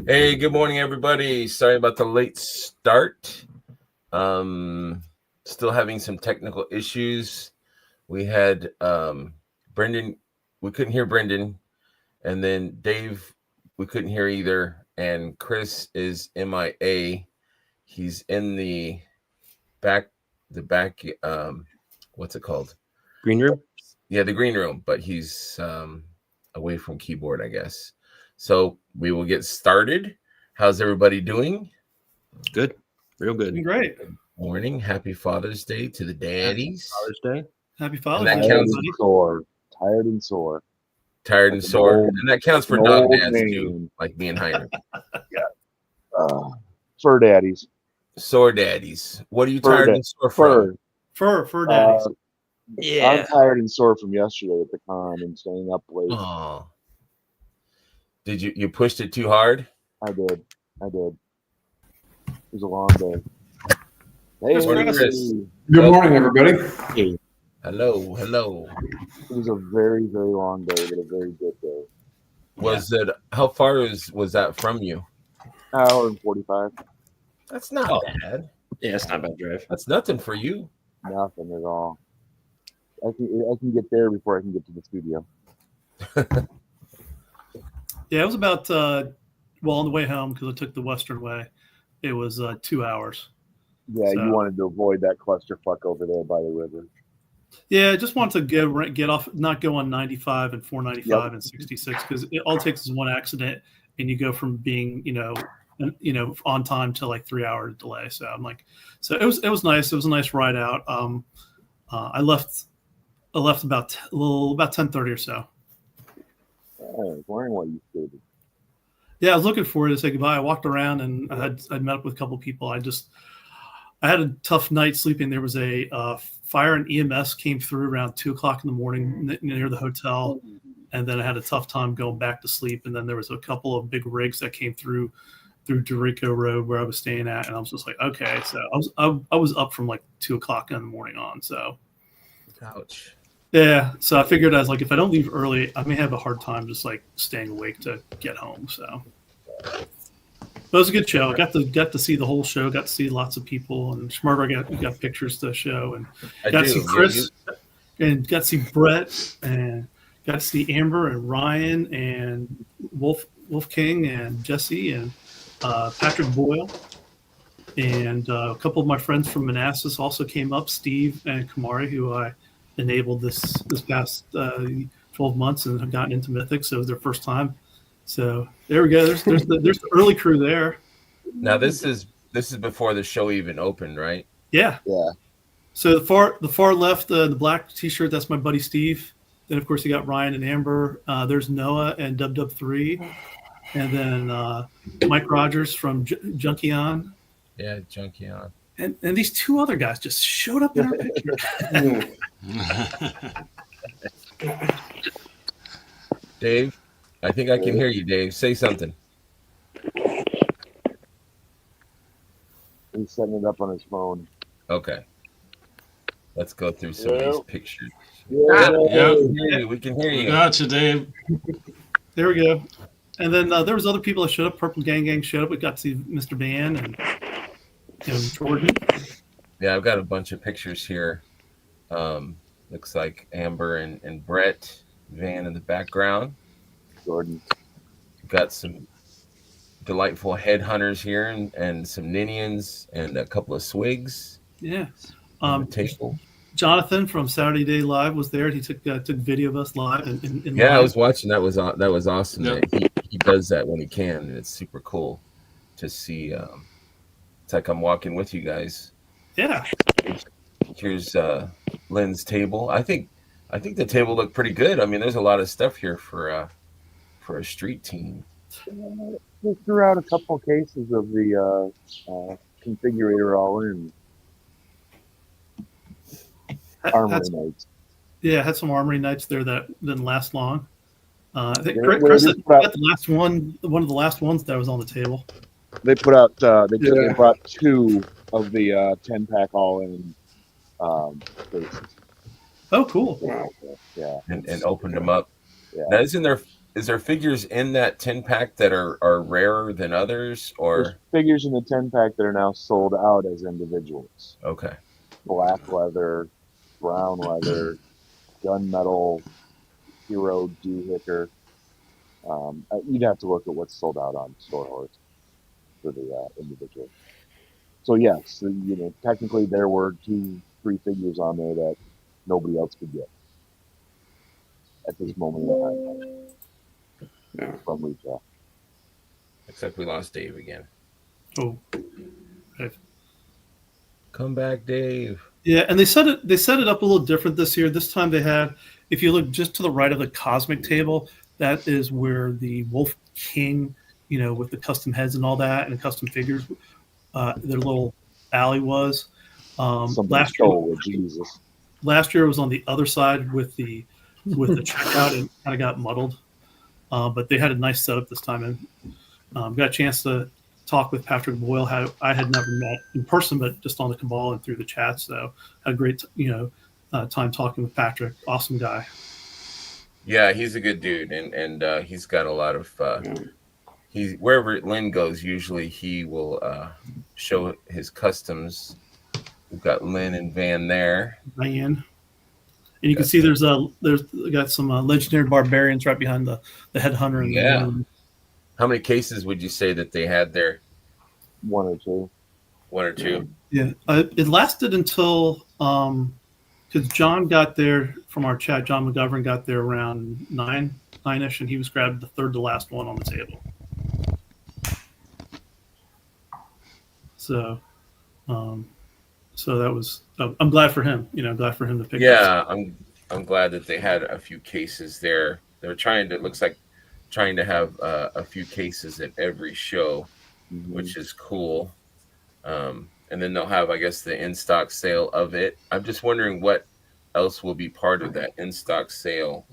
Hey, good morning, everybody. Sorry about the late start. Still having some technical issues. We had Brendan, we couldn't hear Brendan, and then Dave, we couldn't hear either. And Chris is MIA. He's in the back, what's it called? Green room? Yeah, the green room, but he's away from keyboard, I guess. So we will get started. How's everybody doing? Good. Real good. Great. Good morning. Happy Father's Day to the daddies. Father's Day. Happy Father's And that Day, counts- everybody. Tired and sore. Tired and Like an sore. old- And that counts for an dog old dads man. too, like me and Heinrich. Fur daddies. Sore daddies. What are you Fur tired dad- and sore from? Fur daddies. I'm tired and sore from yesterday at the con and staying up late. Oh. Did you pushed it too hard? I did. It was a long day. Hey, Morning, Chris. Good morning, everybody. Hello. It was a very, very long day, but a very good day. Was it how far was that from you? Hour and 45. That's not Oh. bad. Yeah, it's not a bad drive. That's nothing for you. Nothing at all. I can get there before I can get to the studio. Yeah, it was about, on the way home, because I took the Western way, it was 2 hours. Yeah, So- you wanted to avoid that clusterfuck over there by the river. Yeah, I just wanted to get off, not go on 95 and 495 and 66, because it all takes is one accident, and you go from being, on time to like 3 hour delay. So I'm like, so it was nice. It was a nice ride out. I left about 10:30 or so. I was wondering why you stated. Yeah, I was looking forward to say goodbye. I walked around and I met up with a couple of people. I had a tough night sleeping. There was a fire and EMS came through around 2:00 in the morning near the hotel, and then I had a tough time going back to sleep. And then there was a couple of big rigs that came through Dorico Road where I was staying at, and I was just like, okay. So I was up from like 2:00 in the morning on. So, Ouch. yeah. So I figured I was like, if I don't leave early, I may have a hard time just like staying awake to get home. So. But it was a good show. I got to see the whole show. Got to see lots of people, and Schmerber got pictures to show, and got to see Chris, and got to see Brett, and got to see Amber and Ryan and Wolf King and Jesse and Patrick Boyle, and a couple of my friends from Manassas also came up. Steve and Kamari, who I enabled this past 12 months and have gotten into Mythics, so it was their first time. So there we go. There's the early crew there. Now this is before the show even opened, right? Yeah. Yeah. So the far left, the black T-shirt, that's my buddy Steve. Then of course you got Ryan and Amber. There's Noah and Dub3, and then Mike Rogers from Junkion. Yeah, Junkion. And these two other guys just showed up in our picture. Dave, I think I can hear you, Dave. Say something. He's setting it up on his phone. Okay. Let's go through some of these pictures. Yeah. We can hear We you. got you, Dave. There we go. And then there was other people that showed up. Purple Gang showed up. We got to see Mr. Van and Jordan. Yeah, I've got a bunch of pictures here. Looks like Amber and Brett, Van in the background. Jordan. Got some delightful headhunters here and some Ninians and a couple of swigs Yeah. on the table. Jonathan from Saturday Day Live was there. He took video of us live. In Yeah, I live. was watching. That was awesome. Yep. He does that when he can, and it's super cool to see. It's like I'm walking with you guys. Yeah. Here's Lynn's table. I think the table looked pretty good. I mean, there's a lot of stuff here for a street team. They threw out a couple cases of the configurator all in. Armory Knights. Yeah, had some Armory Knights there that didn't last long. I think Yeah, Chris they had put out- got the last one of the last ones that was on the table. They put out. They brought 2 of the 10-pack all in cases. Oh, cool. Yeah. and opened them up. Yeah. Now, isn't there is there figures in that 10-pack that are rarer than others, There's or figures in the 10-pack that are now sold out as individuals. okay? Black leather, brown leather, gunmetal, hero doohicker. You'd have to look at what's sold out on Store Horse for the individual. So yes, technically there were 2-3 figures on there that nobody else could get at this moment in time Yeah. from retail. Except we lost Dave again. Oh, okay. Come back, Dave. Yeah, and they set it up a little different this year. This time they had, if you look just to the right of the cosmic table, that is where the Wolf King, with the custom heads and all that, and custom figures, their little alley was. Somebody stole with Jesus. Last year was on the other side with the checkout, and kind of got muddled. But they had a nice setup this time, and got a chance to talk with Patrick Boyle. How I had never met in person, but just on the Cabal and through the chat. So had a great time talking with Patrick. Awesome guy. Yeah, he's a good dude, and he's got a lot of. He's wherever Lynn goes. Usually, he will show his customs. We've got Lynn and Van there. Diane. And you can see there's got some legendary barbarians right behind the headhunter. And Yeah. How many cases would you say that they had there? 1 or 2. 1 or 2. Yeah, it lasted until because John got there from our chat. John McGovern got there around 9ish, and he was grabbed the third to last one on the table. So, so that was. I'm glad for him. Glad for him to pick. Yeah, I'm glad that they had a few cases there. They're trying to have a few cases at every show, which is cool. And then they'll have, I guess, the in-stock sale of it. I'm just wondering what else will be part of that in-stock sale.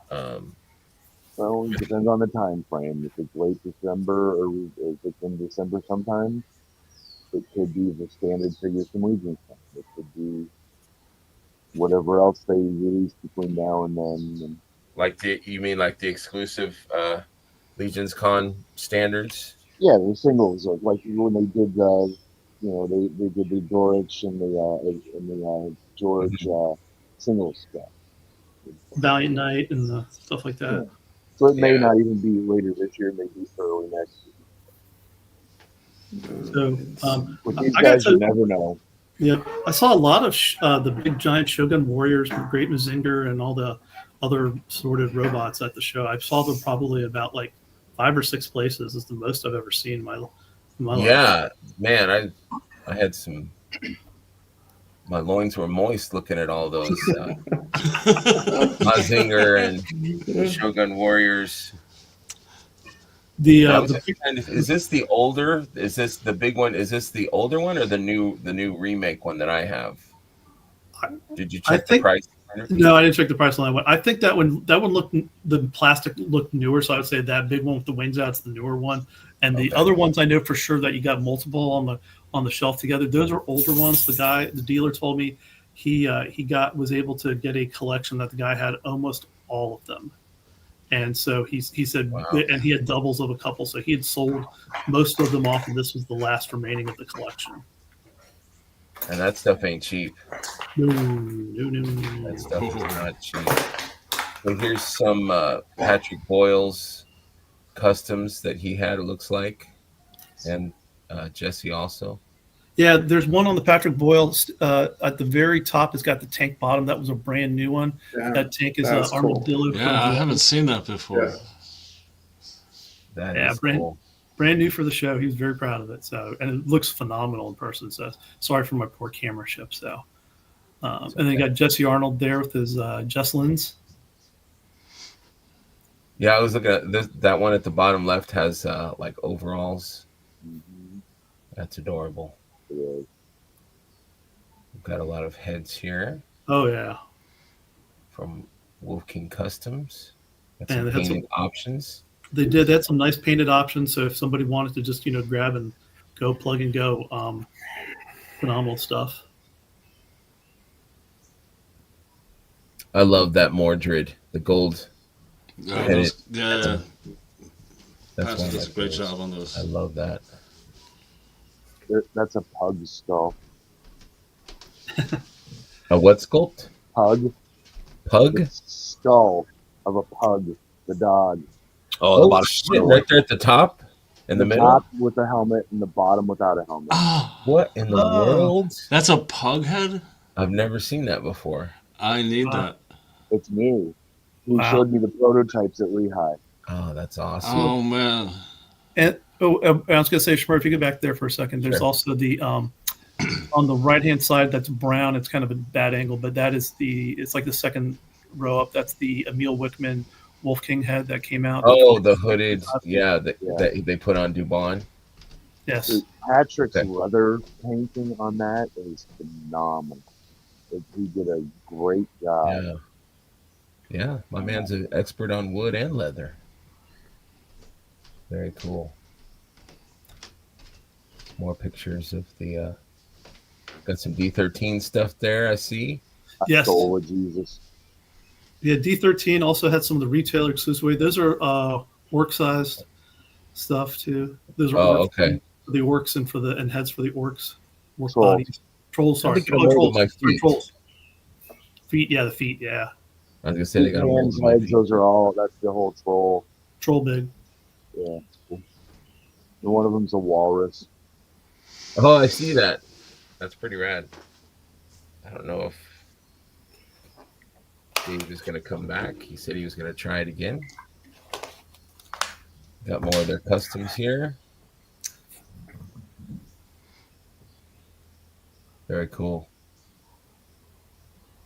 Well, it depends on the time frame. If it's late December or if it's in December sometime, it could be the standard figures from Legion's Con. It could be whatever else they release between now and then. You mean like the exclusive Legion's Con standards? Yeah, the singles, like when they did, they did the Dorich and the George singles stuff. Valiant Knight and the stuff like that. Yeah. So it may not even be later this year, maybe early next year. So with these guys, you never know. Yeah, I saw a lot of the big giant Shogun warriors with Great Mazinger and all the other sorted robots at the show. I saw them probably about like 5 or 6 places. Is the most I've ever seen in my life. Yeah, man, I had some. My loins were moist looking at all those Mazinger and Shogun warriors. Is this the older? Is this the big one? Is this the older one or the new remake one that I have? Did you check the price? No, I didn't check the price on that one. I think that one looked, the plastic looked newer, so I would say that big one with the wings out is the newer one. And the other ones I know for sure that you got multiple on the shelf together. Those are older ones. The dealer told me he was able to get a collection that the guy had almost all of them. And so he said, wow. And he had doubles of a couple, so he had sold most of them off, and this was the last remaining of the collection. And that stuff ain't cheap. No. That stuff is not cheap. So here's some Patrick Boyle's customs that he had, it looks like, and Jesse also. Yeah, there's one on the Patrick Boyle at the very top. It's got the tank bottom. That was a brand new one. Yeah, that tank is Armadillo. Cool. Yeah, I haven't seen that before. Yeah. That is cool. Brand new for the show. He was very proud of it. So, and it looks phenomenal in person. So, sorry for my poor camera ship. So, and then you got Jesse Arnold there with his Jesselins. Yeah, I was looking at that one at the bottom left has like overalls. Mm-hmm. That's adorable. We've got a lot of heads here. Oh yeah. From Wolf King Customs. Got some painted options. They had some nice painted options. So if somebody wanted to just grab and go plug and go, phenomenal stuff. I love that Mordred, the gold Yeah, And those, yeah. That's Patrick one of does my a great favorites. job on those. I love that. That's a pug skull. A what sculpt? Pug. The Pug? skull of a pug, the dog. Oh, the bottom. Shit! Right there at the top, in the middle. top with a helmet and the bottom without a helmet. Oh, What in the world? that's a pug head? I've never seen that before. I need Wow. that. It's new. He Wow. showed me the prototypes at Lehigh. Oh, that's awesome. Oh, man. And I was going to say, Shmur, if you go back there for a second, there's Sure. also the on the right hand side that's brown. It's kind of a bad angle, but that is it's like the second row up. That's the Emil Wickman Wolf King head that came out. Oh, the hooded, Yeah. that they put on Dubon. Yes. Dude, Patrick's Okay. leather painting on that is phenomenal. He did a great job. Yeah. Yeah, my man's an expert on wood and leather. Very cool. More pictures of the got some D13 stuff there, I see. Yes. Soul of Jesus. Yeah, D13 also had some of the retailer exclusive weight. Those are orc sized stuff too. Those are Oh, orcs okay. for the orcs and heads for the orcs. Orc Trolls. bodies. Trolls, sorry. think I'm holding my Sorry, feet. trolls. Feet, yeah, the feet, yeah. I was gonna say they got Hands, a heads, those are all, that's the whole troll. Troll big. Yeah. And one of them's a walrus. Oh, I see that. That's pretty rad. I don't know if Dave is gonna come back. He said he was gonna try it again. Got more of their customs here. Very cool.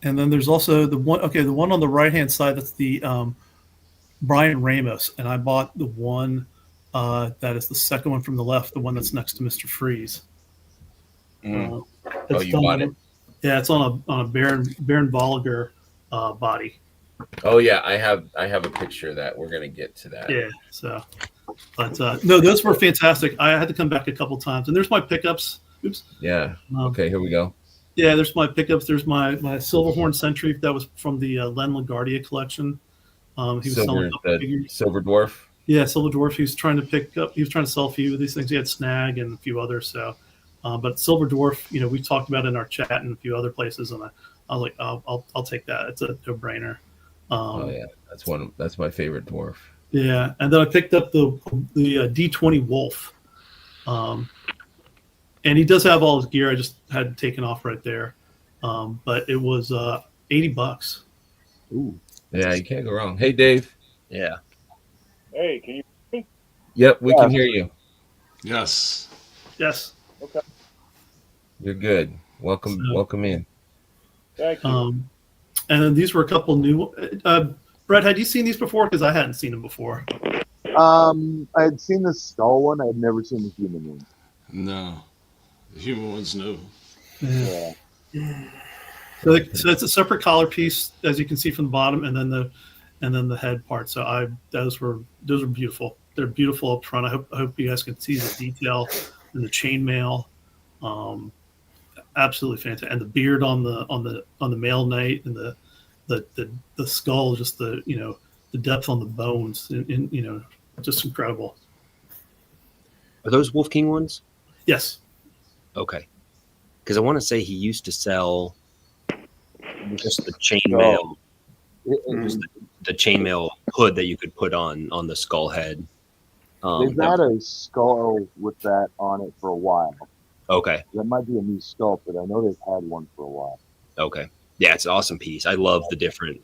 And then there's also the one on the right hand side. That's the Brian Ramos, and I bought the one that is the second one from the left, the one that's next to Mr. Freeze. Oh, It's you done bought on- it? Yeah, it's on a Baron Volliger body. Oh yeah, I have a picture of that. We're gonna get to that. Yeah, so, but no, those were fantastic. I had to come back a couple times, and there's my pickups. Oops. Yeah. Okay, here we go. Yeah, there's my pickups. There's my Silverhorn Sentry that was from the Len LaGuardia collection. He was selling a couple figures. Silver Dwarf. Yeah, Silver Dwarf. He was trying to pick up. He was trying to sell a few of these things. He had Snag and a few others. So, but Silver Dwarf, we talked about it in our chat and a few other places, and I was like, I'll take that. It's a no-brainer. Oh yeah, that's my favorite dwarf. Yeah, and then I picked up the D20 Wolf, and he does have all his gear. I just had it taken off right there, but it was $80. Ooh. Yeah, you can't go wrong. Hey, Dave. Yeah. Hey, can you? Yep, we can hear you. Yes. Yes. You're good. Welcome in. Thank you. And then these were a couple new. Brett, had you seen these before? Because I hadn't seen them before. I had seen the skull one. I had never seen the human one. No. The human one's new. Yeah. So it's a separate collar piece, as you can see from the bottom, and then the head part. So those were beautiful. They're beautiful up front. I hope you guys can see the detail in the chainmail. Absolutely fantastic, and the beard on the male knight, and the skull, just the depth on the bones, and just incredible. Are those Wolf King ones? Yes. Okay. Because I want to say he used to sell just the chainmail, the chainmail hood that you could put on the skull head. They've had a skull with that on it for a while. Okay. That might be a new sculpt, but I know they've had one for a while. Okay. Yeah, it's an awesome piece. I love the different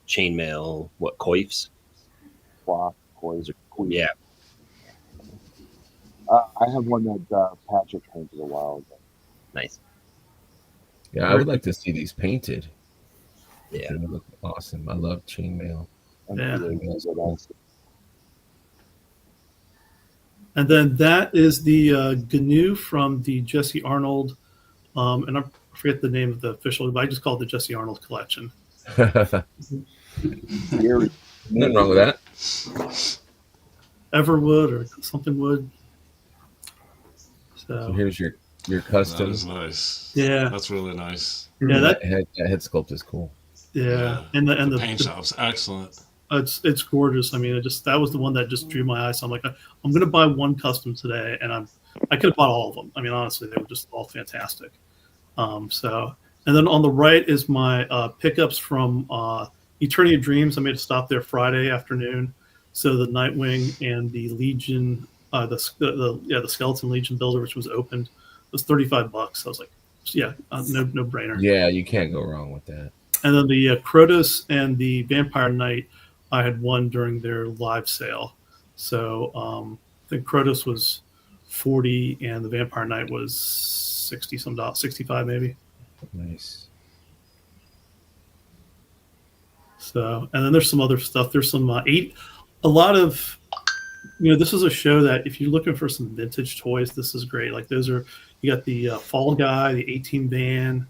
chainmail. What coifs? Cloth, coils, or queen. Yeah. I have one that Patrick painted a while ago. Nice. Yeah, I would like to see these painted. Yeah. They look awesome. I love chainmail. Yeah. Yeah. And then that is the GOOOO from the Jesse Arnold, and I forget the name of the official, but I just call it the Jesse Arnold collection. Nothing wrong with that. Everwood or something wood. So So here's your That custom. is nice. yeah, That's really nice. yeah, That head sculpt is cool. yeah, and the paint job's excellent. It's gorgeous. I mean, that was the one that just drew my eyes. So I'm like, I'm going to buy one custom today, and I could have bought all of them. I mean, honestly, they were just all fantastic. And then on the right is my pickups from Eternity of Dreams. I made a stop there Friday afternoon. So the Nightwing and the Legion, the Skeleton Legion builder, which was opened, was $35. I was like, no brainer. Yeah, you can't go wrong with that. And then the Krotos and the Vampire Knight, I had won during their live sale. So I think Krotos was 40 and the Vampire Knight was 60 some dollars, 65 maybe. Nice. So, and then there's some other stuff. There's some a lot of, this is a show that if you're looking for some vintage toys, this is great. Like you got the Fall Guy, the 18 van,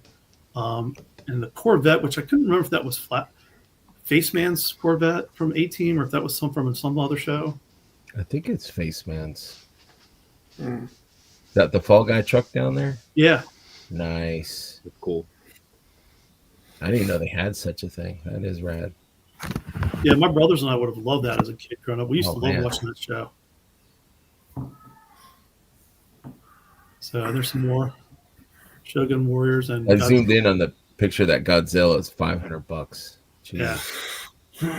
and the Corvette, which I couldn't remember if that was Faceman's Corvette from 18 or if that was from some other show. I think it's Faceman's. Is that the Fall Guy truck down there? Yeah. Nice. Cool. I didn't know they had such a thing. That is rad. Yeah, my brothers and I would have loved that as a kid growing up. We used to love man. watching that show. So there's some more Shogun Warriors and I zoomed in on the picture that Godzilla is $500. Jeez. Yeah.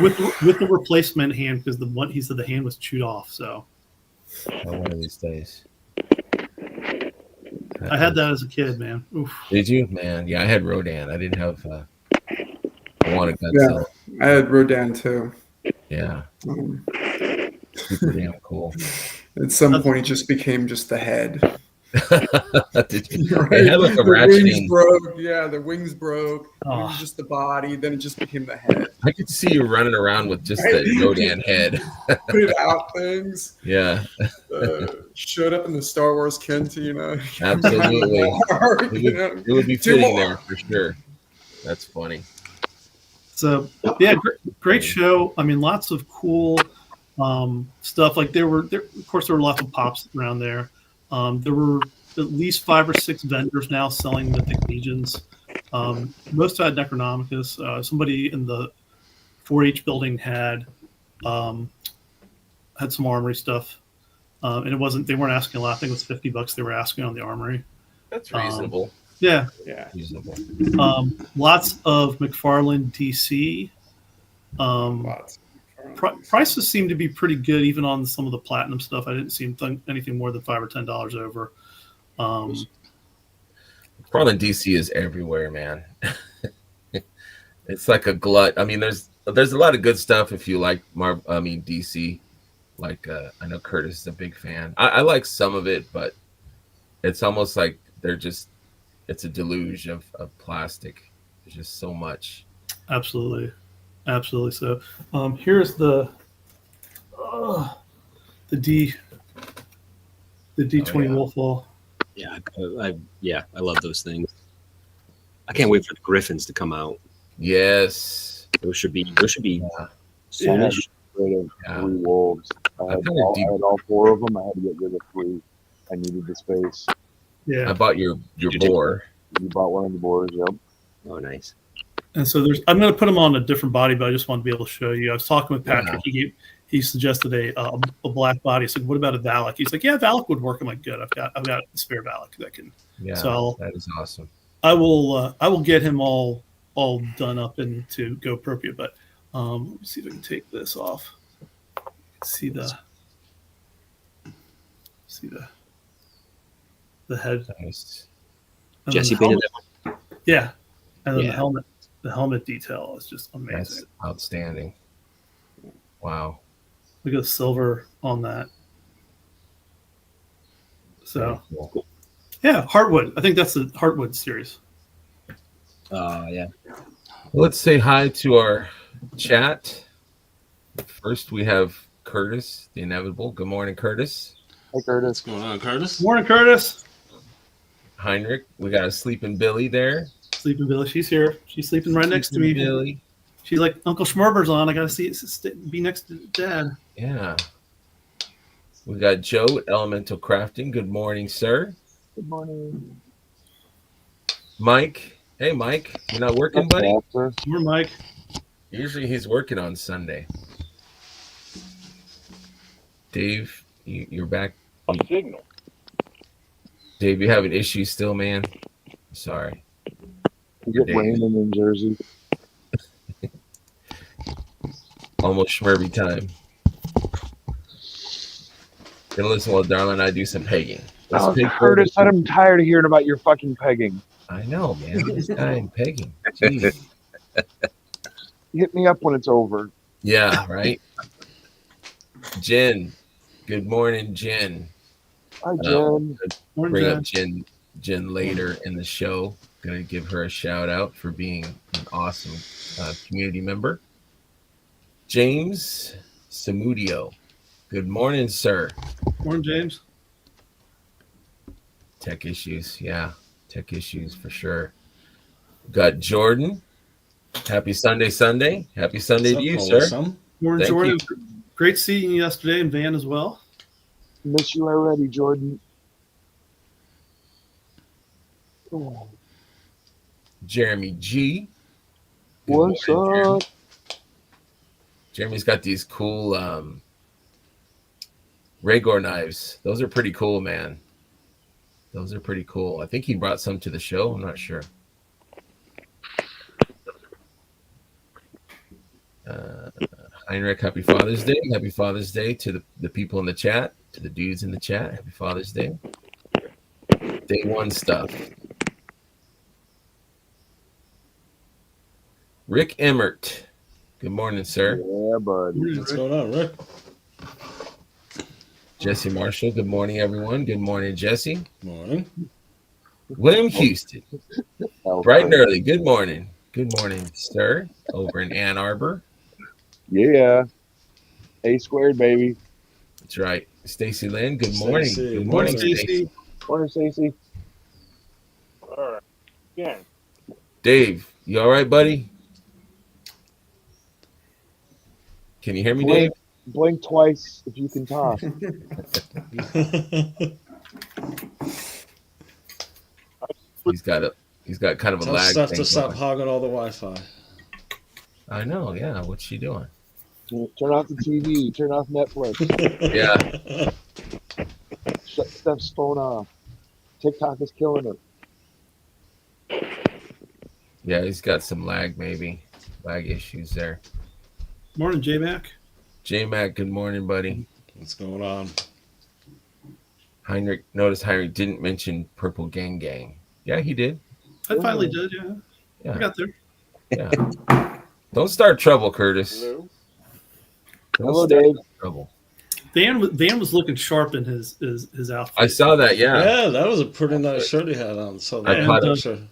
With the replacement hand because he said the hand was chewed off. So One of these days. I had that as a kid, man. Oof. Did you, man? Yeah, I had Rodan. I didn't have. I wanted Godzilla. I had Rodan too. Yeah. Super damn cool. At some point, it just became just the head. Did you? Right? It had like a The ratcheting. wings broke. Yeah, the wings broke. Oh. It was just the body. Then it just became the head. I could see you running around with just the Rodan head. Put it out things. Yeah, Showed up in the Star Wars cantina. absolutely. It would be Two fitting more. there for sure. That's funny. So yeah, great show. I mean, lots of cool stuff. Like of course, there were lots of pops around there. There were at least 5 or 6 vendors now selling Mythic Legions. Most had Necronomicus. Somebody in the 4-H building had some Armory stuff, and they weren't asking a lot. I think it was $50 they were asking on the Armory. That's reasonable. Yeah, Reasonable. lots of McFarlane DC. Lots. Prices seem to be pretty good, even on some of the platinum stuff. I didn't see anything more than $5 or $10 over. Probably DC is everywhere, man. It's like a glut. I mean, there's a lot of good stuff if you like DC. Like I know Curtis is a big fan. I like some of it, but it's almost like it's a deluge of plastic. There's just so much. Absolutely. So here's the D20 Wolfwall. Yeah, I love those things. I can't wait for the Griffins to come out. Yes. Those should be Yeah. soonish. Rid of Yeah. 3 wolves. I had all 4 of them. I had to get rid of 3. I needed the space. Yeah. I bought your boar. You bought one of the boards, yep. Oh, nice. And so I'm going to put them on a different body, but I just wanted to be able to show you. I was talking with Patrick. He suggested a black body. I said, "What about a Valak?" He's like, "Yeah, Valak would work." I'm like, "Good. I've got a spare Valak that can." Yeah, So that is awesome. I will get him all done up and to go appropriate. But let me see if I can take this off. See the head. Nice. And Jesse then the painted helmet- that one. Yeah, and then Yeah. the helmet detail is just amazing. That's outstanding. Wow. Look at the silver on that. So Very cool. yeah, Heartwood. I think that's the Heartwood series. Yeah. Let's say hi to our chat. First, we have Curtis, the inevitable. Good morning, Curtis. Hey, Curtis. What's going on, Curtis? Morning, Curtis. Heinrich. We got a sleeping Billy there. Sleeping Billy. She's here. She's sleeping right next to me. Sleeping Billy. She's like, Uncle Schmerber's on. I gotta be next to Dad. Yeah. We got Joe at Elemental Crafting. Good morning, sir. Good morning. Mike. Hey, Mike. You're not working, buddy? Sir. We're Mike. Usually he's working on Sunday. Dave, you're back. A signal. Dave, you having issues still, man? Sorry. Is it raining in Jersey? Almost Schmerby time. Gonna listen while Darla and I do some pegging. Curtis, I'm tired of hearing about your fucking pegging. I know, man. This guy and pegging. Jeez. Hit me up when it's over. Yeah, right. Jen. Good morning, Jen. Hi, Jen. Morning, Bring Jen. up Jen later in the show. Gonna give her a shout out for being an awesome community member. James Samudio. Good morning, sir. Morning, James. Tech issues, yeah. Tech issues for sure. Got Jordan. Happy Sunday, Sunday. Happy Sunday to you, sir. Morning, Thank Jordan. you. Great seeing you yesterday in Van as well. Miss you already, Jordan. Oh. Jeremy G. Good What's morning, up? Jeremy's got these cool Rhaegar knives. Those are pretty cool, man. Those are pretty cool. I think he brought some to the show. I'm not sure. Heinrich, happy Father's Day. Happy Father's Day to the people in the chat, to the dudes in the chat. Happy Father's Day. Day one stuff. Rick Emmert. Good morning, sir. Yeah, bud. What's going on, Rick? Jesse Marshall. Good morning, everyone. Good morning, Jesse. Morning. William Houston. Bright and early. Good morning. Good morning, sir. Over in Ann Arbor. Yeah. A squared, baby. That's right. Stacy Lynn. Good morning. Stacey, Good morning, morning. Stacy. Morning, Stacy. All right. Again. Dave, you all right, buddy? Can you hear me, Dave? Blink twice if you can talk. He's got kind of a Tell lag Steph thing to stop going. hogging all the Wi-Fi. I know. Yeah. What's she doing? Turn off the TV. Turn off Netflix. Yeah. Shut Steph's phone off. TikTok is killing her. Yeah. He's got some lag issues there. Morning, J-Mac. J-Mac, good morning, buddy. What's going on? Notice Heinrich didn't mention Purple Gang Gang. Yeah, he did. I finally did, yeah. I Yeah. got there. Yeah. Don't start trouble, Curtis. Hello. Don't Hello, start Dave. trouble. Van was looking sharp in his outfit. I saw that. Yeah. Yeah, that was a pretty nice shirt he had on. So I caught it. picture.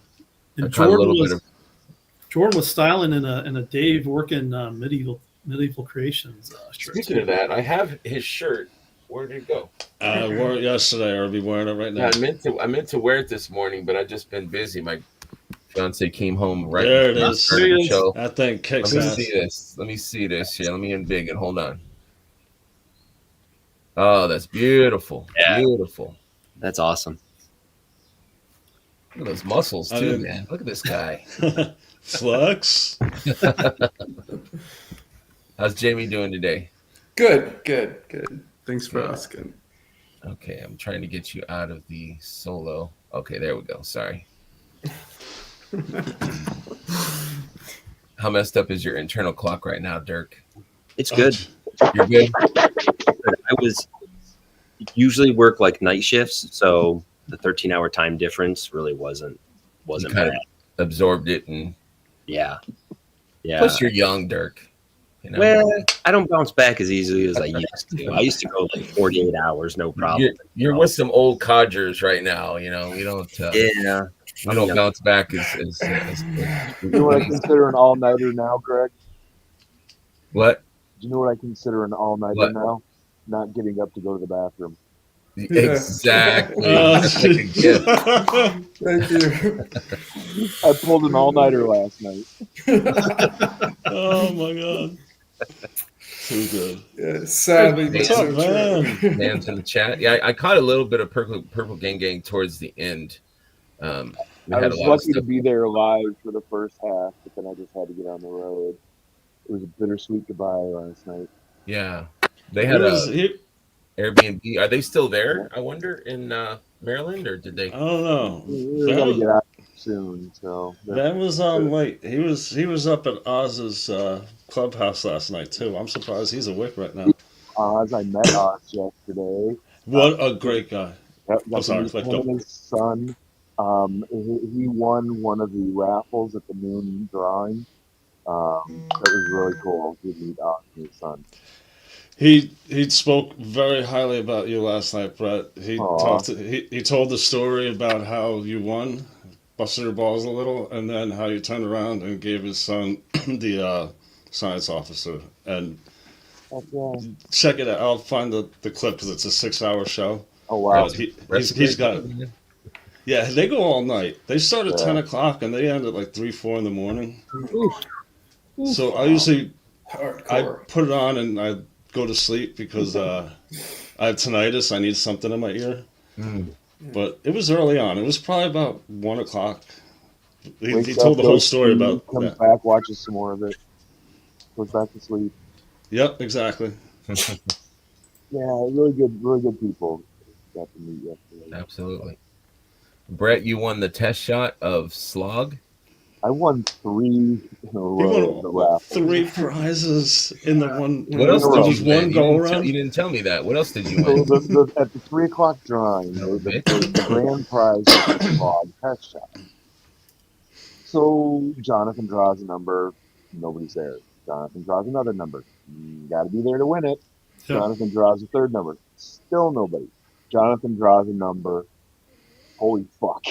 And I caught a little bit of. Jordan was styling in a Dave working medieval creations shirt. Speaking of that, I have his shirt. Where did it go? I wore it yesterday. I'll be wearing it right now. Yeah, I meant to wear it this morning, but I've just been busy. My fiance came home right There it before is. the There it is. show. That thing kicks Let me ass. see this. Let me see this. Yeah, let me unbig it. Hold on. Oh, that's beautiful. Yeah. Beautiful. That's awesome. Look at those muscles I too, didn't- man. Look at this guy. Flex. How's Jamie doing today? Good. Thanks for Good. asking. Okay, I'm trying to get you out of the solo. Okay, there we go. Sorry. How messed up is your internal clock right now, Dirk? It's good. You're good? I was usually work like night shifts, so the 13-hour time difference really wasn't You bad. kind of absorbed it, and Yeah. plus you're young, Dirk. You know? Well, I don't bounce back as easily as I used to. I used to go like 48 hours, no problem. You're with some old codgers right now. You know, we don't. Yeah. We don't bounce back as You know what I consider an all-nighter now, Greg? What? Do you know what I consider an all-nighter What? now? Not getting up to go to the bathroom. Exactly. Oh, That's like a gift. Thank you. I pulled an all-nighter last night. Oh my god. Too good. Yeah, sadly, but What's up, so man? true. Man's in the chat. Yeah, I caught a little bit of Purple Gang Gang towards the end. We I had a was lot of lucky to stuff. be there live for the first half, but then I just had to get on the road. It was a bittersweet goodbye last night. Yeah, they had He Airbnb. Are they still there? I wonder in Maryland, or did I they? don't know. We got to get out soon, so Ben was on late. He was up at Oz's clubhouse last night too. I'm surprised he's awake right now. Oz. I met Oz yesterday. What a great guy. I'm Got to sorry, meet let him go. and his son. He won one of the raffles at the noon drawing. That was really cool to meet Oz and his son. He spoke very highly about you last night, Brett. Aw. He told the story about how you won, busted your balls a little, and then how you turned around and gave his son the science officer. And Okay. check it out. I'll find the clip because it's a 6-hour show. Oh wow. But Brett's a he's great got dude, man. yeah. They go all night. They start at Yeah. 10 o'clock and they end at like 3, 4 in the morning. Ooh. So I usually I Hardcore. put it on and I go to sleep because I have tinnitus. I need something in my ear. Mm. But it was early on. It was probably about 1 o'clock. He Wakes told up, the whole goes story to sleep, about comes that. back, watches some more of it, goes back to sleep. Yep, exactly. Yeah, really good people. Got to meet yesterday. Absolutely. Brett, you won the test shot of Slog. I won 3 in a He row of the won raffle. 3 prizes in the one. What else in a did row. you There was win? one go around. You didn't tell me that. What else did you So win? at the 3 o'clock drawing, No, the bitch. grand prize was the Slog test shot. So Jonathan draws a number, nobody's there. Jonathan draws another number, got to be there to win it. Yep. Jonathan draws a third number, still nobody. Jonathan draws a number, holy fuck.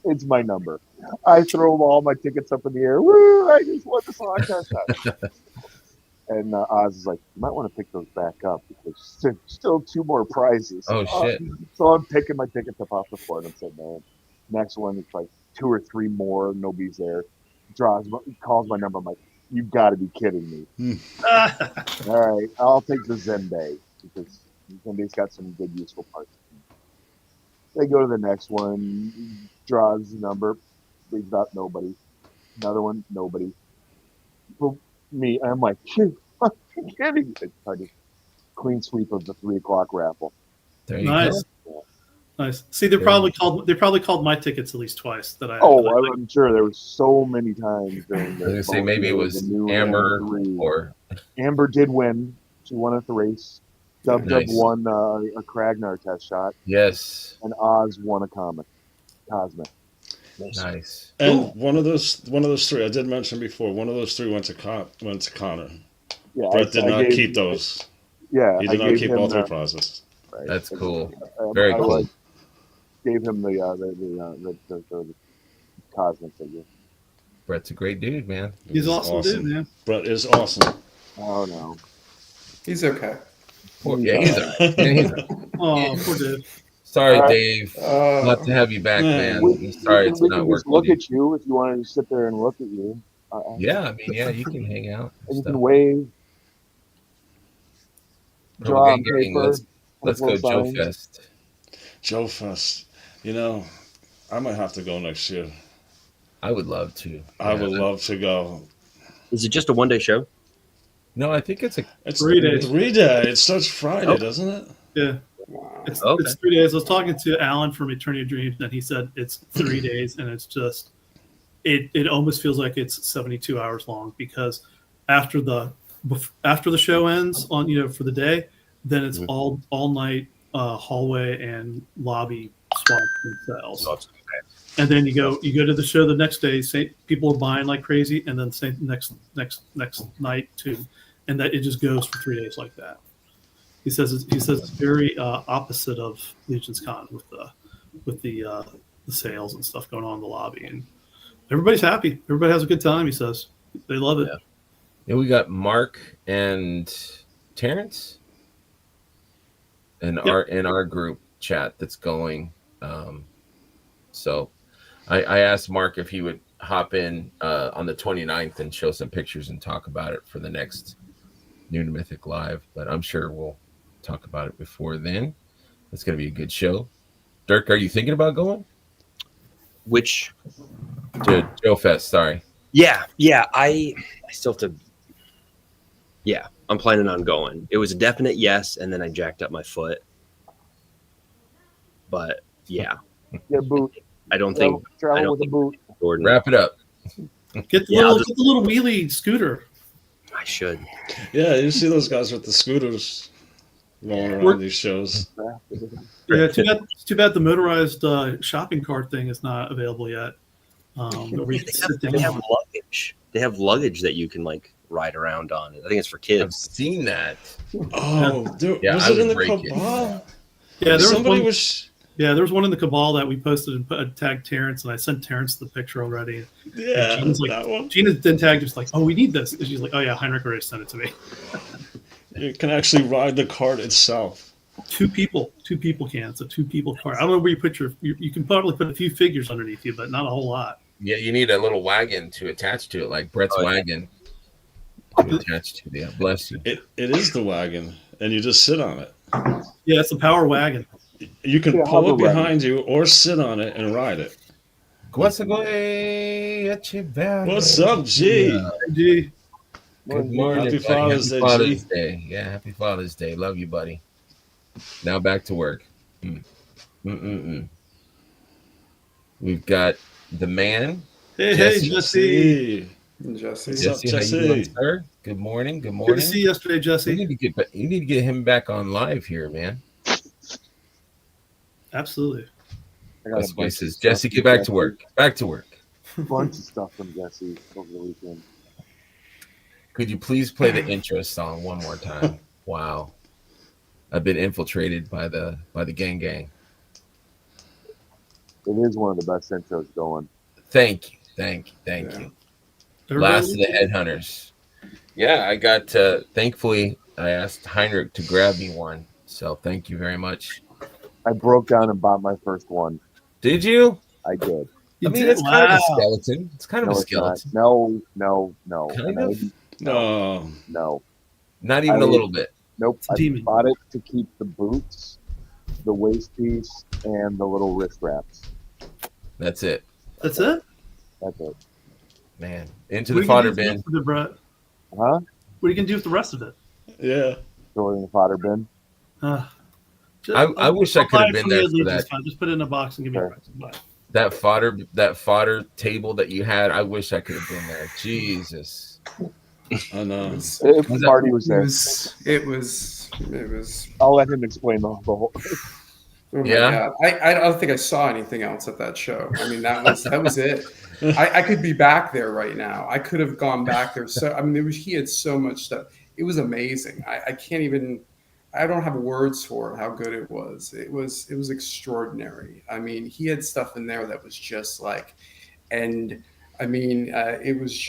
It's my number. I throw all my tickets up in the air. Woo! I just won the Slog test shot. And Oz is like, you might want to pick those back up because there's still 2 more prizes. Oh shit! So I'm picking my tickets up off the floor and I'm saying, man, next one it's like 2 or 3 more, nobody's there. Calls my number. I'm like, you got to be kidding me. All right, I'll take the Zenbei because Zenbei's got some good useful parts. They go to the next one, draws the number, brings out nobody. Another one, nobody. For me, I'm like, you fucking kidding me. It's kind of clean sweep of the 3 o'clock raffle. There you Nice. go. Nice. See, they probably called my tickets at least twice. I'm sure there were so many times during I was the. gonna say maybe it was the new Amber three. or Amber did win. She won at the race. Dub Nice. won a Kragnar test shot, yes, and Oz won a Cosmic. nice. And one of those 3 I did mention before. One of those 3 went to Connor. Yeah, Brett did not gave- keep those. Yeah, He I did not gave keep him all 3 the- prizes. right. That's cool. I Very cool. Gave him the Cosmic figure. Brett's a great dude, man. He's awesome, dude, man. Brett is awesome. Oh no. He's okay. Yeah, he's all right. Man, he's all right. Oh, poor dude. Sorry, All right. Dave. Not to have you back, man. We- I'm sorry it's we not can just working. look dude. at you if you wanted to sit there and look at you. Yeah, I mean, yeah, you can hang out. And you stuff. can wave, Oh, draw on gang, paper. let's put go little Joe signs. Fest. Joe Fest. You know, I might have to go next year. I would love to. I Yeah. would love to go. Is it just a 1-day show? No, I think it's a. It's 3 days. 3 day. It starts Friday, Oh. doesn't it? Yeah. Wow. Okay. It's 3 days. I was talking to Alan from Eternity of Dreams, and he said it's 3 days, and it's just it almost feels like it's 72 hours long because after the show ends on for the day, then it's all night hallway and lobby swaps themselves. And then you go to the show the next day. People are buying like crazy, and then same next night too, and that it just goes for 3 days like that. He says it's very opposite of Legion's Con with the sales and stuff going on in the lobby, and everybody's happy. Everybody has a good time. He says they love it. Yeah. Yeah, we got Mark and Terrence in our group chat that's going. So I asked Mark if he would hop in on the 29th and show some pictures and talk about it for the next New Mythic Live, but I'm sure we'll talk about it before then. It's going to be a good show. Dirk, are you thinking about going Which, to Joe Fest? Sorry. yeah, I still have to Yeah, I'm planning on going. It was a definite yes, and then I jacked up my foot. But yeah, Get a boot. I don't Travel, think travel with a boot. Jordan. Wrap it up. Get the Yeah, I'll little wheelie scooter. I should. Yeah, you see those guys with the scooters rolling around these shows. Yeah, too bad the motorized shopping cart thing is not available yet. Where you can sit They have down. luggage. They have luggage that you can like ride around on. I think it's for I've kids. seen that. Oh, Yeah, was I it in would the break it. cabal? Yeah, there Somebody was one, was. yeah, there was one in the cabal that we posted and tagged Terrence, and I sent Terrence the picture already. Yeah, Jean's like, that one. Gina then tagged us like, "Oh, we need this," and she's like, "Oh yeah, Heinrich already sent it to me." You can actually ride the cart itself. Two people can. It's a 2-people cart. I don't know where you put you can probably put a few figures underneath you, but not a whole lot. Yeah, you need a little wagon to attach to it, like Brett's wagon to attach to. Yeah, bless you. It is the wagon, and you just sit on it. Yeah, it's a power wagon. You can Yeah, pull it hover wagon. behind you or sit on it and ride it. What's up, G? Gee, Good morning. Happy buddy. Father's Day, Happy Father's G. Day. Yeah, happy Father's Day. Love you, buddy. Now back to work. We've got the man, hey, Jesse. Jesse. Hey, Jesse. What's up, Jesse. How you Jesse? doing, sir? Good morning. Good Good morning. to see you yesterday, You Jesse. need to get back, you need to get him back on live here, man. Absolutely. I got That's a why he bunch of says, stuff Jesse, from get back to work. Back to work. Bunch of stuff from Jesse over the weekend. Could you please play the intro song one more time? Wow. I've been infiltrated by the gang. It is one of the best intros going. Thank you. Yeah. Last of the Headhunters. Yeah, I got thankfully I asked Heinrich to grab me one. So thank you very much. I broke down and bought my first one. Did you? I did. You I mean, did? it's kind of a Wow. skeleton. It's kind of No, a it's not. skeleton. No. Kind And I of? didn't- No. No. Not even a little bit. Nope. It's a I demon. bought it to keep the boots, the waist piece, and the little wrist wraps. That's it. That's it? That's it. Man. Into What the are fodder you gonna do bin. with the rest of it, Brett? Huh? What are you going to do with the rest of it? Yeah. Throw it in the fodder bin. I wish I could have been there for that. Just put it in a box and give me a Sure. price. Bye. That fodder table that you had, I wish I could have been there. Jesus. I know. If Marty was there, It was. I'll let him explain the whole. Oh my Yeah. God. I don't think I saw anything else at that show. I mean, that was it. I could be back there right now. I could have gone back there. So I mean, he had so much stuff. It was amazing. I can't even. I don't have words for it. How good it was. It was extraordinary. I mean, he had stuff in there that was just like, and I mean, it was.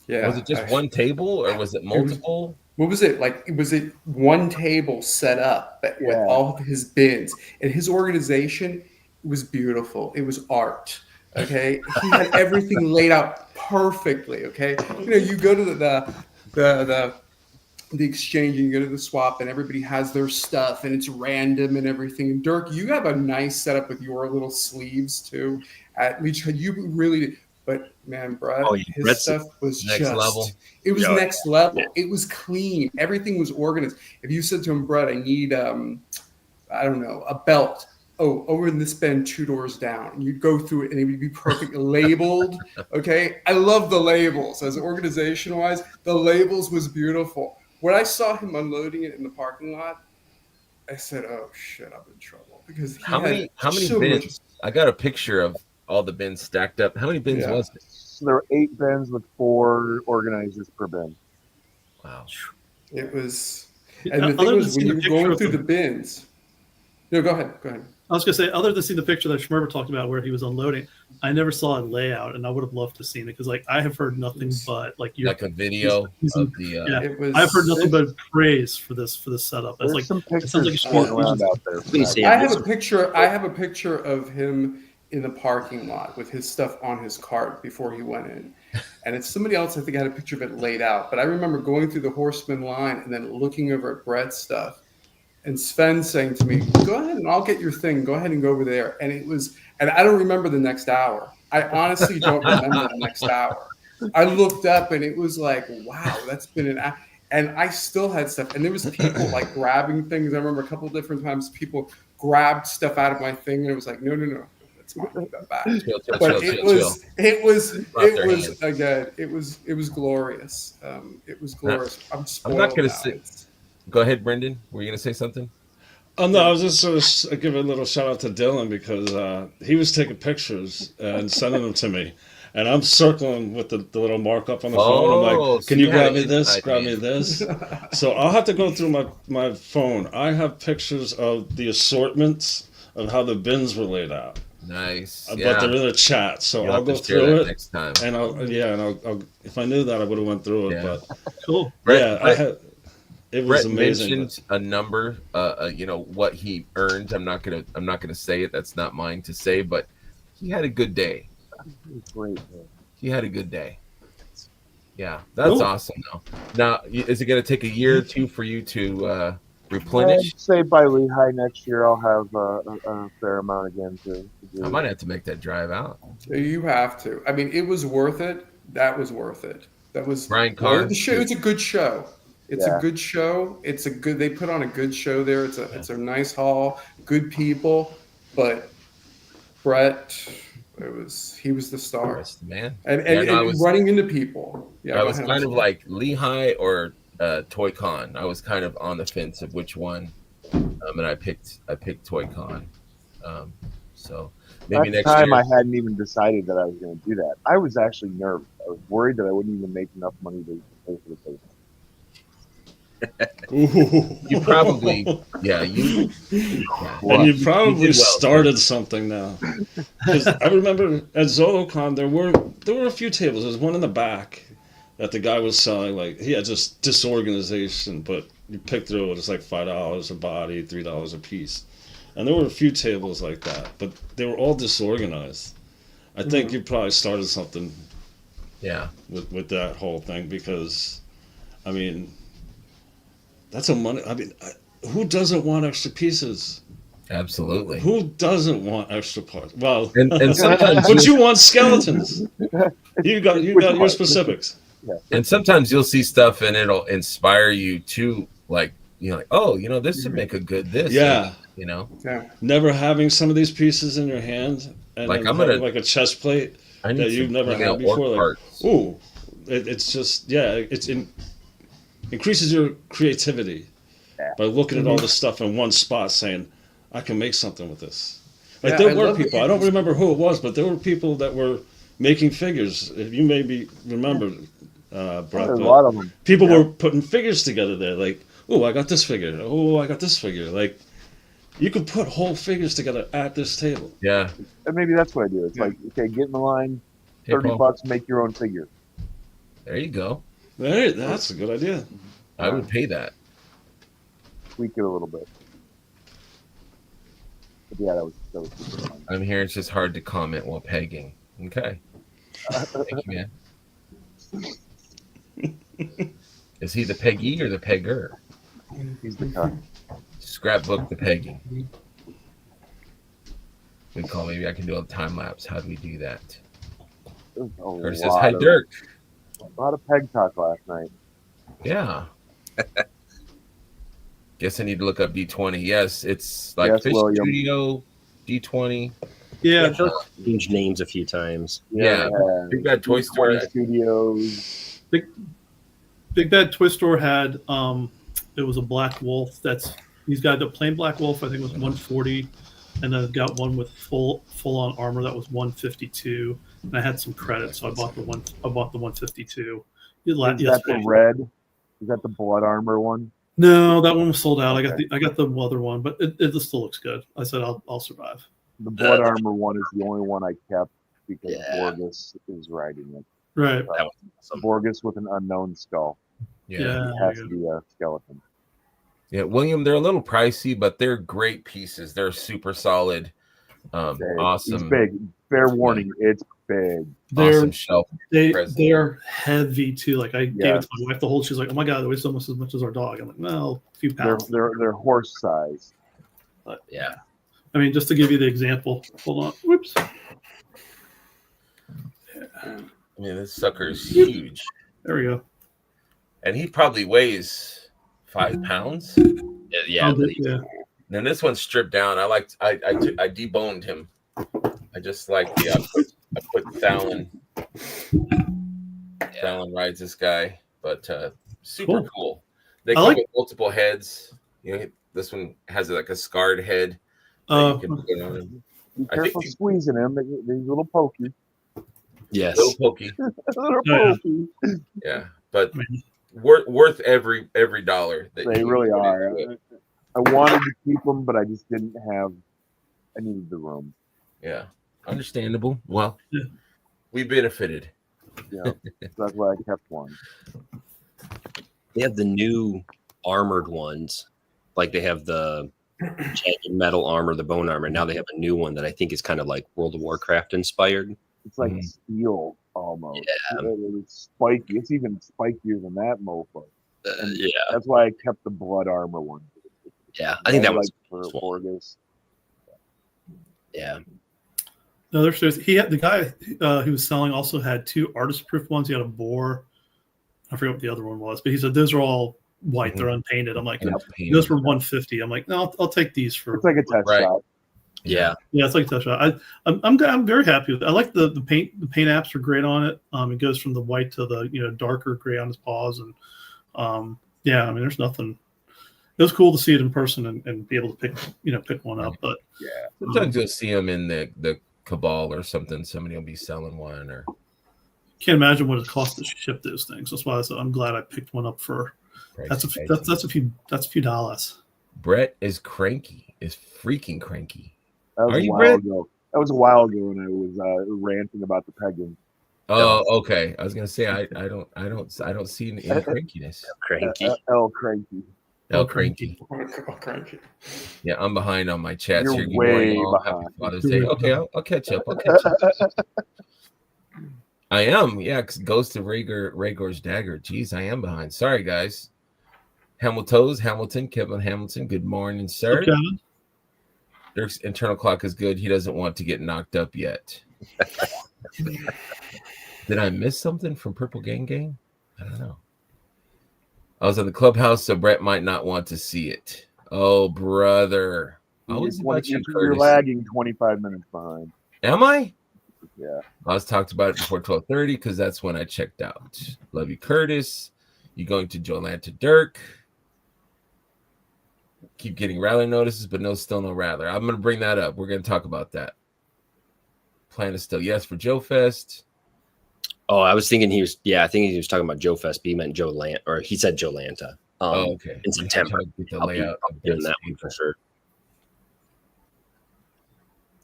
Yeah. Was it just one table or was it multiple? What was it like? Was it one table set up with Yeah. all of his bins and his organization? Was beautiful. It was art. Okay, he had everything laid out perfectly. Okay, you go to the exchange and you go to the swap and everybody has their stuff and it's random and everything. And Dirk, you have a nice setup with your little sleeves too. At least you really did. But man, Brett, Oh, yeah, his Brett's stuff was next just level. It was Yeah. next level. It was clean. Everything was organized. If you said to him, Brett, I need I don't know, a belt. Oh, over in this bin 2 doors down. And you'd go through it and it would be perfectly labeled. Okay. I love the labels as organization wise. The labels was beautiful. When I saw him unloading it in the parking lot, I said, oh shit, I'm in trouble. Because How many so bins? much- I got a picture of all the bins stacked up. How many bins Yeah. was it? So there were 8 bins with 4 organizers per bin. Wow. It was, Yeah, and the other thing than was when seeing you the were picture going of through the- the bins. No, go ahead. I was going to say, other than seeing the picture that Schmerber talked about where he was unloading, I never saw a layout, and I would have loved to see it because, like, I have heard nothing but like Like a video of the yeah. It was. I've heard nothing but praise for this setup. It's There's like some pictures sounds like a floating street around agent. out there. Please say I have this. a picture. I have a picture of him in the parking lot with his stuff on his cart before he went in, and it's somebody else. I think had a picture of it laid out. But I remember going through the Horseman line and then looking over at Brett's stuff, and Sven saying to me, "Go ahead and I'll get your thing. Go ahead and go over there." And it was, and I don't remember the next hour. I honestly don't remember the next hour. I looked up and it was like, wow, that's been an. And I still had stuff, and there was people like grabbing things. I remember a couple different times people grabbed stuff out of my thing, and it was like, no, that's mine. Put that back. Chill, But chill. it was Drop their hands. again. It was glorious. It was glorious. I'm spoiled not gonna now. say- Go ahead, Brendan. Were you gonna say something? Oh no, I was just sort of give a little shout out to Dylan because he was taking pictures and sending them to me, and I'm circling with the little markup on the phone. I'm like, so "Can you you had grab me an this? inside Grab me man. this." So I'll have to go through my phone. I have pictures of the assortments of how the bins were laid out, Nice. but Yeah. they're in the chat. So You'll I'll have to go share through that it, next time. and I'll if I knew that I would have went through it. Yeah. But Cool. Brett, I had. It was Brett amazing. mentioned a number, what he earned. I'm not gonna say it. That's not mine to say, but he had a good day. Great. He had a good day. Yeah, that's Cool. awesome. Though. Now, is it gonna take a year or two for you to replenish? I'd say by Lehigh next year, I'll have a fair amount again to do. I might have to make that drive out. You have to. I mean, it was worth it. That was worth it. That was Brian well, Carr. the show. It's a good show. It's Yeah. a good show. They put on a good show there. It's a nice hall, good people, but Brett, he was the star. That's the man. And Yeah, no, I was- running into people. Yeah, I go was ahead. kind of like Lehigh or Toy Con. I was kind of on the fence of which one, and I picked Toy Con. So maybe At next the time, year. I hadn't even decided that I was going to do that. I was actually nervous. I was worried that I wouldn't even make enough money to pay for the paper. You probably, yeah, you. Yeah. And you You probably did well, started something now. 'Cause I remember at ZoloCon there were a few tables. There was one in the back that the guy was selling. Like he had just disorganization, but you picked through it. It's like $5 a body, $3 a piece, and there were a few tables like that, but they were all disorganized. I think you probably started something Yeah, with that whole thing because, I mean, that's a money. I mean, who doesn't want extra pieces? absolutely. Who doesn't want extra parts? Well, And sometimes, but you want skeletons. You got your specifics. and sometimes you'll see stuff and it'll inspire you to like, oh, this would make a good this. Yeah. Yeah. Never having some of these pieces in your hand and Like, then I'm gonna- having like a chest plate I need that you've some never bring had out before. orc Like, parts. ooh, it's just increases your creativity by looking at all this stuff in one spot, saying, "I can make something with this." Like Yeah, there I were love people. it. I don't remember who it was, but there were people that were making figures. If you maybe remember, Brett, There's a but lot of them. people were putting figures together there. Like, oh, I got this figure. Oh, I got this figure. Like, you could put whole figures together at this table. Yeah. And maybe that's what I do. It's like, okay, get in the line, Hey, $30, Paul. make your own figure. There you go. There, that's a good idea. I would pay that. Tweak it a little bit. But yeah, that was super fun. I'm here. It's just hard to comment while pegging. Okay. Thank you, man. Is he the peggee or the pegger? He's the cut. Scrapbook the pegging. Good call. Maybe I can do a time lapse. How do we do that? There's a Curtis says, lot "Hi, of- Dirk." A lot of peg talk last night. Yeah. Guess I need to look up D20. Yes, it's like Yes, Fish William. Studio D20. Yeah, Changed names a few times. Yeah. Big Bad Toy Store. D20 Studios. Big Bad Toy Store had it was a Black Wolf. He's got the plain Black Wolf. I think it was 140, and then got one with full on armor that was 152. And I had some credits, so I bought the 152. Is that the red? Is that the blood armor one? No, that one was sold out. I got the other one, but it still looks good. I said I'll survive. The blood armor one is the only one I kept because Yeah. Borges is riding it. Right. That was awesome. Borges with an unknown skull. Yeah. It has to be a skeleton. Yeah, William, they're a little pricey, but they're great pieces. They're super solid. Awesome. It's big. Fair warning, it's big. Awesome shelf. They're heavy too. Like I gave it to Yes. my wife to hold. She's like, "Oh my god, it weighs almost as much as our dog." I'm like, "Well, a few They're pounds." they're horse size. But Yeah. I mean, just to give you the example. Hold on. Whoops. I mean, this sucker is huge, There we go. and he probably weighs 5 pounds. Yeah, Oh, at good, least. yeah. Then this one's stripped down. I deboned him. I just like I put Fallon. Fallon rides this guy, but super cool. They come with multiple heads. You know, this one has like a scarred head that you can put on him. Be careful squeezing him. These little pokey. Yes. Little pokey. Little pokey. Yeah, but worth every dollar. That They really are. I wanted to keep them, but I just didn't have. I needed the room. Yeah, understandable. Well, we benefited. Yeah, that's why I kept one. They have the new armored ones, like they have the jagged metal armor, the bone armor. Now they have a new one that I think is kind of like World of Warcraft inspired. It's like steel almost. Yeah, it's spiky. It's even spikier than that mofo. Yeah, that's why I kept the blood armor one. Yeah, I think that was for this. Yeah. No, there's he had the guy who was selling also had 2 artist proof ones. He had a boar. I forget what the other one was, but he said those are all white. They're unpainted. I'm like, those were $150. I'm like, no, I'll take these for. It's like a test shot. Yeah, it's like a test shot. I'm very happy with it. I like the paint. The paint apps are great on it. It goes from the white to the darker gray on his paws, and yeah, I mean, there's nothing. It was cool to see it in person and be able to pick one up. But yeah, sometimes you'll see them in the Cabal or something. Somebody will be selling one, or can't imagine what it costs to ship those things. That's why I'm glad I picked one up for. That's a few dollars. Brett is freaking cranky. That was Are a you, while Brett? ago. That was a while ago when I was ranting about the pegging. Oh, okay. I was gonna say I don't see any crankiness. Cranky. El cranky. El cranky. Cranky. Yeah, I'm behind on my chats You're here. Good way morning, all. behind. Happy Father's Day. Okay, I'll catch up. I am. Yeah, Ghost of Rhaegor's dagger. Jeez, I am behind. Sorry, guys. Hamilton, Kevin Hamilton. Good morning, sir. Okay. Dirk's internal clock is good. He doesn't want to get knocked up yet. Did I miss something from Purple Gang? I don't know. I was in the clubhouse, so Brett might not want to see it. Oh, brother. You're lagging 25 minutes behind. Am I? Yeah. I was talked about it before 12:30 because that's when I checked out. Love you, Curtis. You going to Jolanta Dirk? Keep getting Rattler notices, but still no Rattler. I'm going to bring that up. We're going to talk about that. Plan is still yes for Joe Fest. Oh, I was thinking I think he was talking about Joe Fest, but he meant Joe Lanta, or he said Joe Lanta. Okay. In September. Get the layout I'll be doing that one for sure.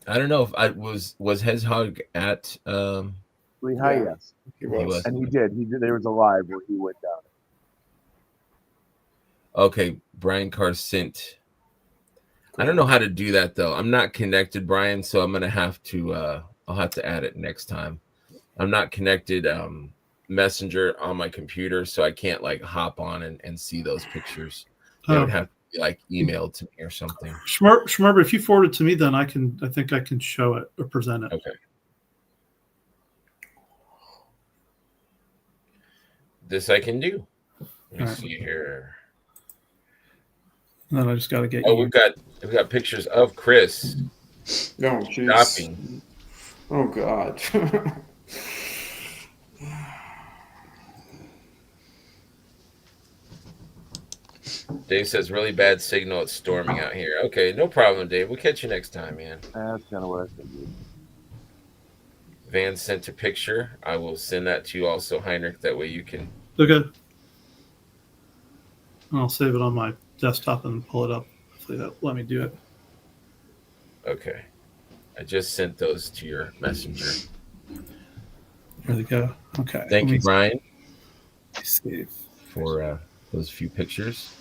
I don't know if I was Hedgehog at Lehigh, yes. He was. And he did. There was a live where he went down. Okay, Brian Carr sent. I don't know how to do that though. I'm not connected, Brian, so I'm gonna have to I'll have to add it next time. I'm not connected Messenger on my computer, so I can't like hop on and see those pictures. They would have to be like emailed to me or something. Schmerber, if you forward it to me, then I think I can show it or present it. Okay. This I can do. Let me see here. And then I just got to get. Oh, we've got pictures of Chris. No, jeez. Shopping. Oh God. Dave says really bad signal. It's storming out here. Okay, no problem, Dave. We'll catch you next time, man. That's kind of what I figured. Van sent a picture. I will send that to you also, Heinrich. That way you can. Okay. I'll save it on my desktop and pull it up. Hopefully that let me do it. Okay. I just sent those to your messenger. There they go. Okay. Thank you, Brian, Save. for those few pictures.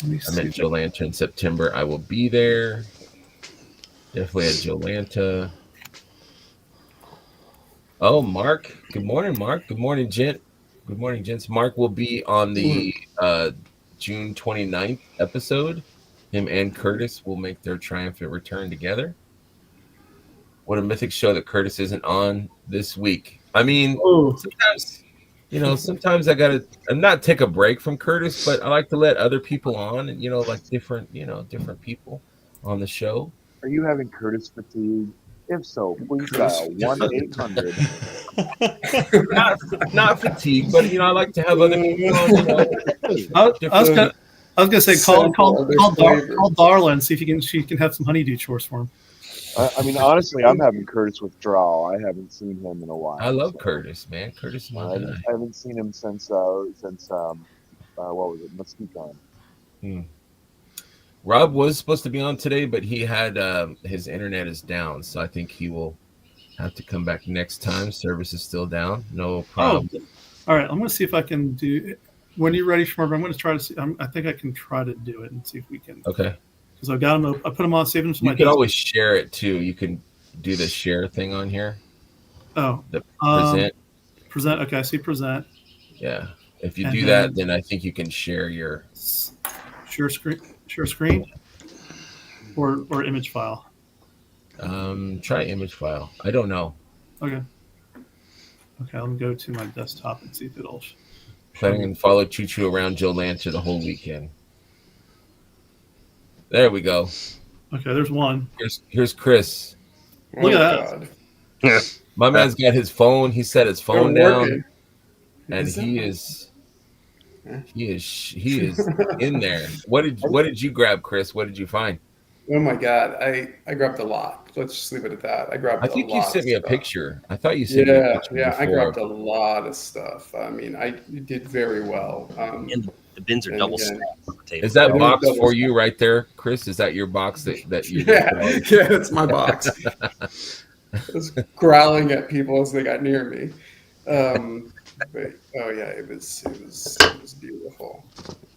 Let me I'm at Jolanta in September. I will be there. Definitely at Jolanta. Oh, Mark. Good morning, Mark. Good morning, gent. Good morning, gents. Mark will be on the June 29th episode. Him and Curtis will make their triumphant return together. What a mythic show that Curtis isn't on this week. I mean, Oh, sometimes, sometimes I gotta not take a break from Curtis, but I like to let other people on, and like different people on the show. Are you having Curtis fatigue? If so, please Curtis dial 1-800. Not fatigue, but I like to have other people on. Different. I was gonna say Sample other flavors. call Darla and see if she can have some honeydew chores for him. I mean, honestly, I'm having Curtis withdrawal. I haven't seen him in a while. I love so, Curtis, man. Curtis is my guy. I haven't seen him since what was it, Mesquite. Rob was supposed to be on today, but he had his internet is down, so I think he will have to come back next time. Service is still down. No problem. All right. I'm going to see if I can do. When you're ready, Schmerber, I'm going to try to see. I think I can try to do it and see if we can. Okay. Because I've got them. I put them on, save them to my. You can always share it too. You can do the share thing on here. Oh. The present. Present. Okay, I see present. Yeah. If you do that, then I think you can share your share screen, or image file. Try image file. I don't know. Okay. Let me go to my desktop and see if it'll. Planning and follow Choo Choo around Joe Lancer the whole weekend. There we go. Okay, there's one. Here's Chris. Look at that. My man's got his phone. He set his phone down, and he is in there. What did you grab, Chris? What did you find? Oh my God, I grabbed a lot. Let's just leave it at that. I think you sent me a picture. I thought you sent me a picture. Yeah, I grabbed a lot of stuff. I mean, I did very well. And the bins are double stacked on the table. Is that box for you right there, Chris? Is that your box that you? Yeah, that's my box. I was growling at people as they got near me. But, oh yeah, it was beautiful.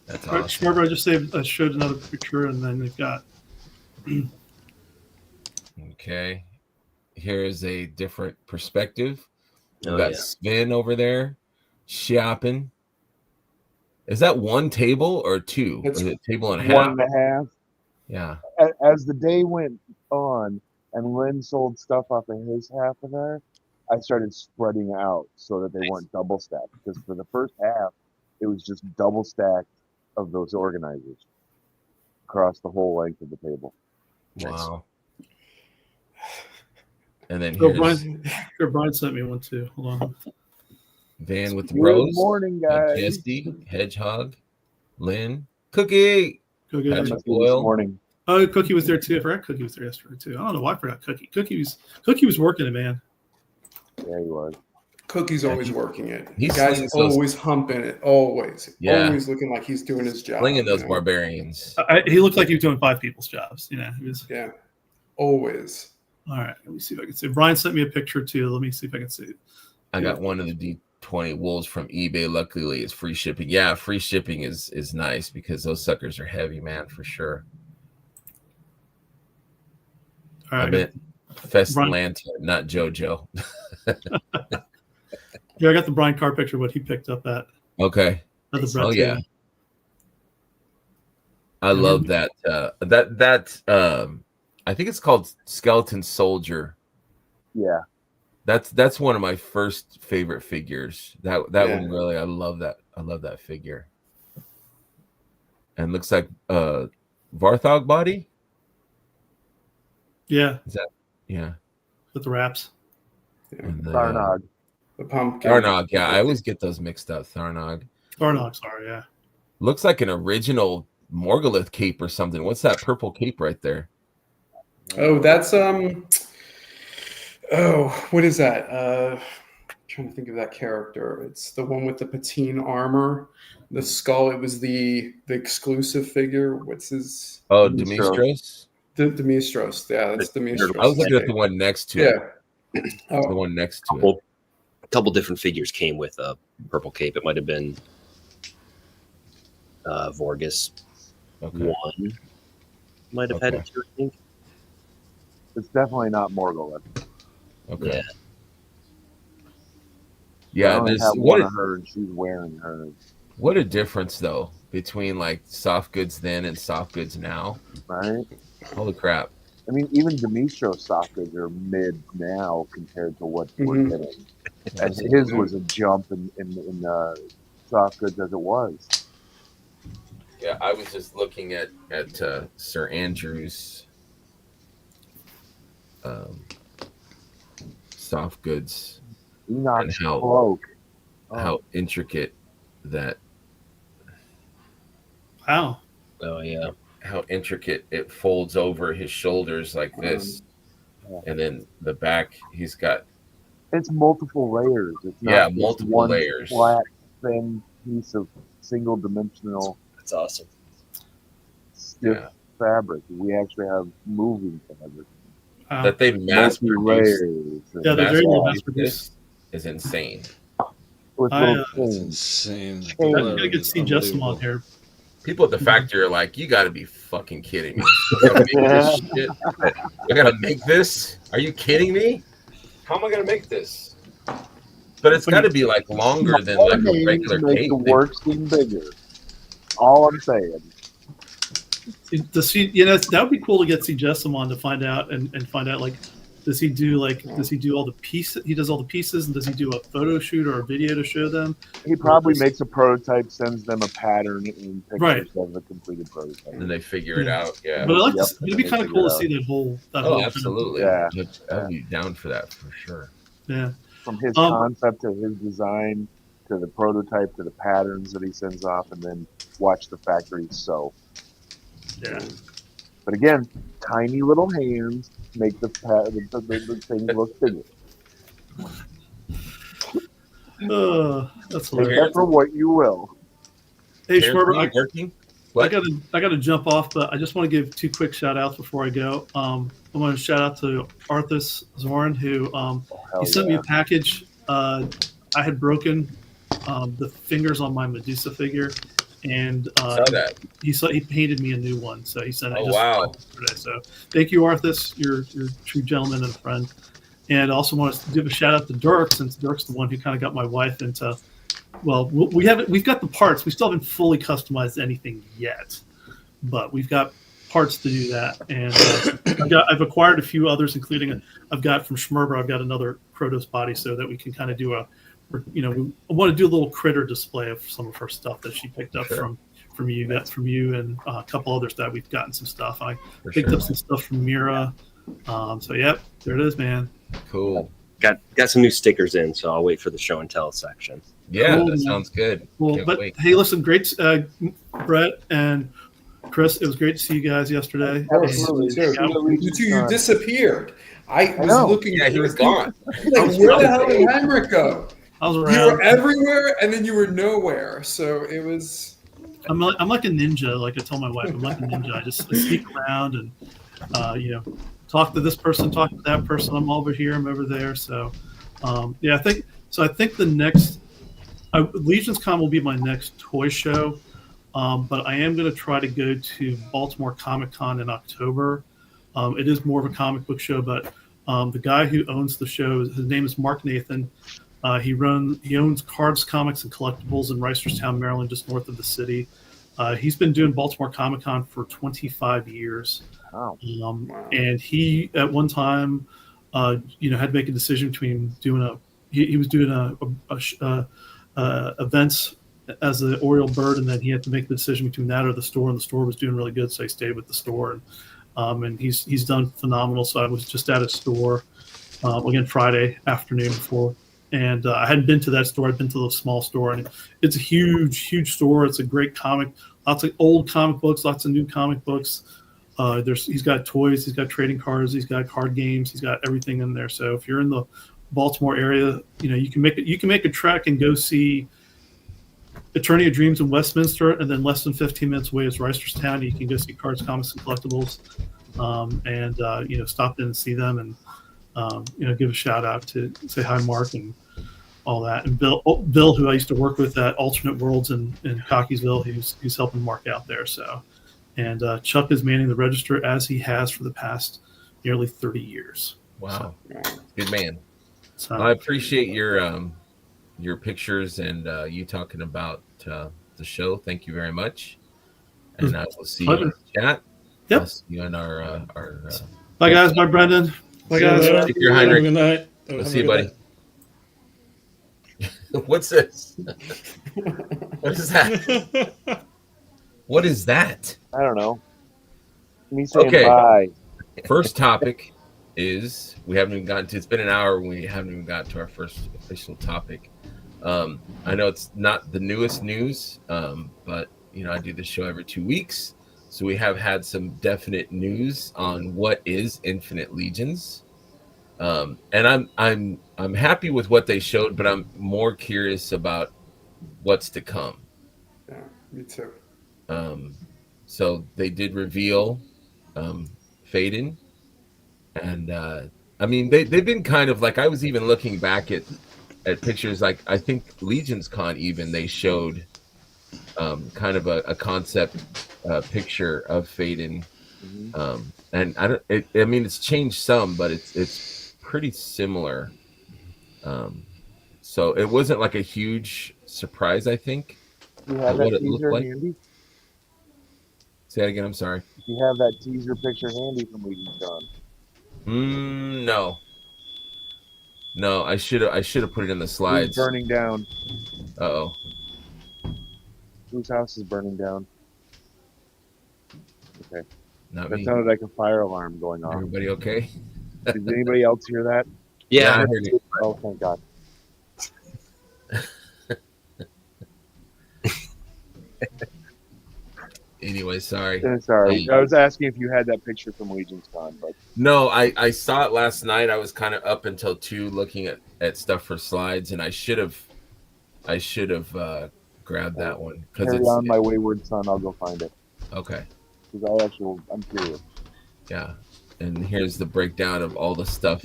That's awesome. Schmerber, I showed another picture, and then they've got. Okay, here's a different perspective. We've got Sven over there shopping. Is that one table or two? Is it table and a half? 1.5. Yeah. As the day went on and Lynn sold stuff off of his half of there, I started spreading out so that they weren't double stacked. Because for the first half, it was just double stacked of those organizers across the whole length of the table. Wow. And then Brian sent me one too. Hold on. Van with the bros. Good morning, guys. Jesse, Hedgehog, Lynn, Cookie. This morning. Oh, Cookie was there too. I forgot Cookie was there yesterday too. I don't know why I forgot Cookie. Cookie was working it, man. Yeah, he was. Cookie's always working it. He's guy's always humping it. Always. Yeah. Always looking like he's doing his job. Slinging those barbarians. He looked like he was doing 5 people's jobs. He was. Yeah. Always. All right. Let me see if I can see. Brian sent me a picture too. Let me see if I can see it. I got one of the D20 wolves from eBay. Luckily, it's free shipping. Yeah, free shipping is nice because those suckers are heavy, man, for sure. All right. I meant Festlanta, not JoJo. Yeah, I got the Brian Carr picture. What he picked up at. Okay. Oh yeah. I love that. I think it's called Skeleton Soldier. Yeah. That's one of my first favorite figures. That one really, I love that. I love that figure. And looks like Varthog body. Yeah. Is that with the wraps? Yeah. Tharnog. The pumpkin. Tharnog, yeah. I always get those mixed up. Tharnog, sorry, yeah. Looks like an original Morgulith cape or something. What's that purple cape right there? Oh, that's what is that? Trying to think of that character. It's the one with the patine armor, the skull. It was the exclusive figure. What's his? Oh, Demistros. Demistros. Yeah, that's Demistros. I was looking at the one next to it. Yeah. The one next to it. A couple different figures came with a purple cape. It might have been Vorgus. Okay. One might have had it too, I think. It's definitely not Morgulith. Okay. I only there's have one of her, and she's wearing hers. What a difference, though, between like soft goods then and soft goods now. Right? Holy crap! I mean, even Demetro's soft goods are mid now compared to what we're Mhm. getting. And his was a jump in soft goods as it was. Yeah, I was just looking at Sir Andrew's um, soft goods Enoch's how- cloak. Oh, how intricate that Wow. Oh yeah. how intricate it folds over his shoulders like this, Yeah. and then the back he's got it's multiple layers. It's not Yeah, just multiple one layers. flat, thin piece of single dimensional That's awesome. stiff Yeah. fabric. We actually have moving fabric. Wow. that they mass Multi produced. layers. Yeah, they're very mass mass produced. This is insane. With I, little uh, That's chains. insane. Chains. I Leather gotta get is to see Justin on unbelievable. here. People at the factory are like, "You got to be fucking kidding me! I gotta make this shit. I gotta make this. Are you kidding me? How am I gonna make this?" But it's got to be like longer than like a Names regular make cape. the work seem bigger. All I'm saying. Does he? You know, that would be cool to get see Justin on to find out and find out like, does he do all the pieces? He does all the pieces, and does he do a photo shoot or a video to show them? He probably makes a prototype, sends them a pattern, and pictures Right. of the completed prototype. And they figure it Yeah. out. Yeah. But I like Yep, to, it'd be they kind of figure cool it to out. see that whole. Oh, absolutely. Yeah. I'd be down for that for sure. Yeah. From his Um, concept to his design to the prototype to the patterns that he sends off, and then watch the factory sew. Yeah. But again, tiny little hands make the things look bigger. That's Okay. hilarious. Take that for what you will. Hey, Karen, Schmerber, are you working? I What? gotta jump off, but I just want to give two quick shout outs before I go. I want to shout out to Arthas Zoran, who Hell he sent me yeah. a package. I had broken the fingers on my Medusa figure, and Saw that. he painted me a new one. So he sent it. Oh, just wow. yesterday. So thank you, Arthas. You're a true gentleman and a friend. And I also want to give a shout out to Dirk, since Dirk's the one who kind of got my wife into. Well, we've got the parts. We still haven't fully customized anything yet, but we've got parts to do that. And I've acquired a few others, including I've got from Schmerber. I've got another Protos body, so that we can kind of do I want to do a little critter display of some of her stuff that she picked up Sure. from you and a couple others that we've gotten some stuff. I For picked sure. up some stuff from Mira. So yep, there it is, man. Cool. Got some new stickers in, so I'll wait for the show and tell section. Yeah, Cool, that man. sounds good. Well, Can't but wait. hey, listen, great, Brett and Chris. It was great to see you guys yesterday. Absolutely. And- You disappeared. I was know. looking Yeah, for he was you. gone. Like, where the hell did Heinrich go? I was You around. were everywhere, and then you were nowhere. So it was. I'm like a ninja. Like I told my wife, I'm like a ninja. I sneak around and talk to this person, talk to that person. I'm over here, I'm over there. So I think the next Legion's Con will be my next toy show. But I am going to try to go to Baltimore Comic Con in October. It is more of a comic book show, but the guy who owns the show, his name is Mark Nathan. He owns Cards, Comics, and Collectibles in Reisterstown, Maryland, just north of the city. He's been doing Baltimore Comic Con for 25 years. Wow. And he, at one time, had to make a decision between doing he was doing events as the Oriole Bird, and then he had to make the decision between that or the store, and the store was doing really good, so he stayed with the store. And he's done phenomenal. So I was just at his store again Friday afternoon before, and I hadn't been to that store. I'd been to the small store, and it's a huge store. It's a great comic, lots of old comic books, lots of new comic books. He's got toys, he's got trading cards, he's got card games, he's got everything in there. So if you're in the Baltimore area, you can make a trek and go see Attorney of Dreams in Westminster, and then less than 15 minutes away is Reisterstown. You can go see Cards, Comics, and Collectibles, and stop in and see them, and give a shout out to say hi, Mark, and all that. And Bill, who I used to work with at Alternate Worlds in Cockeysville, who's helping Mark out there. So, and Chuck is manning the register as he has for the past nearly 30 years. Wow. Good man. So I appreciate your pictures and you talking about the show. Thank you very much. And I will see you in the chat. Yep. I'll see you in our Bye, guys. Bye, Brendan. Bye, See you guys. later. Take care, Have a Heinrich. good night. We'll Have a see you, good buddy. night. What's this? What is that? What is that? I don't know. Me saying Okay. bye. First topic is we haven't even gotten to. It's been an hour. We haven't even got to our first official topic. I know it's not the newest news, but I do this show every 2 weeks, so we have had some definite news on what is Infinite Legions. And I'm happy with what they showed, but I'm more curious about what's to come. Yeah, me too. So they did reveal Faden, and I mean they've been kind of like, I was even looking back at pictures, like I think Legions Con even they showed kind of a concept picture of Faden. And I mean it's changed some, but it's pretty similar. So it wasn't like a huge surprise, I think. Do you have What that it looked teaser like. handy? Say that again. I'm sorry. Do you have that teaser picture handy from Legion's Con? No. I should have put it in the Who's slides. burning down? Uh-oh. Whose house is burning down? Okay. Not That me. sounded like a fire alarm going off. Everybody okay? Did anybody else hear that? Yeah. I heard it. Oh, thank God. Anyway, sorry. Sorry. I was asking if you had that picture from Legion's Con, but No, I saw it last night. I was kind of up until 2 looking at stuff for slides, and I should have grabbed that one because carry it's on, my wayward son. I'll go find it. okay. Because I'm curious. Yeah, and here's the breakdown of all the stuff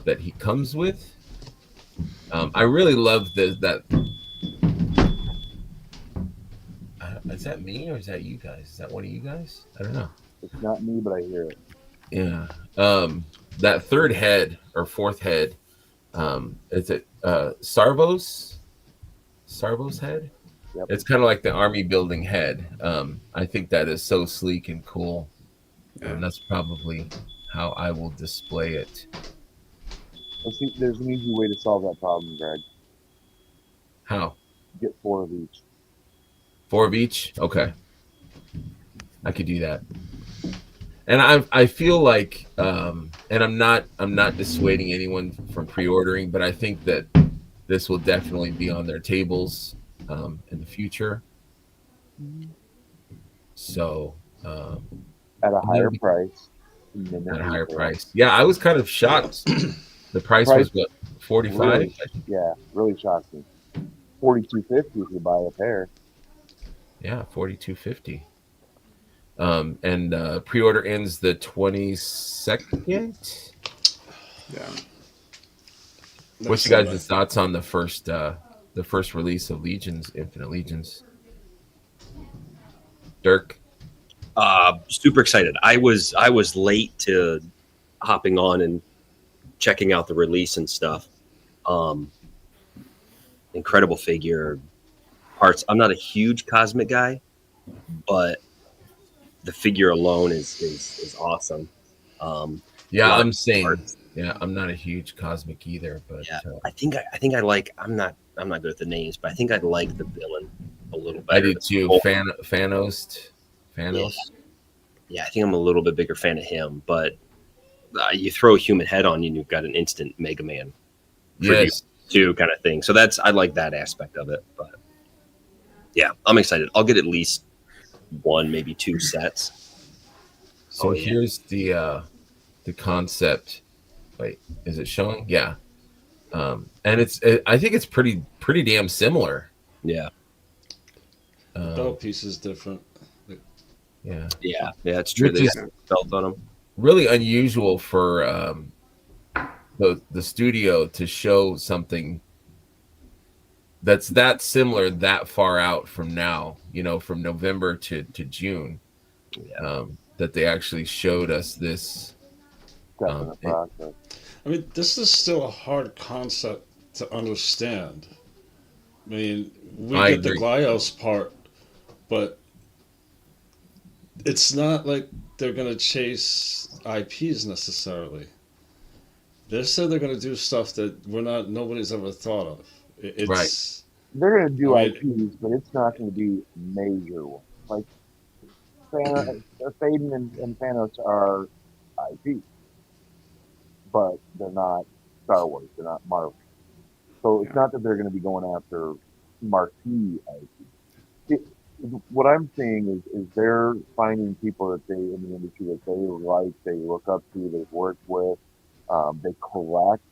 that he comes with. I really love that. Is that me or is that you guys? Is that one of you guys? I don't know. It's not me, but I hear it. Yeah. That third head or fourth head, is it Sarvo's head? Yep. It's kind of like the army building head. I think that is so sleek and cool. And that's probably how I will display it. Let's see, there's an easy way to solve that problem, Greg. How? Get 4 of each. 4 of each? Okay. I could do that. And I feel like and I'm not dissuading anyone from pre-ordering, but I think that this will definitely be on their tables in the future. So At a higher price. at a higher price. Yeah, I was kind of shocked. The price was what, 45? Really, yeah, really shocked me. $42.50 if you buy a pair. Yeah, $42.50. And pre-order ends the 22nd. Yeah. What's you guys' thoughts on the first release of Legions, Infinite Legions? Dirk? Super excited. I was late to hopping on and checking out the release and stuff. Incredible figure, parts. I'm not a huge cosmic guy, but the figure alone is awesome. Yeah, I'm saying. Yeah, I'm not a huge cosmic either, but yeah, I think I like. I'm not good at the names, but I think I like the villain a little better. I did too. Thanos. Yeah, I think I'm a little bit bigger fan of him, but you throw a human head on you and you've got an instant Mega Man. Yes. Too, kind of thing. So I like that aspect of it. But yeah, I'm excited. I'll get at least 1, maybe 2 sets. So here's the concept. Wait, is it showing? Yeah. And I think it's pretty damn similar. Yeah. Belt piece is different. Yeah. Yeah, it's true. They got belt on them. Really unusual for the studio to show something that's that similar that far out from now, from November to June. That they actually showed us this. I mean, this is still a hard concept to understand. I mean, we get the Glyos part, but it's not like they're going to chase IPs necessarily. They said they're going to do stuff that nobody's ever thought of. Right. It's, They're going to I do mean, IPs, but it's not going to be major ones. Like Faden and Thanos are IPs, but they're not Star Wars. They're not Marvel. So it's not that they're going to be going after marquee IPs. What I'm seeing is they're finding people that they in the industry that they like, they look up to, they've worked with, they collect.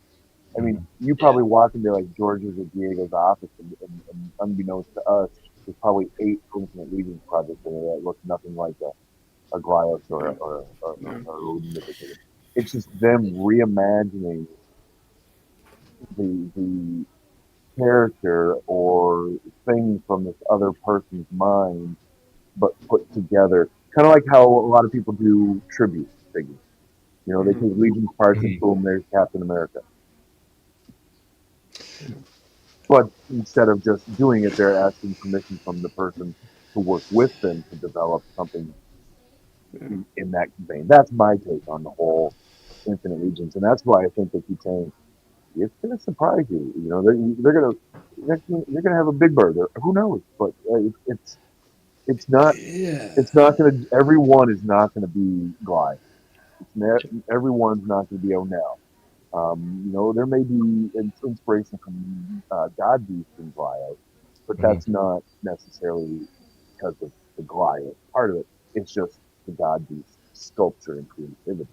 I mean, you probably walk into like George's or Diego's office, and unbeknownst to us, there's probably 8 Infinite Legions projects in there that look nothing like a Glyos or Mythic. It's just them reimagining the character or thing from this other person's mind, but put together. Kind of like how a lot of people do tribute figures. You know, they take Legion's parts and boom, there's Captain America. But instead of just doing it, they're asking permission from the person to work with them to develop something in that vein. That's my take on the whole Infinite Legions, and that's why I think they keep saying it's going to surprise you. You know, they're gonna have a big bird. Who knows? But it's not yeah. going to. Everyone is not going to be Glide. Everyone's not going to be O'Neill. You know, there may be inspiration from God Beast and Goliath, but that's not necessarily because of the Goliath part of it. It's just the God Beast sculpture and creativity.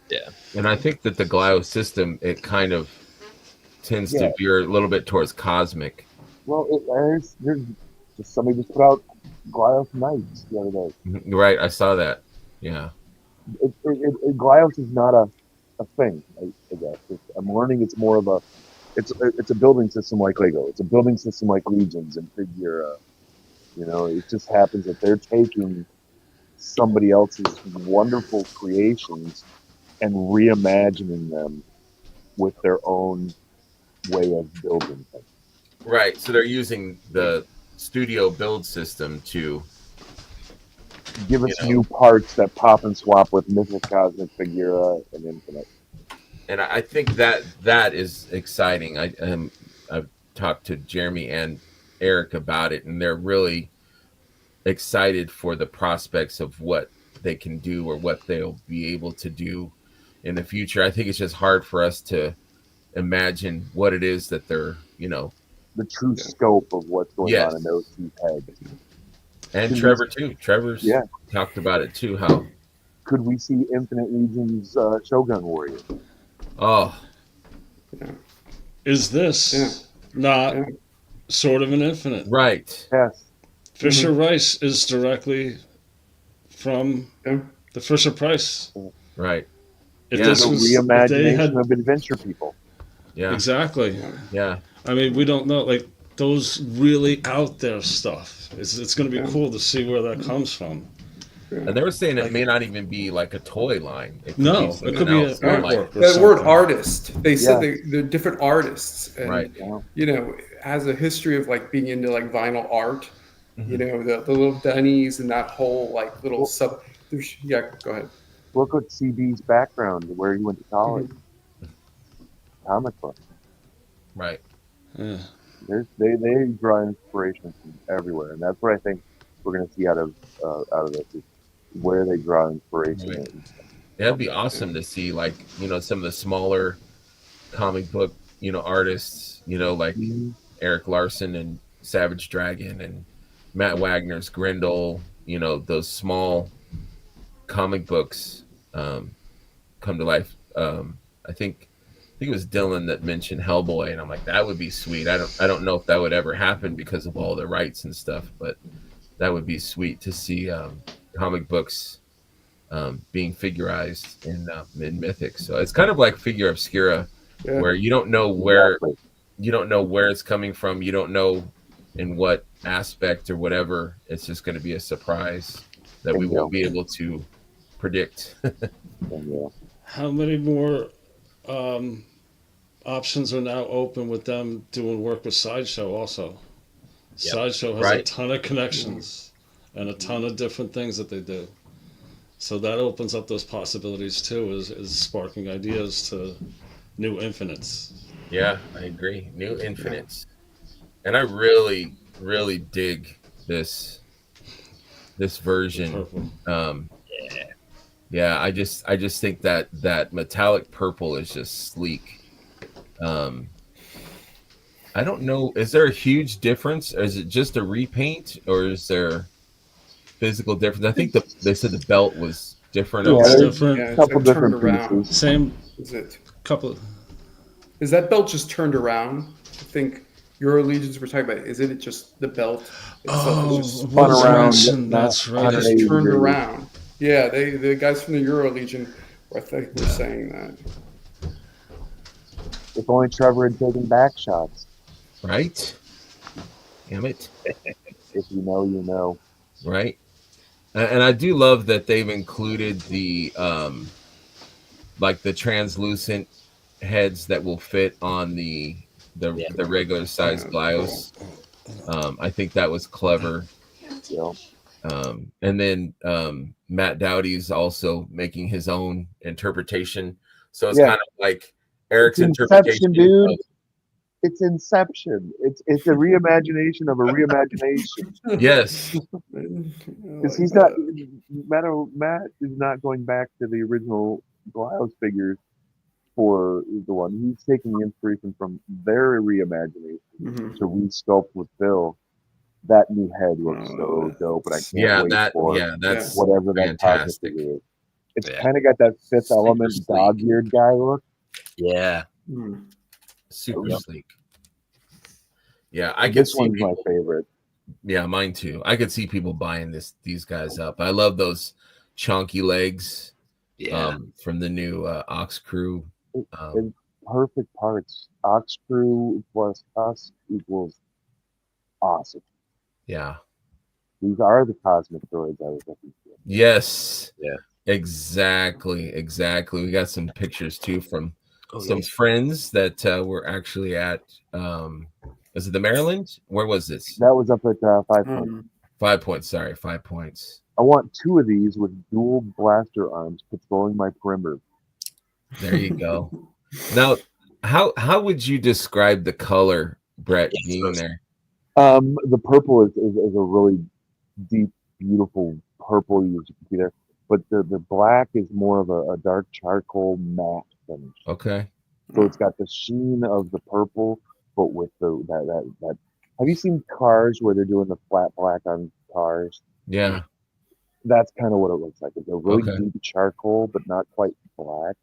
Yeah. And I think that the Glio system, it kind of tends Yeah. to veer a little bit towards cosmic. Well, there's just somebody just put out Goliath Knights the other day. Right, I saw that. Yeah. Glyos is not a thing, I guess. I'm learning it's more of it's a building system like Lego. It's a building system like Legions and Figura. You know, it just happens that they're taking somebody else's wonderful creations and reimagining them with their own way of building things. Right. So they're using the studio build system to give us new parts that pop and swap with Mythic, Cosmic, Figura, and Infinite. And I think that is exciting. I've talked to Jeremy and Eric about it, and they're really excited for the prospects of what they can do or what they'll be able to do in the future. I think it's just hard for us to imagine what it is that they're, the true scope of what's going on in those two heads. And Trevor too. Trevor's talked about it too. How could we see Infinite Legion's Shogun Warrior? Oh, is this not sort of an Infinite? Right. Yes. Fisher Rice is directly from the Fisher Price. Right. If this was reimagination of Adventure People. Yeah. Exactly. Yeah. I mean, we don't know, like, those really out there stuff. It's going to be cool to see where that comes from. And they were saying it may not even be like a toy line. It could be an artwork. That word artist, they said they're different artists. And, right. You know, has a history of like being into like vinyl art. You know, the little dunnies and that whole like little sub. Yeah, go ahead. Look at CB's background, where he went to college. Comic book. Right. Yeah. They draw inspiration from everywhere, and that's what I think we're going to see out of this, is where they draw inspiration. Right. That'd be awesome to see, like, some of the smaller comic book, artists, like Eric Larson and Savage Dragon and Matt Wagner's Grendel, those small comic books come to life. I think it was Dylan that mentioned Hellboy, and I'm like, that would be sweet. I don't know if that would ever happen because of all the rights and stuff, but that would be sweet to see comic books being figurized in Mythics. So it's kind of like Figure Obscura, where you don't know where it's coming from. You don't know in what aspect or whatever. It's just going to be a surprise that we won't be able to predict. How many more options are now open with them doing work with Sideshow also? Sideshow has a ton of connections. and a ton of different things that they do. So that opens up those possibilities too, is sparking ideas to new infinites. Yeah, I agree. New infinites, and I really, really dig this The version. purple. Yeah, I just think that metallic purple is just sleek. Um, I don't know. Is there a huge difference? Or is it just a repaint, or is there physical difference? I think they said the belt was different Yeah, over Belt's there. there's different. Yeah, a it's couple turned different around. pieces. Same Is it? couple. Is that belt just turned around? I think your allegiance we're talking about. Isn't it just the belt itself is Oh, just Spun was spun around? around mentioned. not That's It right. just 180 turned degrees. around. Yeah, the guys from the Euro Legion, I think, were saying that. If only Trevor had taken back shots. Right? Damn it. If you know, you know. Right? And I do love that they've included the like the translucent heads that will fit on Yeah. the regular size Yeah, cool. Blyos. I think that was clever. You know. And then Matt Dowdy's also making his own interpretation. So it's Yeah. kind of like Eric's It's interpretation Inception, dude. of, It's Inception. It's a reimagination of a reimagination. yes. Because he's not Matt is not going back to the original Blouse figures for the one. He's taking inspiration from their reimagination Mhm. to resculpt with Phil. That new head looks so dope, and I can't wait for that's whatever that cosmic fantastic. figure is. It's Yeah. kind of got that Fifth Super Element sleek. dog-eared guy look. Yeah. Mhm. Super Yep. sleek. Yeah, I could This see one's my people, favorite. yeah, mine too. I could see people buying these guys up. I love those chonky legs Yeah. from the new Ox Crew. It's perfect parts. Ox Crew plus us equals awesome. Yeah. These are the cosmic droids I was looking for. Yes. Yeah. Exactly. We got some pictures too from some nice. friends that were actually at is it the Maryland? Where was this? That was up at 5 points. 5 points, sorry, 5 points. I want 2 of these with dual blaster arms patrolling my perimeter. There you go. Now, how would you describe the color, Brett, Yeah, being there? The purple is a really deep, beautiful purple, you can see there. But the black is more of a dark charcoal matte finish. Okay. So it's got the sheen of the purple, but with that. Have you seen Cars where they're doing the flat black on cars? Yeah. That's kind of what it looks like. It's a really Okay. deep charcoal, but not quite black.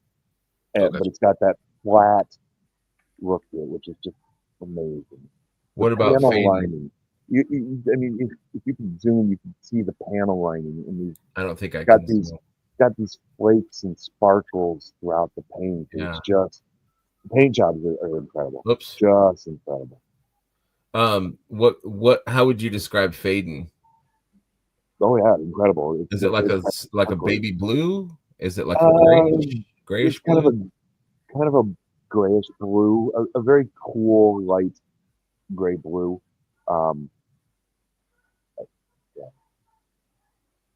Okay. But it's got that flat look to it, which is just amazing. What about Panel fading? lining? I mean, if you can zoom, you can see the panel lining, and these I don't think I got can. these got these flakes and sparkles throughout the paint. Yeah. It's just the paint jobs are incredible. Oops. Just incredible. What? How would you describe fading? Oh yeah, incredible. Is it like it's a ugly. baby blue? Is it like a grayish It's kind blue? of a grayish blue, a very cool light gray blue.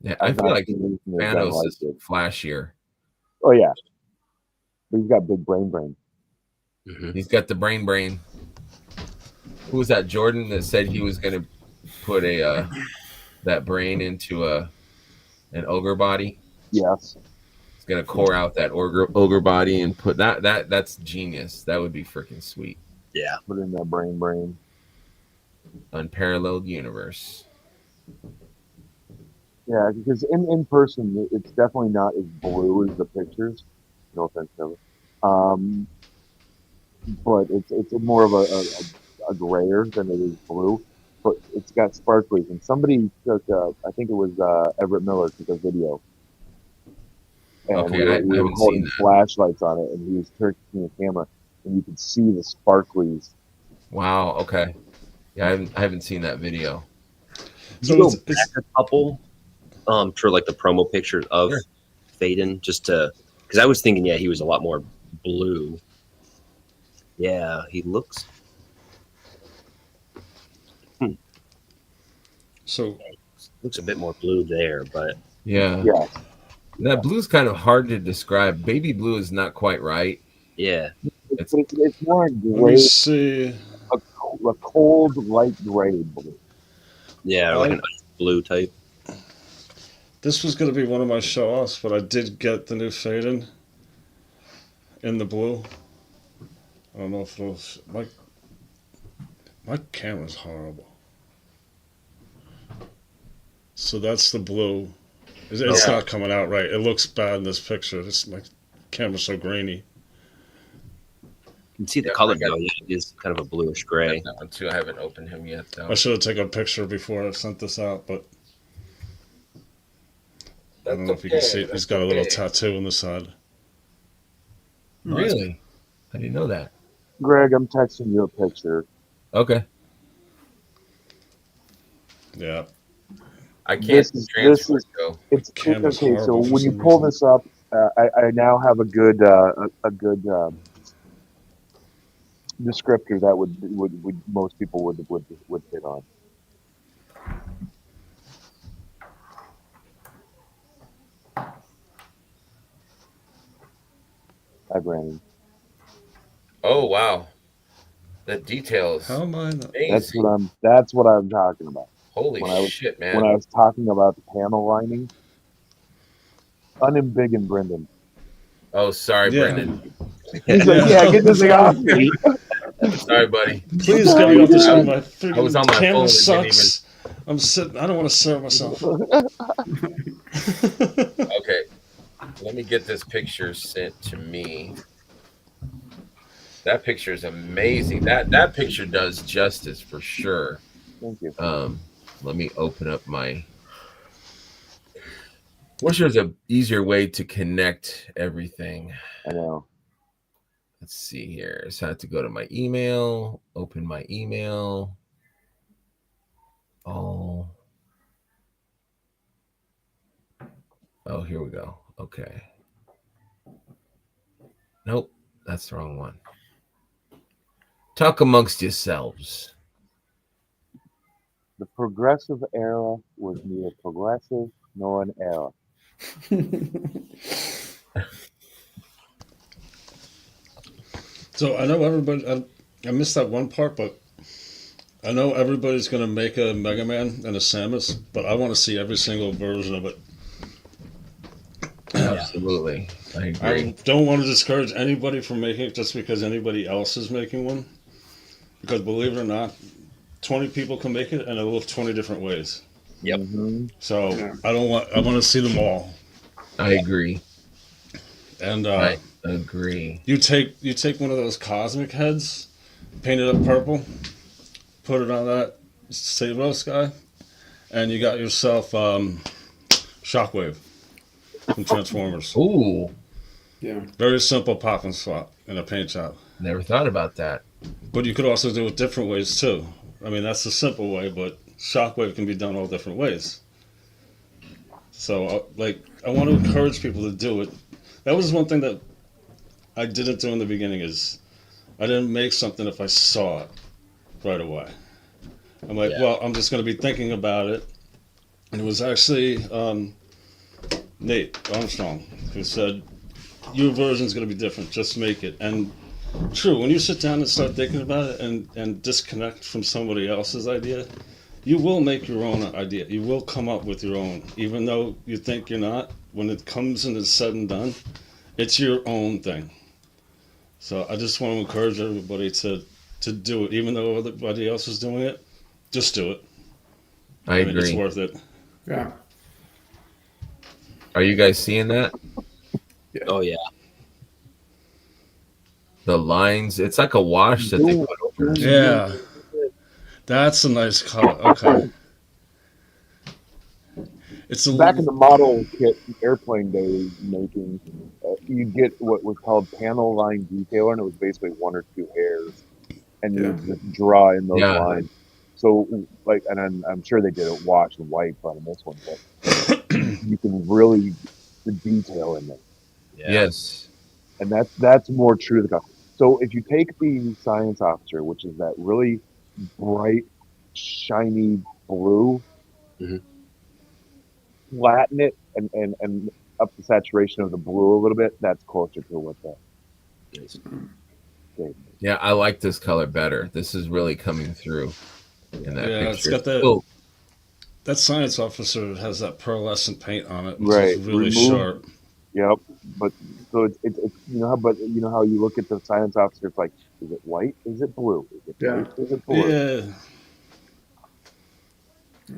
Yeah, I I've feel not like seen anything that's done Thanos like is it. flashier. Oh yeah, but he's got big brain. Mhm. He's got the brain. Who was that? Jordan that said he was going to put a that brain into an ogre body. Yes. He's going to core out that ogre body and put that's genius. That would be freaking sweet. Yeah. Put in that brain. Unparalleled universe. Yeah, because in person, it's definitely not as blue as the pictures. No offense, Trevor. But it's more of a grayer than it is blue. But it's got sparklies. And somebody took, I think it was Everett Miller, took a video. And Okay, we I were haven't holding seen that. flashlights on it, and he was turning the camera, and you could see the sparklies. Wow. Okay. Yeah, I haven't seen that video. So So go back a couple for like the promo pictures of Sure. Faden, just to because I was thinking, yeah, he was a lot more blue. Yeah, he looks. So Looks a bit more blue there, but Yeah. Yeah. That blue's kind of hard to describe. Baby blue is not quite right. yeah. It's more Let me gray, see. a cold light gray blue. Yeah, like an ice blue type. This was going to be one of my show-offs, but I did get the new Faden in the blue. I don't know if it was my camera's horrible. So that's the blue. It's Yeah. not coming out right. It looks bad in this picture. My camera's so grainy. You can see the Yeah, color I got- though. Yeah, it is kind of a bluish I gray. got that one too. I haven't opened him yet though. I should have taken a picture before I sent this out, but I don't know if you can see it. He's got a little tattoo on the side. Really? I didn't know that. Greg, I'm texting you a picture. Okay. Yeah. I can't This transfer is- it though. It's Camera's okay. So horrible for when you some pull reason. this up, I now have a good descriptor that would most people would hit on. Hi, Brandon. Oh wow. The details. How am I not? Amazing. That's what I'm talking about. Holy when I was- shit, man. When I was talking about the panel lining, unembiggen Brendan. Oh, sorry, Yeah. Brendan. He's like, yeah, get this thing off me. Sorry, buddy. Please get me off the screen. My I was on freaking my camera phone and didn't sucks. I'm sitting. I don't want to serve myself. Okay. Let me get this picture sent to me. That picture is amazing. That picture does justice for sure. Thank you. Let me open up my. Wish there's a easier way to connect everything. I know. Let's see here. So I have to go to my email, open my email. Oh, here we go. Okay. Nope, that's the wrong one. Talk amongst yourselves. The progressive era was neither progressive nor an era. So I know everybody. I missed that one part, but I know everybody's going to make a Mega Man and a Samus, but I want to see every single version of it. Absolutely. I agree. I don't want to discourage anybody from making it just because anybody else is making one. Because believe it or not, 20 people can make it and it'll look 20 different ways. Yep. Mm-hmm. So I want to see them all. I agree. And I agree. you take one of those cosmic heads, paint it up purple, put it on that Savos guy, and you got yourself Shockwave from Transformers. Ooh, Yeah. Very simple pop and swap in a paint job. never thought about that. But you could also do it different ways too. I mean, that's the simple way, but Shockwave can be done all different ways. So, I want to encourage people to do it. That was one thing that I didn't do in the beginning is I didn't make something if I saw it right away. I'm like, well, I'm just going to be thinking about it. And it was actually Nate Armstrong who said, your version's going to be different. Just make it. And true, when you sit down and start thinking about it and disconnect from somebody else's idea, you will make your own idea. You will come up with your own. Even though you think you're not, when it comes and it's said and done, it's your own thing. So I just want to encourage everybody to do it. Even though everybody else is doing it, just do it. I mean, it's agree. worth it. Yeah. Are you guys seeing that? Oh yeah. The lines, it's like a wash that they put over. Yeah. That's a nice color. Okay. It's a Back in the model kit airplane days making, you'd get what was called panel line detailer, and it was basically one or two hairs, and you would just draw in those Yeah. lines. So, and I'm sure they did it wash and wipe on this one, but you can really the detail in there, Yes. and that's more true to the color. So if you take the science officer, which is that really bright, shiny blue, Mhm. flatten it and up the saturation of the blue a little bit, that's closer to what that gave me. Yeah, I like this color better. This is really coming through in that Yeah, picture. it's got that. Still, That science officer has that pearlescent paint on it, which Right. is really Remove- sharp. Yep. But so it's you know how you look at the science officer, it's like, is it white? Is it blue? Is it Yeah. white? Is it blue? Yeah.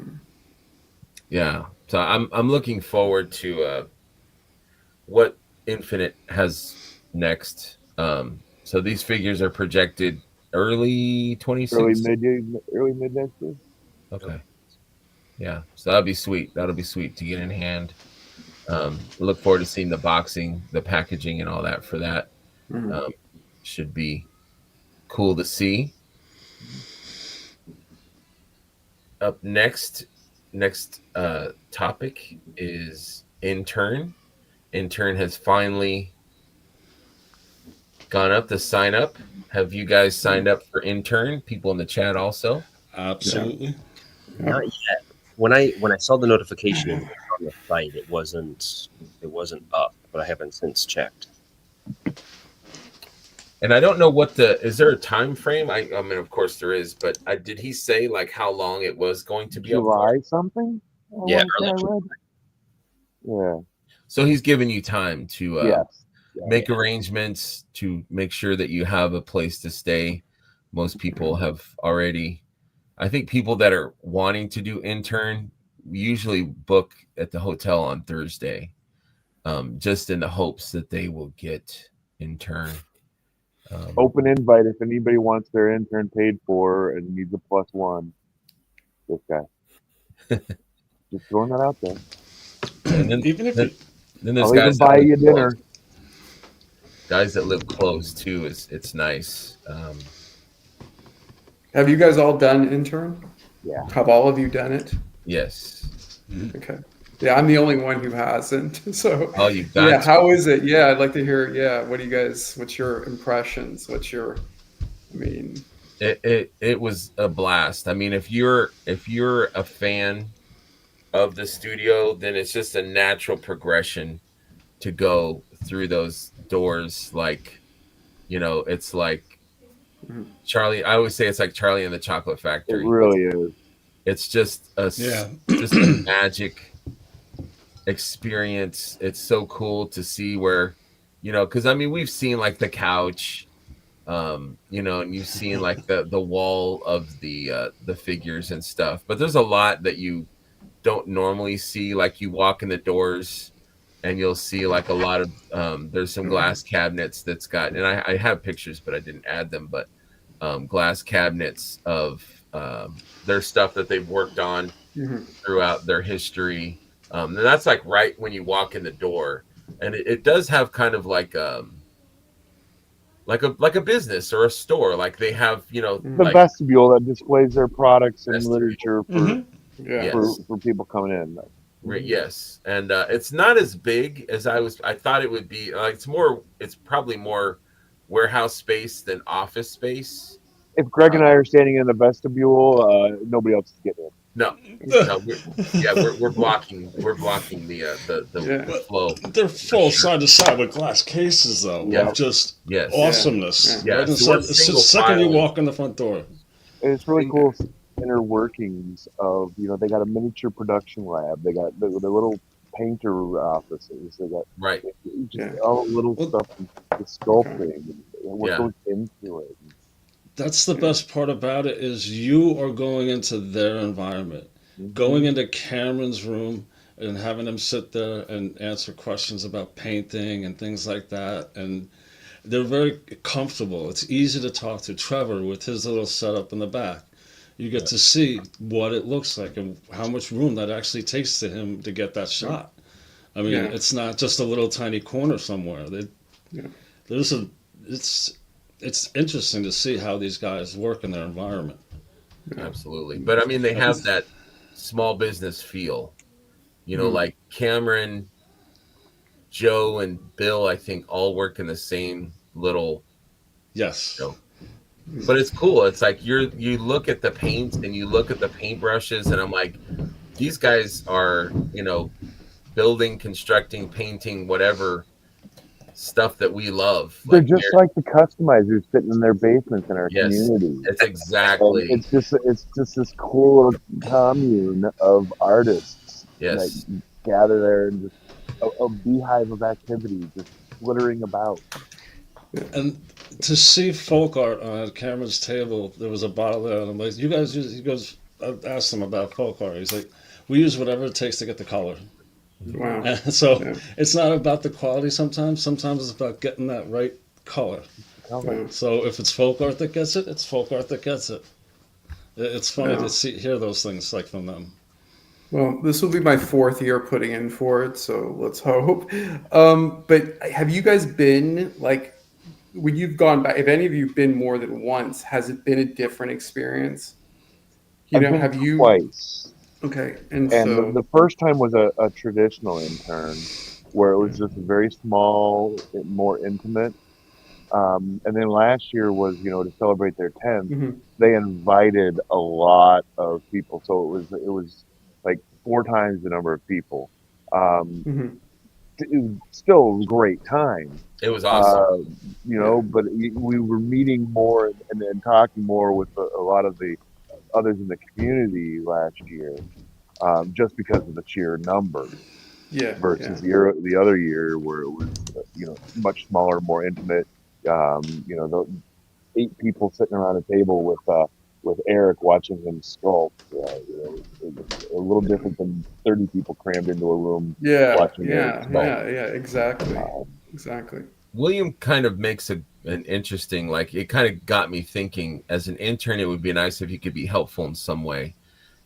yeah. So I'm looking forward to what Infinite has next. So these figures are projected early 26. Early mid next year. Okay. Yeah. So that'll be sweet. That'll be sweet to get in hand. Look forward to seeing the boxing, the packaging, and all that for that. Mhm. Should be cool to see. Up next topic is Intern. Intern has finally gone up to sign up. Have you guys signed up for Intern? People in the chat also. Absolutely. Not yet. When I saw the notification on the site, it wasn't up, but I haven't since checked. And I don't know is there a time frame? I mean, of course there is, but did he say like how long it was going to be July up something? Yeah, I read. Yeah. So he's giving you time to Yes. make arrangements to make sure that you have a place to stay. Most people have already. I think people that are wanting to do Intern usually book at the hotel on Thursday, just in the hopes that they will get Intern. Open invite if anybody wants their intern paid for and needs a +1. This guy. Just throwing that out there. And then, Even if then there's I'll guys even buy that you live dinner. close. Guys that live close too. It's nice. Have you guys all done intern? Yeah. Have all of you done it? Yes. Okay. Yeah, I'm the only one who hasn't. So Oh, you've got yeah, to. how is it? Yeah, I'd like to hear. Yeah, what's your impressions? It was a blast. I mean, if you're a fan of the studio, then it's just a natural progression to go through those doors. Like, it's like Charlie. I always say it's like Charlie and the Chocolate It Factory. really is. It's just Yeah. just a magic experience. It's so cool to see where, because I mean, we've seen like the couch, and you've seen like the wall of the figures and stuff, but there's a lot that you don't normally see. Like you walk in the doors and you'll see like a lot of there's some glass cabinets that's got, and I have pictures but I didn't add them, but glass cabinets of their stuff that they've worked on throughout their history. And that's like right when you walk in the door, and it does have kind of like a business or a store. Like they have, The like vestibule that displays their products and Vestibule. literature for, Mm-hmm. Yeah. Yes. for people coming in. Yes, and it's not as big as I thought it would be. It's probably more warehouse space than office space. If Greg and I are standing in the vestibule, nobody else is getting in. No, we're blocking the Yeah. flow. They're full side to side with glass cases, though. Yeah. Of just Yes. awesomeness. Yeah. Right So we're inside, the single second you filing. walk in the front door. And it's really cool inner workings of, they got a miniature production lab. They got the little painter offices. They got Right. just all the little Well, stuff, the sculpting, and what Yeah. goes into it. That's the best part about it is you are going into their environment. Going into Cameron's room and having him sit there and answer questions about painting and things like that. And they're very comfortable. It's easy to talk to Trevor with his little setup in the back. You get to see what it looks like and how much room that actually takes to him to get that shot. I mean, Yeah. it's not just a little tiny corner somewhere. It's interesting to see how these guys work in their environment. Absolutely. But I mean, they have that small business feel, like Cameron, Joe, and Bill, I think all work in the same little, Yes. but it's cool. It's like you look at the paints and you look at the paintbrushes, and I'm like, these guys are, building, constructing, painting, whatever stuff that we love. They're Like, just like the customizers sitting in their basements in our yes, community. it's And exactly, it's just this cool little commune of artists that yes. gather there and just a beehive of activity just flittering about. And to see folk art on Cameron's table, there was a bottle there, and I'm like, "You guys use?" He goes, I asked him about folk art. He's like, "We use whatever it takes to get the color." Wow. And so Yeah. it's not about the quality. Sometimes it's about getting that right color. Yeah. So if it's folk art that gets it, it's folk art that gets it. It's funny Yeah. to hear those things like from them. Well, this will be my 4th year putting in for it, so let's hope. But have you guys been like when you've gone back? If any of you been more than once, has it been a different experience? You I've know, been have you? twice. Okay, and And so the first time was a traditional intern where it was just very small, more intimate. And then last year was, to celebrate their 10th, Mhm. they invited a lot of people. So it was like 4 times the number of people. Mhm. It was still a great time. It was awesome. But we were meeting more and talking more with a lot of the others in the community last year, just because of the sheer number Yeah, versus the other year where it was much smaller, more intimate. The 8 people sitting around a table with Eric watching him sculpt. It's a little different than 30 people crammed into a room yeah, watching Eric yeah, sculpt. yeah, exactly, exactly. William kind of makes an interesting, like, it kind of got me thinking, as an intern, it would be nice if you could be helpful in some way.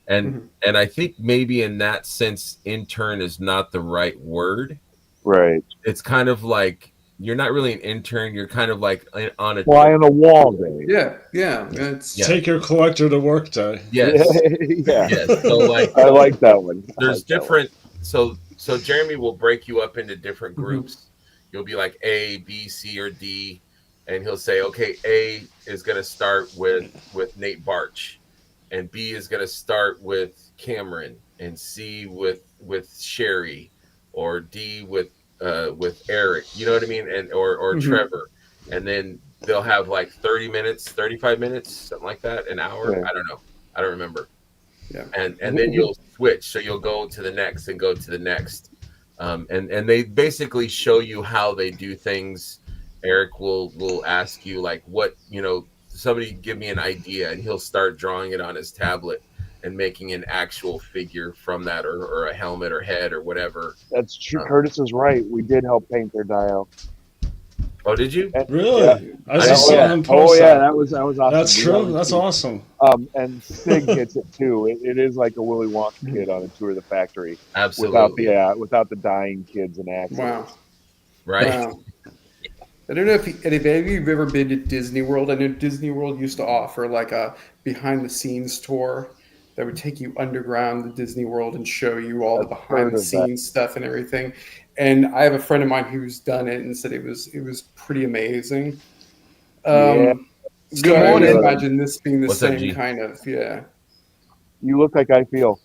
And Mhm. and I think maybe in that sense, intern is not the right word. Right. It's kind of like you're not really an intern. You're kind of like on a Fly on the wall day. Yeah, it's Yeah. Take your collector to work day. Yes. Yeah. Yes. So like I like that one. there's different. So Jeremy will break you up into different Mhm. groups. You'll be like A, B, C, or D, and he'll say, okay, A is going to start with Nate Barch, and B is going to start with Cameron, and C with Sherry, or D with Eric. You know what I mean? And or Mhm. Trevor, and then they'll have like 30 minutes, 35 minutes, something like that, an hour. Yeah. I don't know. I don't remember. Yeah. And then you'll switch, so you'll go to the next and go to the next, and they basically show you how they do things. Eric will ask you like, what, somebody give me an idea, and he'll start drawing it on his tablet and making an actual figure from that, or a helmet or head or whatever. That's true. Curtis is right. We did help paint their dial. Oh, did you? Really? Yeah. I just saw him Oh post yeah, that. that was awesome. That's We true. got That's to- awesome. And Sig gets it too. It is like a Willy Wonka kid on a tour of the factory Absolutely. without the dying kids and accidents. Wow. Right. Wow. I don't know if any of you have ever been to Disney World. I know Disney World used to offer like a behind the scenes tour that would take you underground the Disney World and show you all the I've behind heard the of scenes stuff and everything. And I have a friend of mine who's done it and said it was pretty amazing. Yeah. So I Scott, would Good. imagine this being the What's up, same G? kind of, yeah. You look like I feel.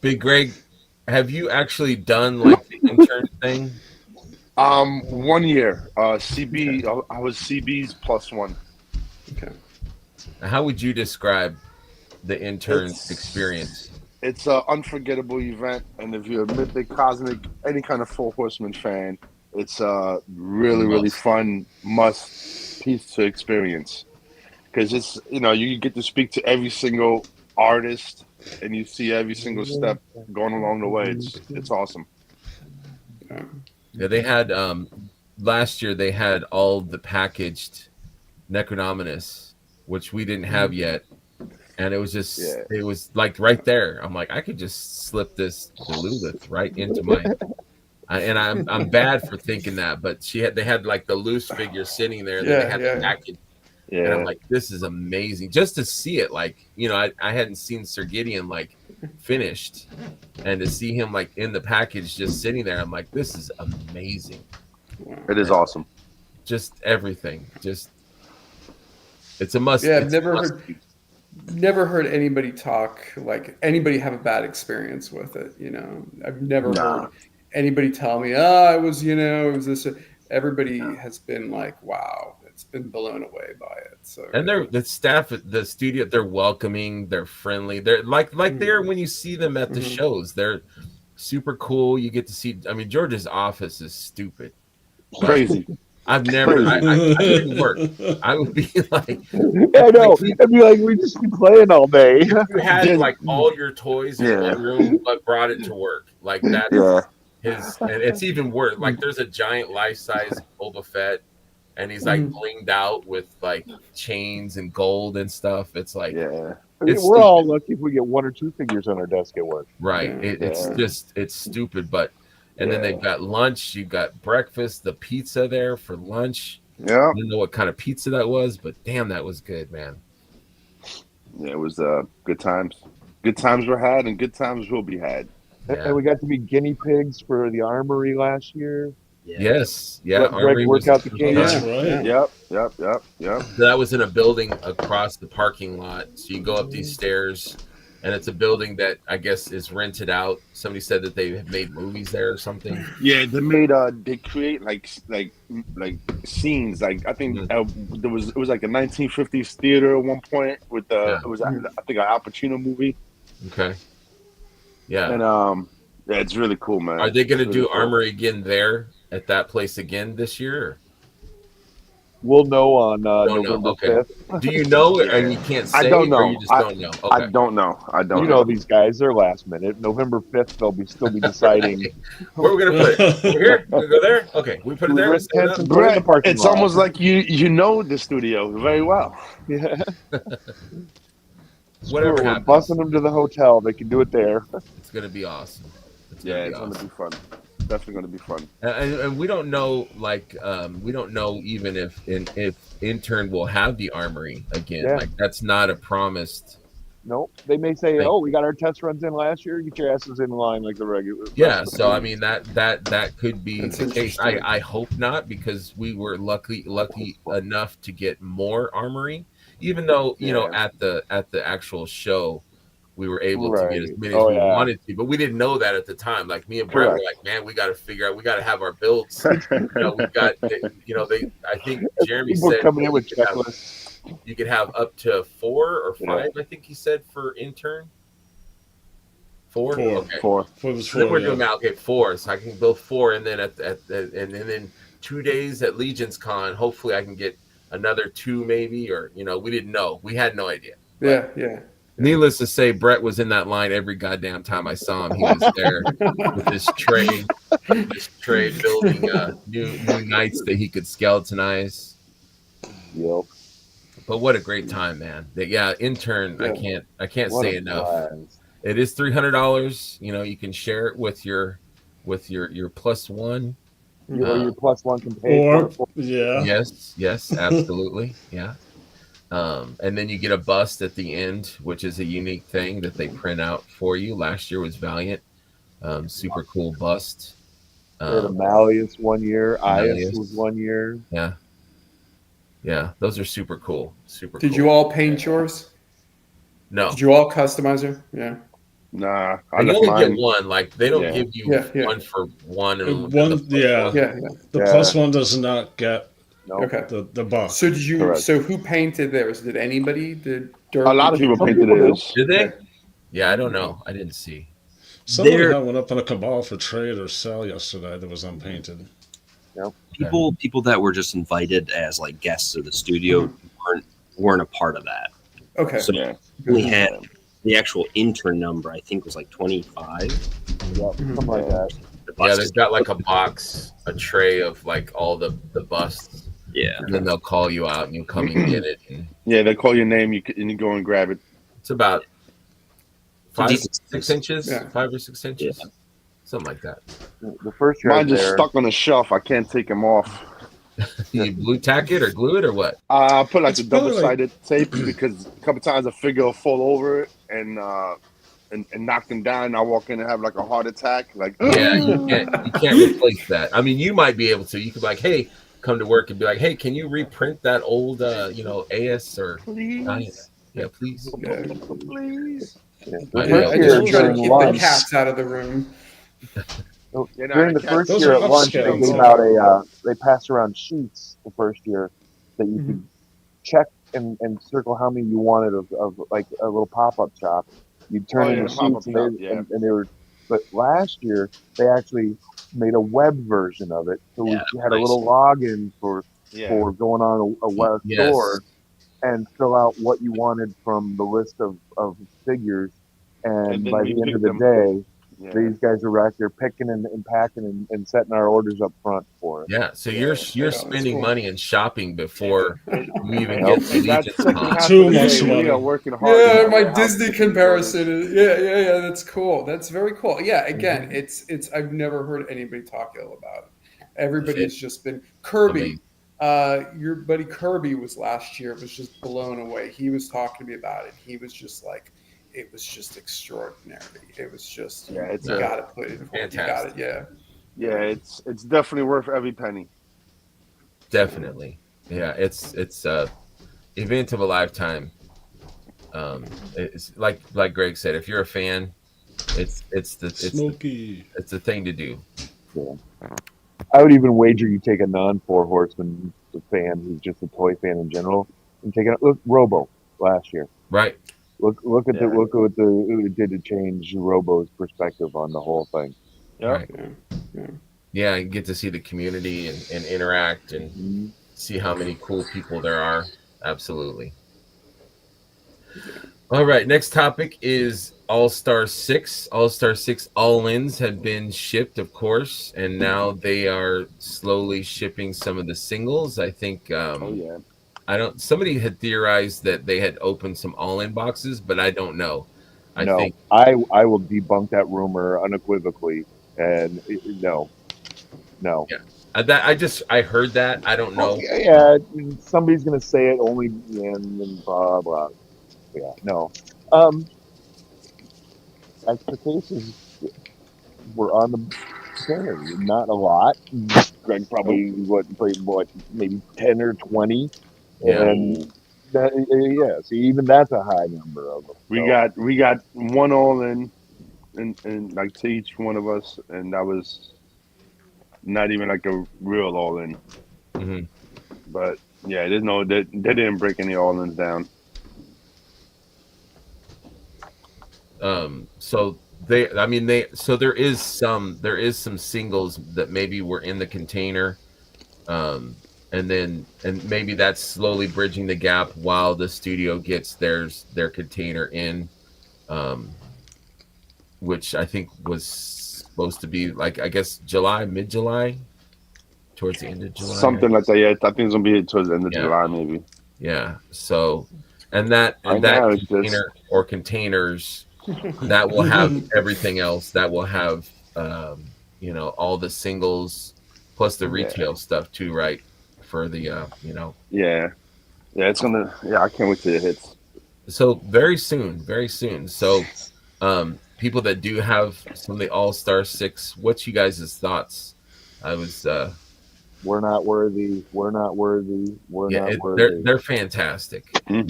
Big Greg, have you actually done like the intern thing? 1 year. CB. I was CB's +1. Okay. How would you describe the intern It's- experience? It's an unforgettable event, and if you're a Mythic, Cosmic, any kind of Four Horsemen fan, it's a really fun piece to experience, because it's you get to speak to every single artist, and you see every single step going along the way. It's awesome. Yeah, they had last year they had all the packaged Necronominus, which we didn't have yet. And it was just it was like right there. I'm like, I could just slip this Lilith right into my and I'm bad for thinking that, but they had like the loose figure sitting there, and then they had the package. Yeah. And I'm like, this is amazing. Just to see it, like, I hadn't seen Sir Gideon like finished, and to see him like in the package just sitting there, I'm like, this is amazing. It is awesome. Just everything. Just it's a must. Yeah, it's a must. never heard anybody talk like anybody have a bad experience with it. I've never Nah. heard anybody tell me, "Oh, it was this." Everybody has been like, "Wow, it's been blown away by it." So And they're the staff at the studio, they're welcoming, they're friendly. They're like they're when you see them at the shows, they're super cool. You get to see, I mean, George's office is stupid. Crazy. I've never, I couldn't work. I would be like, I know. I'd be like, we just be playing all day. you had like all your toys in one room, but brought it to work. Like that's his, and it's even worse. Like there's a giant life-size Boba Fett, and he's like blinged out with like chains and gold and stuff. It's like, I mean, we're all lucky if we get 1 or 2 figures on our desk at work. right. It's just, it's stupid, but. And then they've got lunch. You've got breakfast, the pizza there for lunch. Yeah. I didn't know what kind of pizza that was, but damn, that was good, man. Yeah, it was good times. Good times were had, and good times will be had. Yeah. And we got to be guinea pigs for the armory last year. Yes. Yeah. Let Greg work out the kinks. That's right. Yep. That was in a building across the parking lot. So you go up these stairs, and it's a building that I guess is rented out. Somebody said that they have made movies there or something. Yeah, they made they create like scenes. Like I think it was like a 1950s theater at one point with it was I think an Al Pacino movie. Okay. Yeah. And it's really cool, man. Are they going to It's do really cool. Armory again there at that place again this year? Or? We'll know on Don't November know. Okay. 5th. Do you know it, and you can't say? I don't know. Or you just don't know. Okay. I don't know. You know these guys, they're last minute. November 5th, they'll still be deciding. Where are we gonna put it? Over here? We're gonna go there? Okay, we put it We there. rent tents and put it in Brett, the parking it's lot. almost like you know the studio very well. Yeah. Whatever We're happens. busing them to the hotel. They can do it there. It's gonna be awesome. It's Yeah, gonna be it's awesome. gonna be fun. Definitely gonna be fun. And we don't know, like, we don't know even if Intern will have the Armory again. Yeah. Like, that's not a promised. Nope. They may say, Thank- "Oh, we got our test runs in last year. Get your asses in line like the regular." Yeah, so I mean that could be That's the case. interesting. I hope not, because we were lucky enough to get more Armory, even though at the actual show we were able to get as many as we wanted to, but we didn't know that at the time. Like me and Brett were like, man, we got to figure out, we got to have our builds. We've got, I think Jeremy People said coming in with checklists. you could have up to 4 or 5. I think he said for Intern. 4. Four. Okay. 4. So then we're doing now. Okay, 4. So I can build 4, and then and then 2 days at Legion's Con. Hopefully, I can get another 2, maybe, or we didn't know. We had no idea. Yeah. Needless to say, Brett was in that line every goddamn time I saw him. He was there with his tray building new knights that he could skeletonize. Yep. But what a great time, man! Intern. Yeah. I can't What say a enough. blast. It is $300. You can share it with your plus one. Or your plus one can pay Or for it. Yes, absolutely. Yeah. And then you get a bust at the end, which is a unique thing that they print out for you. Last year was Valiant. Super cool bust. We had a Malleus 1 year. Malleus. Ias was 1 year. Yeah, those are super cool. Did cool. you all paint yours? No. Did you all customize it? Yeah. Nah, You left only mine. get one. Like they don't give you Yeah. one for one. And Yeah. Yeah. The plus one does not get No. Okay. the buff. So did you? Correct. So who painted theirs? Did anybody? Did Dirk? A lot of people painted theirs. Did they? Yeah, I don't know. I didn't see. Somebody There- had one up on a cabal for trade or sell yesterday that was unpainted. People that were just invited as like guests of the studio weren't a part of that. Okay. So Yeah. we had the actual intern number. I think was like 25. Yep, something like that. The Yeah, bus they've got like a box, a tray of like all the busts, yeah. and then they'll call you out and you come and get it. And Yeah, they call your name, and you go and grab it. it's about 5, decent 6 size. inches, Yeah. 5 or 6 inches, something like that. The first year I Mine was just there, stuck on the shelf. I can't take them off. You blue tack it or glue it or what? I put like It's the probably double-sided tape because a couple times a figure will fall over it and knock them down. And I walk in and have like a heart attack. Like, Yeah, you can't replace that. I mean, you might be able to. You could be like, hey, come to work and be like, hey, can you reprint that old AS or please. Yeah, please. Yeah. Please. Yeah. The I first I year just try to during keep the lunch, cats out of the room. during the first Those year are at lunch, they upscale, gave though. out they passed around sheets the first year that you could check and circle how many you wanted of like a little pop-up shop. You'd turn Oh, in yeah, the the pop-up sheets and shop, yeah. they were, but last year they actually made a web version of it. So Yeah, we had a nice. little login for Yeah. going on a web Yes. store and fill out what you wanted from the list of figures. And And then by we the end picked of the them. day, Yeah. these guys are back there picking and packing and setting our orders up front for us. Yeah. So Yeah. you're Yeah, that's spending cool. money and shopping before And, you even Nope. get to and that Legion's second Con. half Too of the much day, money. we are working hard. in Yeah, that my warehouse Disney to keep comparison is yeah. That's cool. That's very cool. Yeah, again, it's I've never heard anybody talk ill about it. Everybody's just been Kirby. Your buddy Kirby was last year. Was just blown away. He was talking to me about it. He was just like, it was just extraordinary. It was just Yeah, it's you a- got to put it. You got Fantastic. it. Yeah. Yeah, it's definitely worth every penny. Definitely. Yeah, it's event of a lifetime. It's like Greg said, if you're a fan, it's Smoky. the thing to do. Yeah. I would even wager you take a non-four horseman fan who's just a toy fan in general and take it. Look, Robo last year. Right. Look at Yeah. look at what it did to change Robo's perspective on the whole thing. Yep. Right. Yeah. Yeah, and get to see the community and interact and see how many cool people there are. Absolutely. All right, next topic is All-Star 6. All-Star 6 all-ins had been shipped, of course, and now they are slowly shipping some of the singles. I think Oh yeah. somebody had theorized that they had opened some all-in boxes, but I don't know. I No, think I will debunk that rumor unequivocally. And no. I heard that. I don't know. Yeah, somebody's gonna say it only and blah blah. Yeah, no. Expectations were on the center. Not a lot. Greg probably played maybe 10 or 20. Yeah. And that, yeah, see, even that's a high number of them. We So, got one all in and like to each one of us, and that was not even like a real all in. Mhm. But yeah, there's no they didn't break any all ins down. So there is some singles that maybe were in the container, and maybe that's slowly bridging the gap while the studio gets their container in, which I think was supposed to be like, I guess mid-July, towards the end of July, Something like that. Yeah, I think it's gonna be towards the end of Yeah. July, maybe. Yeah. So, and that Right now, it's container or containers that will have everything else. That will have all the singles plus the retail stuff too, right? For the Yeah, it's gonna. Yeah, I can't wait till it hits. So very soon. So, people that do have some of the All-Star 6, what's you guys' thoughts? I was we're not worthy. We're not worthy. We're yeah, not worthy. they're fantastic. I mean,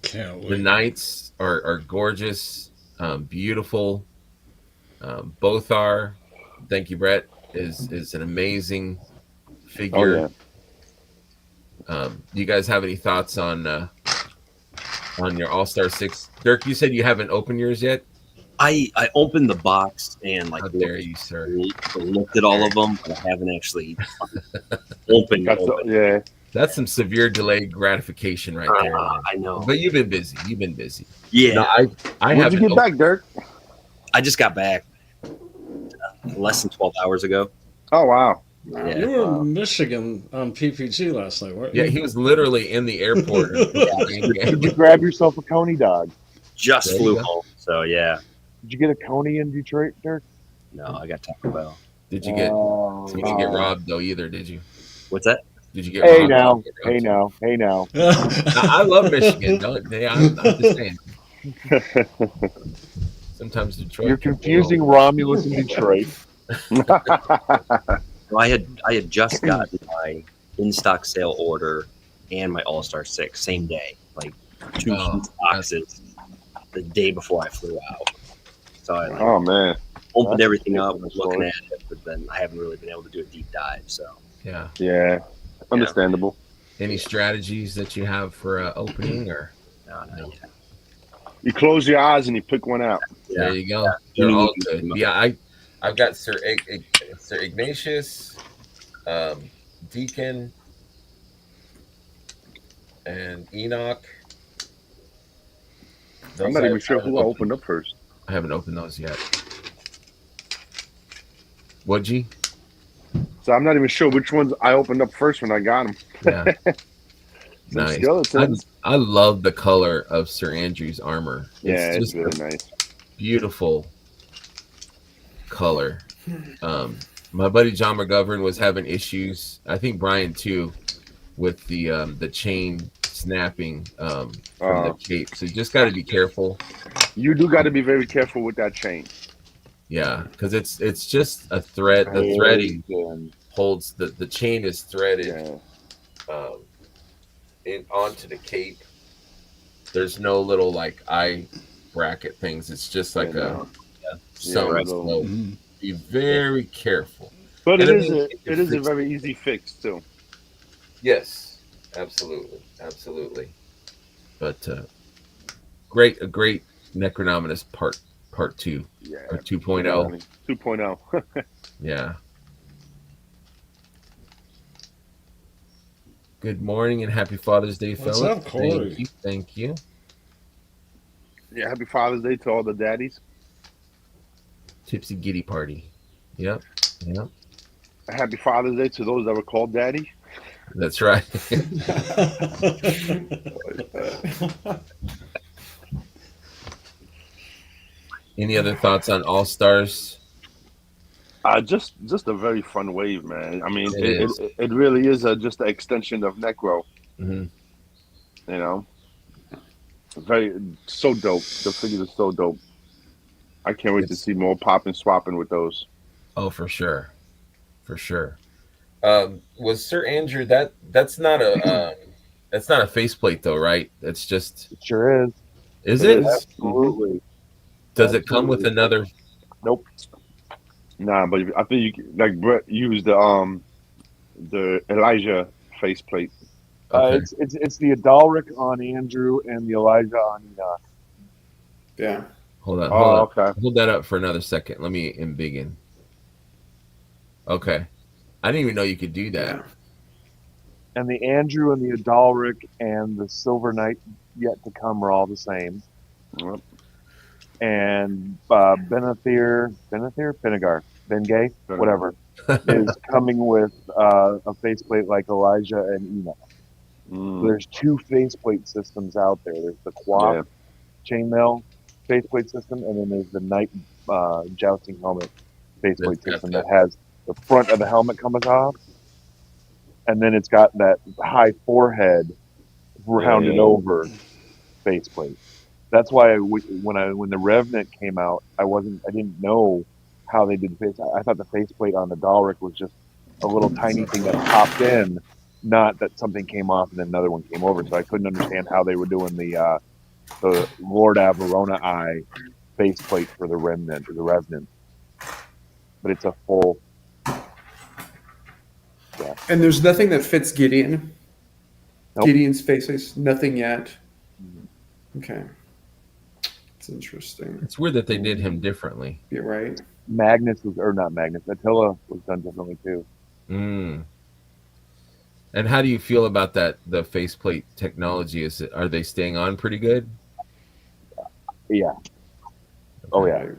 Can't the wait. knights are gorgeous, beautiful. Both are. Thank you, Brett. Is an amazing figure. Oh, yeah. You guys have any thoughts on your All-Star 6? Dirk, you said you haven't opened yours yet. I opened the box and How dare you, sir? looked at all of them, but I haven't actually opened. Yeah. That's some severe delayed gratification right there. Man. I know, But you've been busy. Yeah, No, I When did haven't you get back, Dirk? I just got back less than 12 hours ago. Oh wow. Yeah. You were in Michigan on PPG last night, weren't you? Yeah, he was literally in the airport. Did you grab yourself a Coney dog? Just There you flew go. home, so yeah. Did you get a Coney in Detroit, Dirk? No, I got Taco Bell. Did you get? Oh, You didn't get robbed though either, did you? What's that? Did you get Hey robbed? now, Robbed? hey now. I love Michigan. I'm just saying. Sometimes Detroit. You're confusing Romulus and Detroit. Well, I had just gotten my in-stock sale order and my All-Star 6 same day. Like 2 Oh, huge boxes the day before I flew out. So I like, Oh man, opened That's everything up, ridiculous, looking Lord. at it, but then I haven't really been able to do a deep dive. So Yeah. yeah, understandable. Any strategies that you have for opening or? no, not No. yet. You close your eyes and you pick one out. Yeah, There you go. You They're need all to good. come up. Yeah, I've got Sir Ignatius, Deacon, and Enoch. I'm Those not I even sure haven't who I opened up first. I haven't opened those yet. What, G? So I'm not even sure which ones I opened up first when I got them. Yeah. Some Nice. skeletons. I love the color of Sir Andrew's armor. Yeah, it's just really a nice. beautiful color. My buddy John McGovern was having issues. I think Brian too, with the chain snapping from the cape. So you just got to be careful. You do got to be very careful with that chain. Yeah, because it's just a thread. The Very threading thin. holds the chain is threaded Yeah, in onto the cape. There's no little like eye bracket things. It's just like no. something. right. So Mhm. be very careful. But And it I is mean, a you can it is a fix very it. easy fix too. Yes, absolutely. But a great Necronominus part 2 Yeah, or 2.0. 2.0. Yeah. Good morning and happy Father's Day, What's fellas. up, Corey? Thank you. Yeah, happy Father's Day to all the daddies. Tipsy Giddy Party. Yep. Happy Father's Day to those that were called daddy. That's right. Any other thoughts on All Stars? Just a very fun wave, man. I mean, It is. it really is just an extension of Necro. Mm-hmm. You know, so dope. The figures are so dope. I can't wait to see more popping swapping with those. Oh, for sure. Was Sir Andrew that's not a faceplate though, right? It's just It sure is. is It it? is. Absolutely. Does it come with Absolutely. another? Nope. Nah, but I think like Brett used the Elijah faceplate. Okay. It's the Adalric on Andrew and the Elijah on Enoch. Yeah. Hold on. Okay. Hold that up for another second. Let me embiggen. Okay. I didn't even know you could do that. Yeah. And the Andrew and the Adalric and the Silver Knight yet to come are all the same. Yep. And Benathir, Bengay, whatever, is coming with a faceplate like Elijah and Enoch. So there's 2 faceplate systems out there. There's the Quap chainmail faceplate system, and then there's the Knight jousting helmet faceplate system that has the front of the helmet comes off, and then it's got that high forehead rounded over faceplate. That's why when the Revenant came out, I didn't know how they did the face. I thought the faceplate on the Dalric was just a little tiny thing that popped in, not that something came off and then another one came over. So I couldn't understand how they were doing the Lord Averona eye faceplate for the Remnant or the Revenant. But it's a full. Yeah. And there's nothing that fits Gideon. Nope. Gideon's faces, nothing yet. Okay. It's interesting. It's weird that they did him differently. You're right. Not Magnus. Attila was done differently too. Mm. And how do you feel about that? The faceplate technology are they staying on pretty good? Yeah. Oh yeah.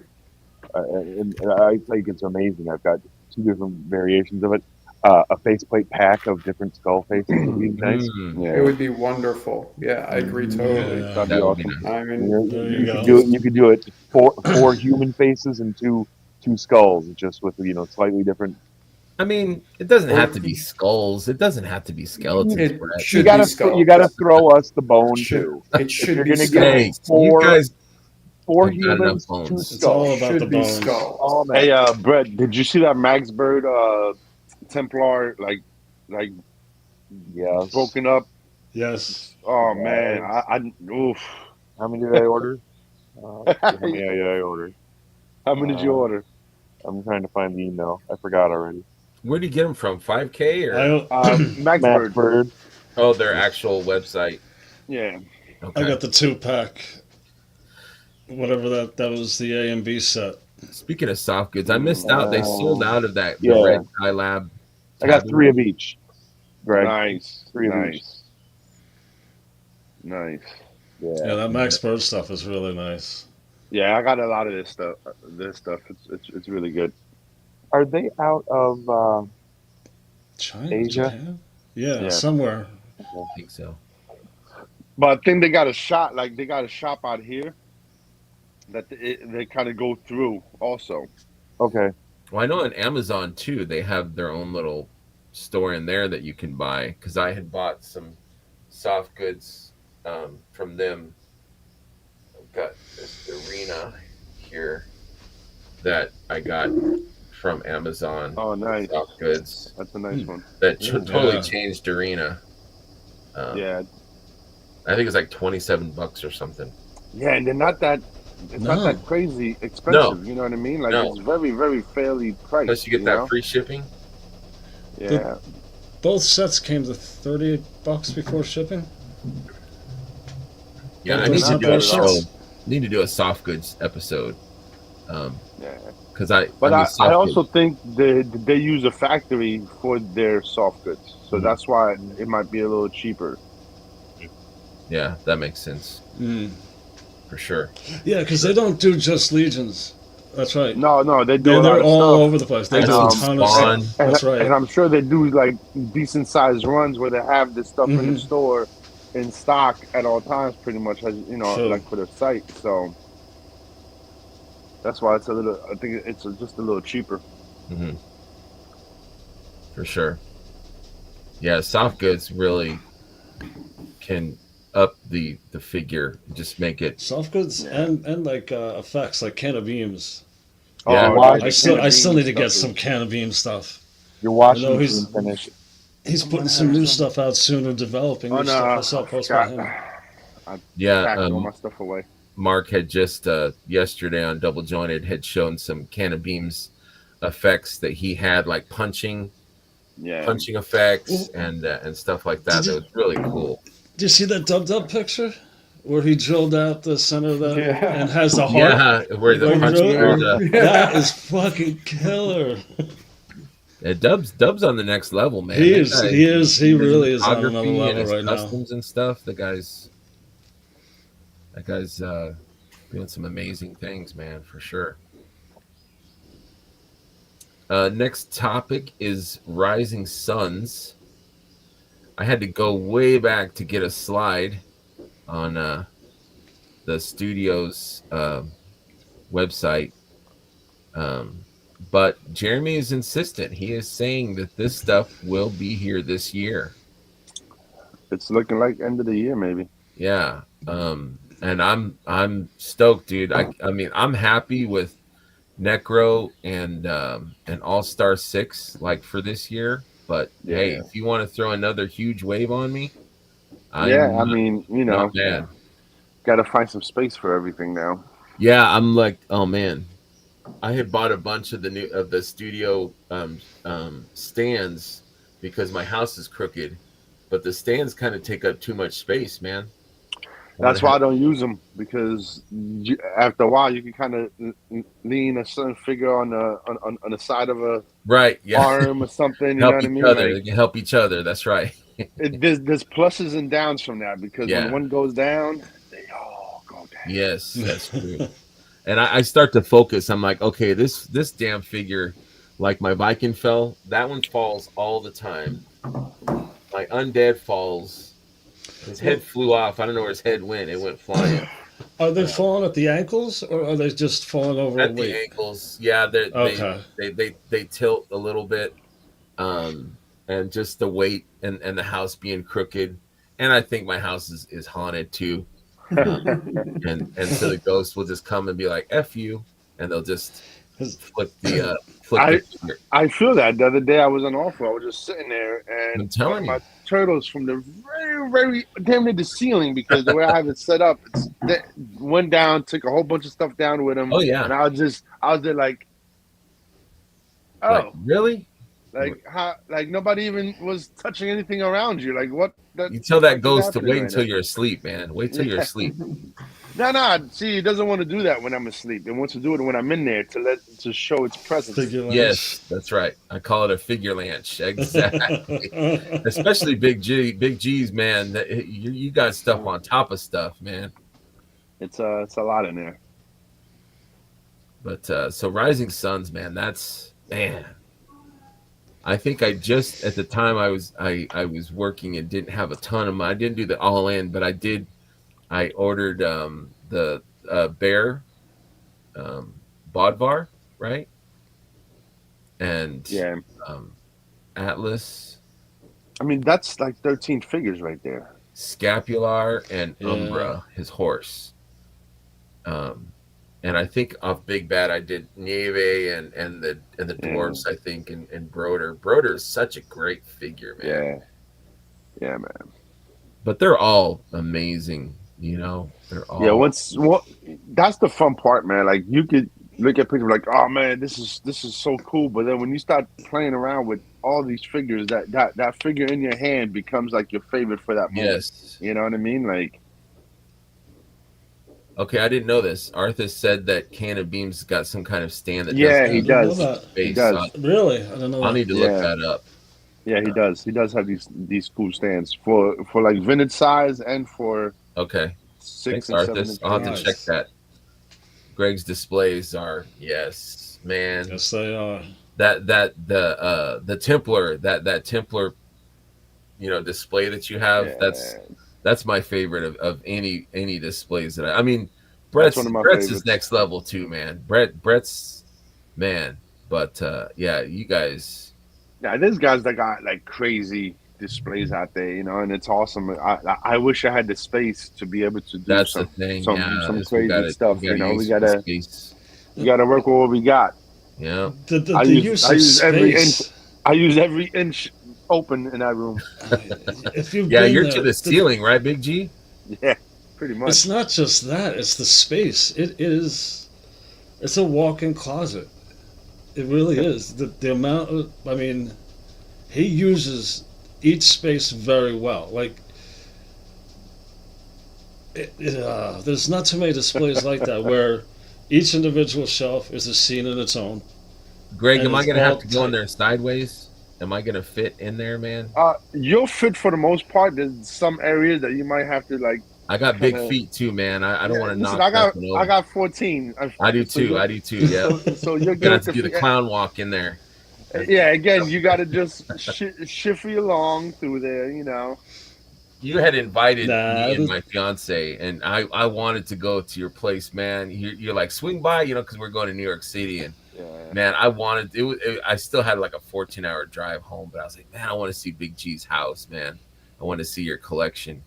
And I think it's amazing. I've got 2 different variations of it. A faceplate pack of different skull faces would be nice. It would be wonderful. Yeah, I agree totally. Yeah. That'd be That would be awesome. nice. I mean, There you go. You could do it 4 human faces and two skulls, just with slightly different. I mean, it doesn't have to be skulls. It doesn't have to be skeletons. It Brett. should You be skull. you gotta throw us the bone Should- too. It should you're be gonna skull. get Hey, you 4 guys 4 have got humans, enough 2 bones. It's all skulls. about the Should be bones. skull. Oh man. Hey, Brett, did you see that Max Bird Templar like Yes. broken up? Yes. Oh man, oof. How many did I order? How many did I order? How many did you order? I'm trying to find the email. I forgot already. Where do you get them from? 5K or Max Max Bird. Bird. oh, their actual website? Yeah. I Okay. got the 2-pack. Whatever that was the A and B set. Speaking of soft goods, I missed out. They sold out of that the Yeah. Red Sky Lab. I got tablet. 3 of each. Greg. Nice. 3 of each. Nice. Yeah, that Max Bird stuff is really nice. Yeah, I got a lot of this stuff. It's really good. Are they out of China, Asia? Japan? Yeah, Yeah. somewhere. I think so. But I think they got a shop. Like they got a shop out here that they kind of go through also. Okay. Well, I know on Amazon too, they have their own little store in there that you can buy. Because I had bought some soft goods from them. I've got this arena here that I got from Amazon. Oh, nice. Soft goods That's a nice one. that totally Yeah. changed arena. Yeah. I think it's like $27 or something. Yeah, and they're not that. It's not No. that crazy expensive. No. You know what I mean? Like No. it's very, very fairly priced. Plus, you get that know? free shipping. Yeah. Both sets came to $38 before shipping. Yeah, Yeah, I need those to do a are show. nice. Need to do a soft goods episode. Yeah. Because But mean, I soft also goods- think they use a factory for their soft goods, so Mhm. that's why it might be a little cheaper. yeah, that makes sense for sure. Yeah, because they don't do just Legions. That's right. No, they do a lot They're of all stuff. over the place. They And, do a um, ton of Spawn. stuff. That's And right. I'm sure they do like decent sized runs where they have this stuff in the Mhm. store in stock at all times, pretty much, as Sure. like for their site. So that's why it's a little. I think it's just a little cheaper. Hmm. For sure. Yeah, soft goods really can up the figure, just make it. Soft goods and like effects, like can of beams. Yeah. Why- I still need to get some can of beam stuff. Your washing I know machine finished. He's putting some new stuff out soon or developing Oh new no, stuff. I saw a post by him. Yeah, Packed all my stuff away. Mark had just yesterday on Double Jointed had shown some can of beams effects that he had, like punching Yeah. effects and stuff like that. That was really cool. Do you see that dubbed up picture where he drilled out the center of that Yeah. and has the heart? Yeah, where the Like, punching really? through the That is fucking killer. yeah, Dub's on the next level, man. He That is. guy, He is. He really is on photography another and level his right now. customs and stuff. That guy's doing some amazing things, man, for sure. Next topic is Rising Suns. I had to go way back to get a slide on the studio's website. But Jeremy is insistent. He is saying that this stuff will be here this year. It's looking like end of the year, maybe. Yeah. And I'm stoked, dude. I mean, I'm happy with Necro and All-Star 6 like for this year. But Yeah. hey, if you want to throw another huge wave on me, I mean, not bad. got to find some space for everything now. Yeah, I'm like, oh man, I had bought a bunch of the studio stands because my house is crooked, but the stands kind of take up too much space, man. That's why I don't use them, because after a while you can kind of lean a certain figure on the side of a right, yeah, arm or something. You know help what I each mean? other. Like, They can help each other. That's right. there's pluses and downs from that, because Yeah. when one goes down, they all go down. Yes, that's true. And I start to focus. I'm like, okay, this damn figure, like my Viking fell, that one falls all the time. My undead falls. His head flew off. I don't know where his head went. It went flying. Are they falling at the ankles or are they just falling over a At the weight? ankles, yeah, Okay. they tilt a little bit, and just the weight and the house being crooked, and I think my house is haunted too, and so the ghost will just come and be like "F you," and they'll just flip the I figure. I feel that the other day I was on offer. I was just sitting there I'm and one telling of you. my turtles from the very damn near the ceiling because the way I have it set up, went down, took a whole bunch of stuff down with him, Oh yeah. and I was there like, Like oh, really? like how, like nobody even was touching anything around you. Like what You tell that fuck is ghost to happening wait right until now? you're asleep, man. Wait till you're Yeah. asleep. No. See, it doesn't want to do that when I'm asleep. It wants to do it when I'm in there to show its presence. Figure Yes, that's right. I call it a figure lanch. Exactly. Especially Big G's, man. You got stuff on top of stuff, man. It's a lot in there. But so Rising Suns, man, that's man. I think I just at the time I was working and didn't have a ton of money. I didn't do the all in, but I did. I ordered the bear Bodvar, right? And Yeah. Atlas, I mean, that's like 13 figures right there. Scapular, and Yeah. Umbra, his horse. And I think off Big Bad I did Nieve and the dwarves, I think, and Broder. Broder is such a great figure, man. Yeah, man. But they're all amazing, you know. They're all That's the fun part, man. Like you could look at pictures like, oh man, this is so cool. But then when you start playing around with all these figures, that figure in your hand becomes like your favorite for that moment. Yes. You know what I mean? Like, okay, I didn't know this. Arthur said that Can of Beams got some kind of stand that yeah, does he I didn't know does. that. He space. does. Really? I don't know I'll that. need to look Yeah. that up. Yeah, he does. He does have these cool stands for like vintage size and for Okay. 6 Thanks, and 7 Arthur. inch I'll have to Nice. check that. Greg's displays are man. Yes, they are. The Templar, that Templar, display that you have, Yeah. that's my favorite of any displays that I mean That's Brett's one of my Brett's is favorites. next level too, man. Brett's man. But yeah, you guys. Yeah, there's guys that got like crazy displays out there, and it's awesome. I wish I had the space to be able to do That's some the thing. some Yeah, crazy stuff. We use the gotta space. work with what we got. Yeah. The I use of use every space. I use every inch open in that room. If you've Yeah, been you're there, to the ceiling, right, Big G? Yeah, pretty much. It's not just that; it's the space. It's a walk-in closet. It really is. The amount of, I mean, he uses each space very well. Like, there's not too many displays like that where each individual shelf is a scene in its own. Greg, And am I it's gonna have all to go in tight. there sideways? Am I gonna fit in there, man? You'll fit for the most part. There's some areas that you might have to like. I got big kinda- feet too, man. I don't want to Listen, knock nothing over. I got 14. I do so too. you're- I do too. Yeah. So you're Gonna have good to do the clown walk in there. Yeah, again, you got to just shiffy along through there, You had invited Nah, me and this- my fiance, and I wanted to go to your place, man. You're like swing by, because we're going to New York City, and Yeah. man, I wanted I still had like a 14-hour drive home, but I was like, man, I want to see Big G's house, man. I want to see your collection.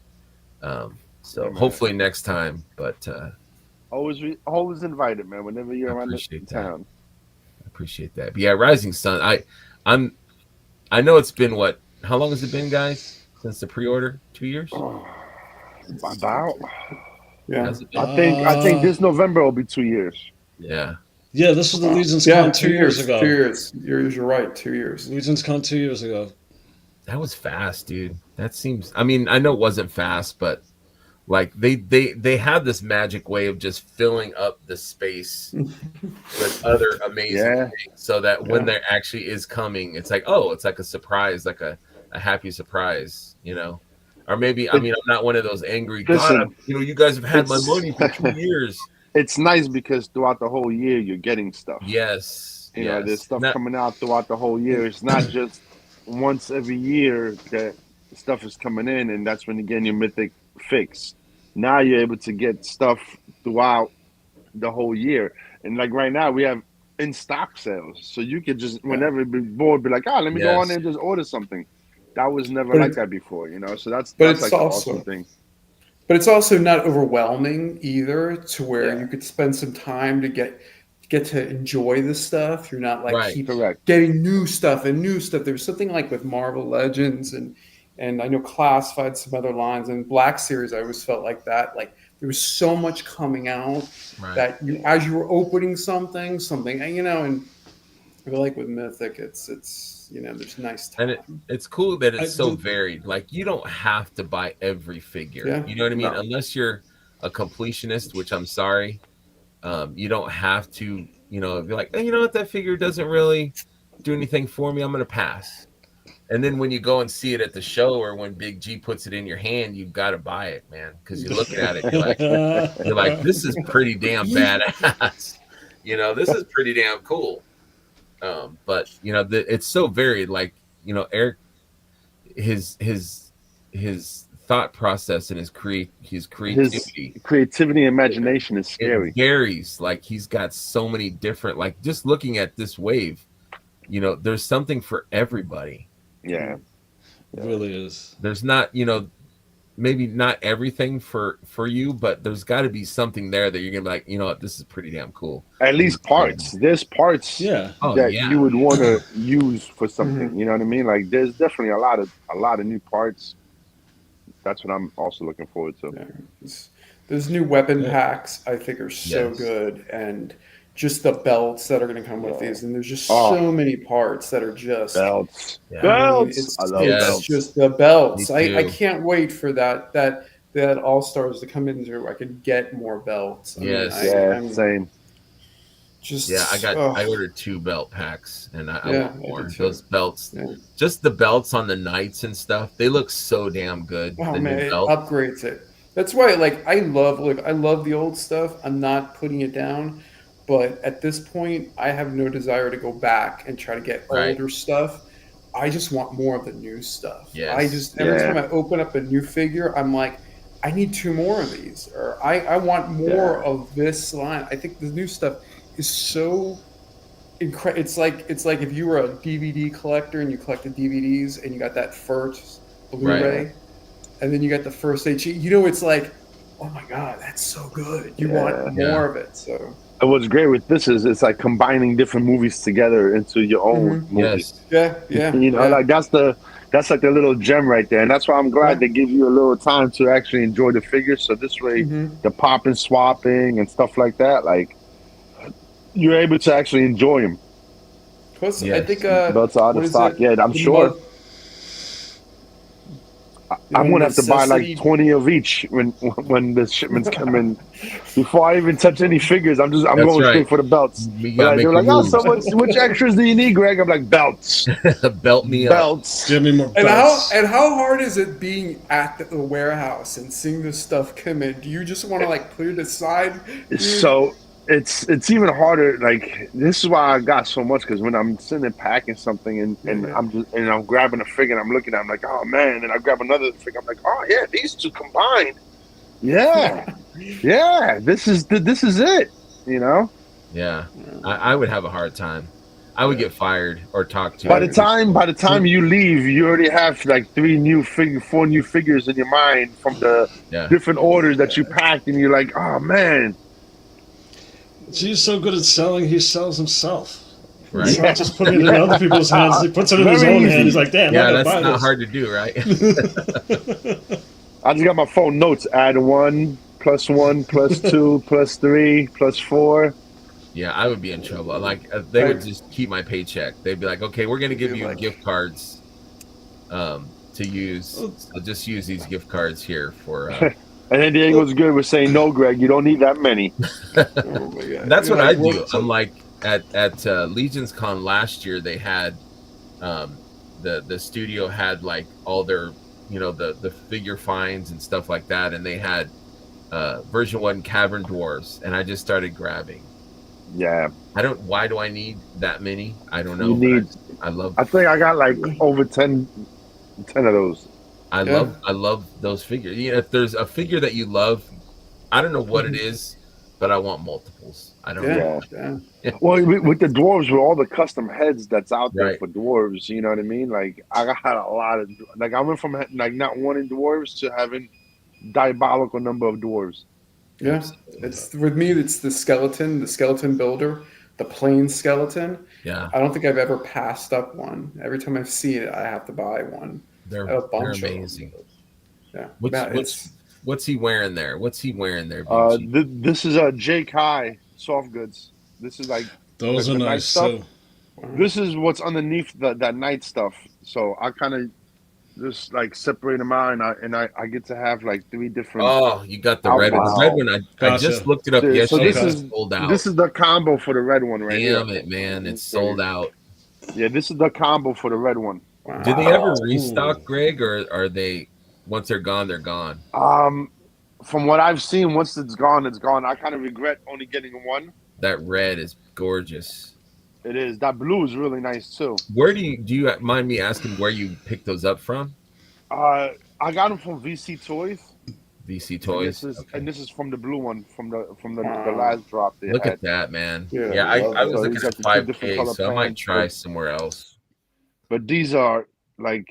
So Yeah, man. hopefully next time, but Always invited, man. Whenever you're around the appreciate that. town. I appreciate that. But yeah, Rising Sun. I know it's been how long has it been, guys, since the pre-order? 2 years? About. Yeah. Has it been? I think this November will be 2 years. Yeah. Yeah, this was the Legion's Yeah, Con 2 2 years years. ago. 2 years. You're right. 2 years. Legion's Con 2 years ago. That was fast, dude. That seems. I mean, I know it wasn't fast, but like they have this magic way of just filling up the space with other amazing Yeah. things, so that when Yeah. there actually is coming, it's like, oh, it's like a surprise, like a happy surprise, Or maybe I mean, I'm not one of those angry. Listen, God, you guys have had my it's- money for 2 years. It's nice because throughout the whole year, you're getting stuff. Yes. There's stuff Not- coming out throughout the whole year. It's not just once every year that stuff is coming in, and that's when you get your mythic fix. Now you're able to get stuff throughout the whole year, and like right now we have in stock sales, so you could just whenever you be bored, be like, let me go on there and just order something. That was never But like it- that before, So that's but like it's the also- awesome thing. But it's also not overwhelming either, to where Yeah. you could spend some time to get get to enjoy the stuff. You're not like Right. keep Correct. getting new stuff and new stuff. There's something like with Marvel Legends and I know Classified, some other lines, and Black Series. I always felt like that. Like there was so much coming out Right. that you, as you were opening something, you know, and I feel like with Mythic, it's you know, there's nice time. And it's cool that it's so I- varied. Like you don't have to buy every figure. Yeah. You know what I mean? No. Unless you're a completionist, which I'm sorry. You don't have to, you know, be like, hey, you know what, that figure doesn't really do anything for me. I'm gonna pass. And then when you go and see it at the show or when Big G puts it in your hand, you've got to buy it, man. Because you're looking at it, you're like, this is pretty damn badass. You know, this is pretty damn cool. But you know, it's so varied. Like, you know, Eric, his thought process and his His creativity, creativity and imagination is it scary. varies. Like he's got so many different, like just looking at this wave, you know, there's something for everybody. Yeah. It really is. There's not, you know, maybe not everything for you, but there's got to be something there that you're gonna be like, you know what, this is pretty damn cool. At least parts. There's parts Yeah. Oh that yeah. you would want to use for something. Mhm. You know what I mean? Like there's definitely a lot of new parts. That's what I'm also looking forward to. Yeah. Those new weapon Yeah. packs, I think, are so Yes. good, and just the belts that are going to come with these, and there's just Oh. so many parts that are just Belts. Yeah. Belts. I love Yes. belts. just the belts. Me I too. can't wait for that All Stars to come in so I could get more belts. I Yes. mean, Yeah, I'm same. just Yeah, oh, I ordered 2 belt packs and I Yeah, want I more. did too. Those belts, Yeah. just the belts on the knights and stuff, they look so damn good. Oh the man, new it belt. upgrades it. That's why, like, I love the old stuff. I'm not putting it down, but at this point, I have no desire to go back and try to get Right. older stuff. I just want more of the new stuff. Yes. I just every Yeah. time I open up a new figure, I'm like, I need 2 more of these, or I want more of this line. I think the new stuff is so incredible. It's like if you were a DVD collector and you collected DVDs and you got that first Blu-ray, and then you got the first HD. You know, it's like, oh my god, that's so good. You want Yeah. more of it. So And what's great with this is it's like combining different movies together into your own movie. Yes. yeah, You know, yeah. like that's like the little gem right there. And that's why I'm glad Yeah. they give you a little time to actually enjoy the figures. So this way Mhm. the popping, swapping and stuff like that, like you're able to actually enjoy them. Plus, I Yes. think Belts are out what of is stock. it? Yeah, I'm The sure. mo- I'm gonna have to buy like necessity- 20 of each when the shipments come in. Before I even touch any figures, I'm That's going right. straight for the belts. You But gotta like, make they're your like, oh, moves. so which extras do you need, Greg? I'm like, belts, Belt me up. belts. Give me more And belts. how hard is it being at the warehouse and seeing this stuff come in? Do you just want to like put it aside? So it's even harder. Like this is why I got so much, because when I'm sitting there packing something and Yeah. I'm grabbing a figure and I'm looking at it, I'm like, oh man, and I grab another figure, I'm like, oh yeah, these two combined, yeah, yeah, this is it, you know. Yeah. I would have a hard time. I would get fired or talked to. By the time you leave, you already have like 4 new figures in your mind from the Yeah. different orders that you packed, and you're like, oh man. He's so good at selling, he sells himself. Right. He's not just putting it in other people's hands. He puts it in his Very own easy. hand. He's like, damn, Yeah, I that's gotta buy not this. hard to do, right? I just got my phone notes. Add 1, +1, +2, +3, +4. Yeah, I would be in trouble. Like they would just keep my paycheck. They'd be like, "Okay, we're gonna give you gift cards, to use. So just use these gift cards here for." And then Diego's good with saying, "No, Greg, you don't need that many." Oh my God. That's You're what like, I do. what- I'm like at Legion's Con last year. They had the studio had like all their the figure finds and stuff like that, and they had version 1 Cavern Dwarves, and I just started grabbing. Yeah, Why do I need that many? I don't know. You but need- I love. I think I got like over 10 of those. I love those figures. You know, if there's a figure that you love, I don't know what it is, but I want multiples. I don't know. Yeah. Well, with the dwarves, with all the custom heads that's out there Right. for dwarves, you know what I mean? Like I got a lot of I went from like not wanting dwarves to having diabolical number of dwarves. Yeah, it's with me. It's the skeleton builder. the plain skeleton. Yeah, I don't think I've ever passed up one. Every time I've seen it, I have to buy one. they're I have a they're bunch of them. amazing. Yeah, What's man, what's it's what's he wearing there? What's he wearing there, Big G? This is a Jake High soft goods. This is like Those are the night nice stuff. too. This is what's underneath that night stuff. So I kind of just like separate them out, and I get to have like 3 different Oh, you got the red one. The outlets. red Wow. one, I just Gotcha. looked it up So yesterday. this Okay. is It's sold out. this is the combo for the red one right here. Damn it, man! Let me It's show you. sold out. Yeah, this is the combo for the red one. Do they ever wow. restock, Greg, or are they once they're gone, they're gone? From what I've seen, once it's gone, it's gone. I kind of regret only getting one. That red is gorgeous. It is. That blue is really nice too. Where do you mind me asking where you picked those up from? I got them from VC Toys, VC and Toys. Okay. this is from the blue one from the Wow. last drop they Look had. at that, man. Yeah, Yeah, I love I it. was So looking he's at got the 2 different 5K, color so I might pants, try somewhere else. but these are like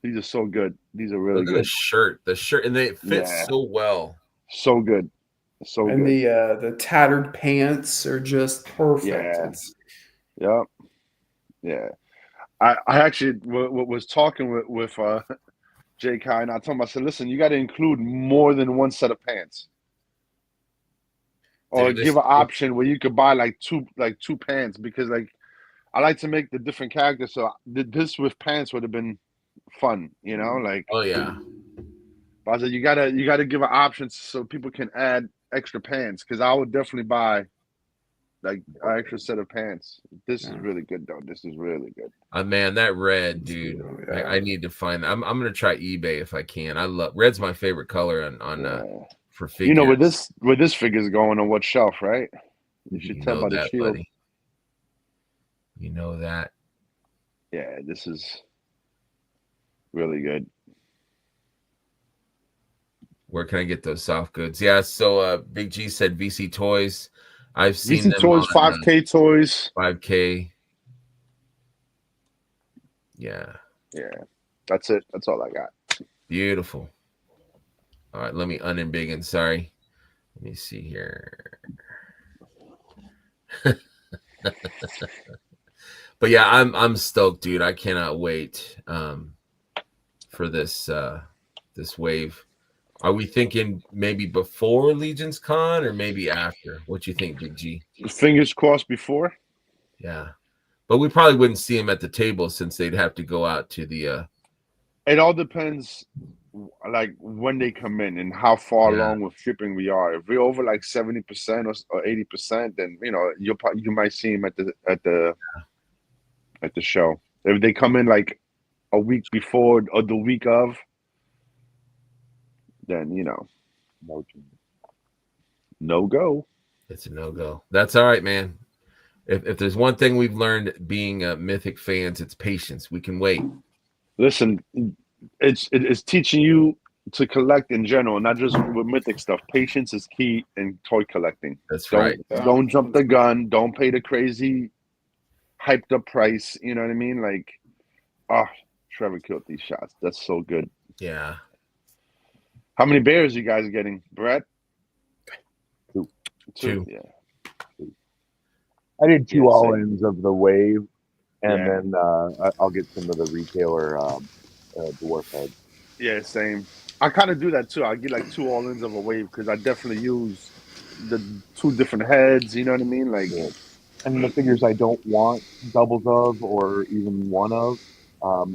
these are so good. These are really Look at the good. shirt. The shirt, and it fits Yeah, so well. so good, so And good. the tattered pants are just perfect. Yeah, It's yep, yeah. I actually was talking with Jake High, and I told him, I said, listen, you got to include more than one set of pants, or Dude, give this an option where you could buy like two pants, because like I like to make the different characters. So this with pants would have been fun, like. oh yeah. But I said you gotta give an option so people can add extra pants, because I would definitely buy like an extra set of pants. This is really good though. This is really good. Man, that red, dude. yeah. I need to find. I'm gonna try eBay if I can. I love red's my favorite color on Yeah. for figures. Where this figure's going on what shelf, right? You should tell by the that, shield. buddy. You know that. Yeah, this is really good. Where can I get those soft goods? Yeah, so Big G said VC Toys. I've seen VC them Toys, on 5K Toys. 5K. Yeah. Yeah, that's it. That's all I got. Beautiful. All right, let me unembiggen. Sorry. Let me see here. But yeah, I'm stoked, dude. I cannot wait for this this wave. Are we thinking maybe before Legion's Con or maybe after? What you think, Big G? Fingers crossed before. Yeah. But we probably wouldn't see him at the table since they'd have to go out to the It all depends, like when they come in and how far Yeah. along with shipping we are. If we're over like 70% or 80%, then you might see him at the show. If they come in like a week before or the week of, then no go. it's a no-go. That's all right, man. If there's one thing we've learned being Mythic fans, it's patience. We can wait. Listen, it's teaching you to collect in general, not just with Mythic stuff. Patience is key in toy collecting. That's Don't right. don't jump the gun. Don't pay the crazy hyped up price. You know what I mean? Like, Trevor killed these shots. That's so good. Yeah. How many bears you guys getting, Brett? Two. Yeah. I did 2 Yeah, all-ins of the wave, and Yeah. then I'll get some of the retailer dwarf head. Yeah, same. I kind of do that too. I get like 2 all-ins of a wave because I definitely use the 2 different heads. You know what I mean? Like, Yeah. And the figures I don't want doubles of or even one of,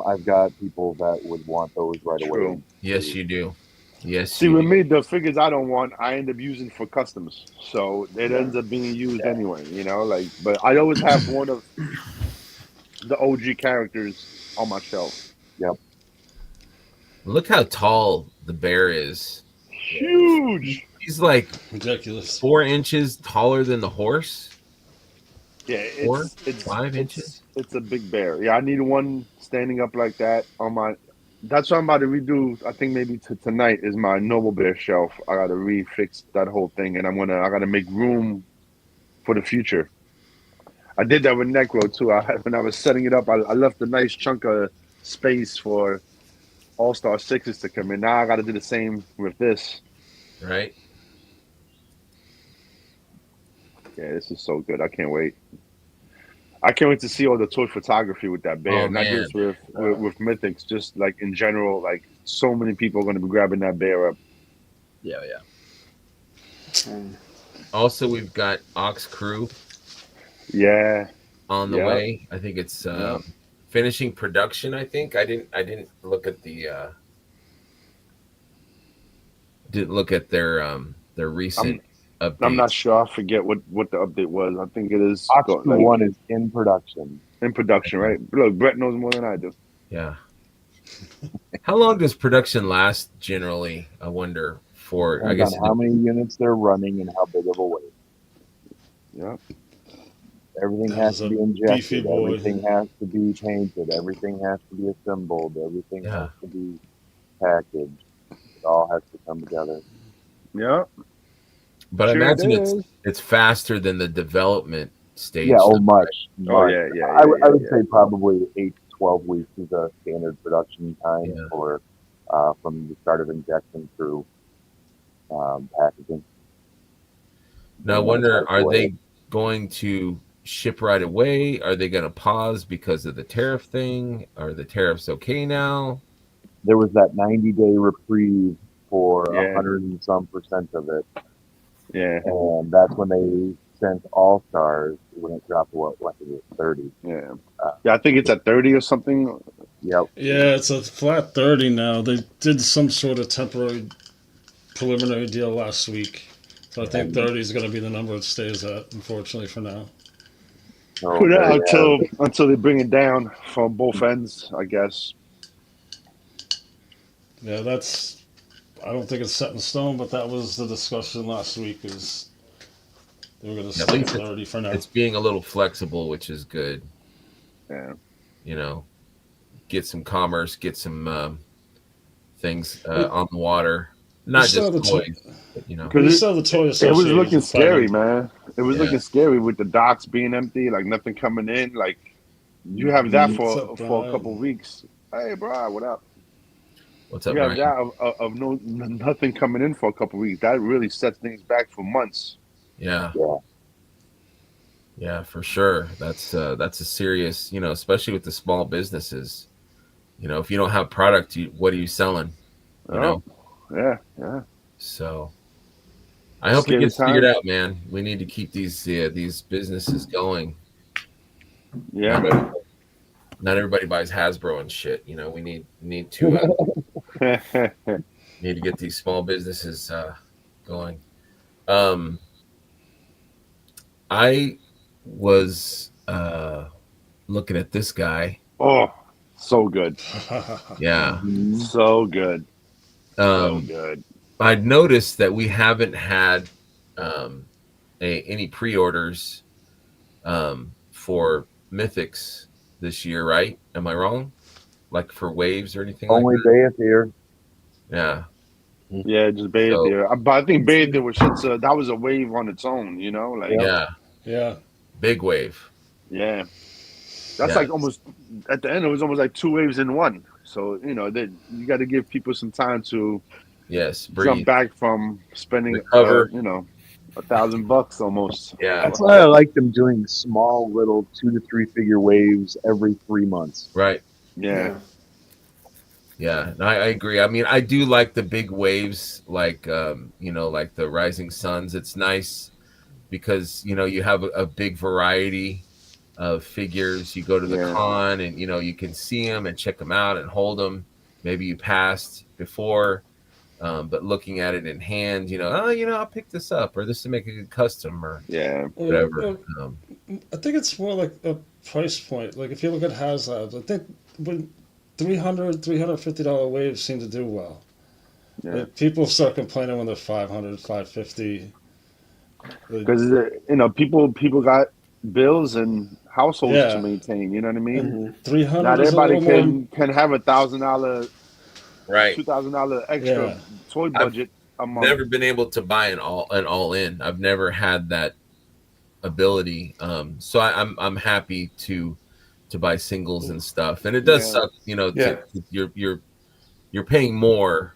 I've got people that would want those right away. True. Yes, you do. Yes. See, you with do. me, the figures I don't want, I end up using for customs. So it ends up being used anyway, but I always have one of the OG characters on my shelf. Look how tall the bear is. Huge. He's like Ridiculous. 4 inches taller than the horse. Yeah, 4, it's 5 inches. It's a big bear. Yeah, I need one standing up like that on my. That's what I'm about to redo. I think maybe tonight is my Noble Bear shelf. I got to refix that whole thing, and I got to make room for the future. I did that with Necro too. When I was setting it up, I left a nice chunk of space for All-Star 6s to come in. Now I got to do the same with this. Right. Yeah, this is so good. I can't wait. I can't wait to see all the toy photography with that bear. Oh, Not man. just with Mythics, just like in general. Like so many people are going to be grabbing that bear up. Yeah, yeah. Also, we've got Ox Crew Yeah, on the Yep. way. I think it's finishing production. I think I didn't look at the their recent updates. I'm not sure. I forget what the update was. I think it is Ox 1 is in production. in production, right? Look, Brett knows more than I do. Yeah. How long does production last generally? I wonder. For I Depends guess on how many units they're running and how big of a wave. Yeah. Everything That has was to be a beefy injected. boy. Everything has to be painted. Everything has to be assembled. Everything Yeah. has to be packaged. It all has to come together. Yeah. but I Sure imagine does. it's faster than the development stage. Yeah, oh, stuff, much. Oh much. yeah, I would say probably 8 to 12 weeks is a standard production time Yeah. for from the start of injection through packaging. Now, I And wonder, that's are the way. they going to ship right away? Are they going to pause because of the tariff thing? Are the tariffs okay now? There was that 90-day reprieve for Yeah. 100 and some percent of it, Yeah. and that's when they sent All Stars when it dropped to what is it, 30. Yeah. Yeah, I think it's at 30 or something. Yep. Yeah, it's a flat 30 now. They did some sort of temporary preliminary deal last week. So I think 30 is going to be the number it stays at, unfortunately, for now. So For now, they, until they bring it down from both ends, I guess. Yeah, that's. I don't think it's set in stone, but that was the discussion last week. Is they were going to At stay at least 30 for now. It's being a little flexible, which is good. Yeah. You know, get some commerce, get some things on the water. Not still just have the toys, but, you know. But you still have the toy It was association looking scary, fighting. man. It was Yeah. looking scary with the docks being empty, like nothing coming in. Like you have that What's for up, a Brian? couple weeks. Hey, bro, what up? What's up, You have Brian? that of nothing coming in for a couple weeks. That really sets things back for months. Yeah. Yeah. Yeah, for sure. That's a serious, you know, especially with the small businesses. You know, if you don't have product, what are you selling? You know. Yeah. So I hope it Scary gets figured time. out, man. We need to keep these businesses going. Yeah. Not everybody buys Hasbro and shit. You know, we need to get these small businesses going. I was looking at this guy. Oh, so good. Yeah. So good. So Um, good. I'd noticed that we haven't had any pre-orders for Mythics this year, right? Am I wrong? Like for waves or anything Only like that? Bayeth here. Yeah. Yeah, just bathe So- there. But I think bathe there was that was a wave on its own, you know? Like Yeah. Yeah. Big wave. yeah. That's Yeah. like almost at the end it was almost like 2 waves in one. So, you know, that you got to give people some time to Yes. jump Breathe. back from spending Recover. you know, $1,000 almost. Yeah. That's why I like them doing small little 2 to 3 figure waves every 3 months. Right. Yeah. Yeah, I agree. I mean, I do like the big waves, like you know, like the Rising Suns. It's nice because you know you have a big variety of figures. You go to the Yeah. con, and you know you can see them and check them out and hold them. Maybe you passed before, but looking at it in hand, you know, I'll pick this up, or this to make a good custom, or Yeah. whatever. I think it's more like a price point. Like if you look at HasLabs, I think when $350 waves seem to do well. Yeah. Like, people start complaining when they're $500, $550. Because you know, people got bills and households Yeah. to maintain, you know what I mean? And 300 Not is a everybody little more. can have $1,000, Right. $2,000 extra Yeah. toy budget a month. Never been able to buy an all in. I've never had that ability. So I'm happy to buy singles and stuff. And it does Yeah. suck, you know, Yeah. you're paying more.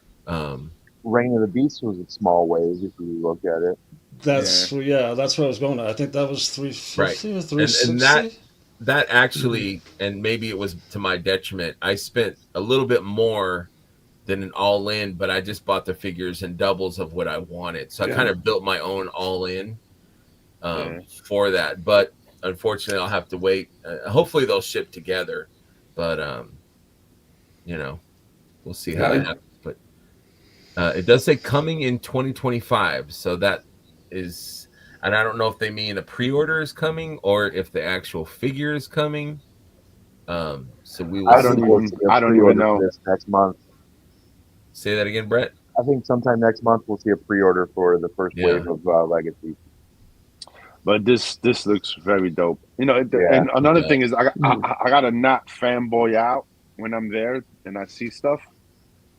Reign of the Beast was a small wave if you look at it. That's that's where I was going. I think that was 350 or and 360. that actually, and maybe it was to my detriment. I spent a little bit more than an all in, but I just bought the figures in doubles of what I wanted. So I kind of built my own all in for that. But unfortunately, I'll have to wait. Hopefully, they'll ship together. But we'll see how that happens. But it does say coming in 2025. So that is, and I don't know if they mean a pre-order is coming or if the actual figure is coming. So we will. I don't even know. This next month. Say that again, Brett. I think sometime next month we'll see a pre-order for the first wave of Legacy. But this looks very dope. And another thing is I gotta not fanboy out when I'm there and I see stuff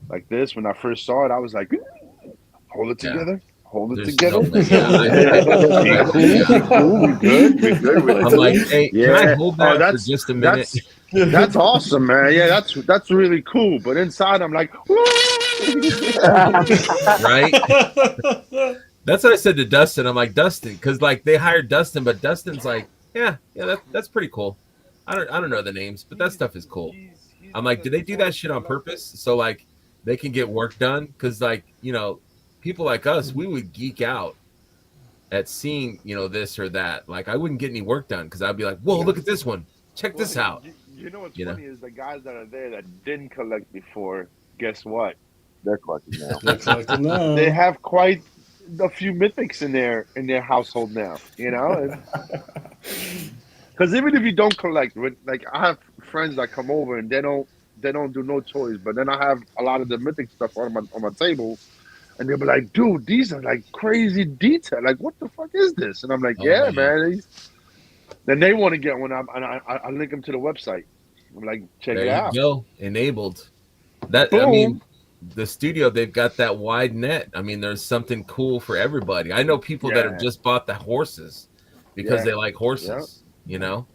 like this. When I first saw it, I was like, hold it together. Hold it together. Cool. We good. I'm like, hey, can I hold that for just a minute? That's awesome, man. Yeah, that's really cool. But inside, I'm like, right? That's what I said to Dustin. I'm like, Dustin, because like they hired Dustin, but Dustin's like, that's pretty cool. I don't know the names, but that stuff is cool. I'm like, did they do that shit on purpose so like they can get work done? Because like people like us, we would geek out at seeing this or that. Like I wouldn't get any work done because I'd be like, whoa, look at this one. Check this out. You know what's funny is the guys that are there that didn't collect before. Guess what? They're collecting now. They have quite a few mythics in their household now. Because even if you don't collect, like I have friends that come over and they don't do no toys, but then I have a lot of the mythic stuff on my table, and they'll be like, "Dude, these are like crazy detail. Like, what the fuck is this?" And I'm like, man. Then they want to get one up, and I link them to the website. I'm like, check it out. There you go, enabled. That Boom. I mean, the studio, they've got that wide net. I mean, there's something cool for everybody. I know people that have just bought the horses because they like horses. Well,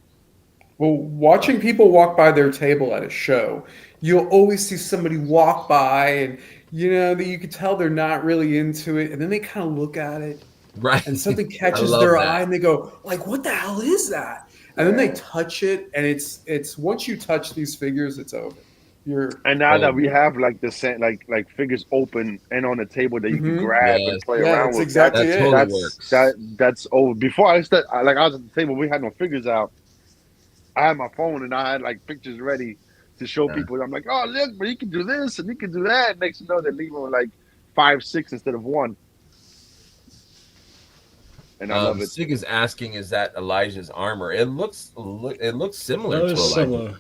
watching people walk by their table at a show, you'll always see somebody walk by, and that you could tell they're not really into it, and then they kind of look at it. Right. And something catches their eye and they go, like, what the hell is that? And then they touch it, and it's once you touch these figures, it's over. And now that we have like the same like figures open and on the table that you can grab and play around with. Exactly that totally works. That's over. Before I was at the table, we had no figures out. I had my phone and I had like pictures ready to show people. I'm like, oh look, but you can do this and you can do that. Next thing you know, they're leaving with like 5, 6 instead of 1. And I love it. Sig is asking, is that Elijah's armor? It looks similar to Elijah. Similar.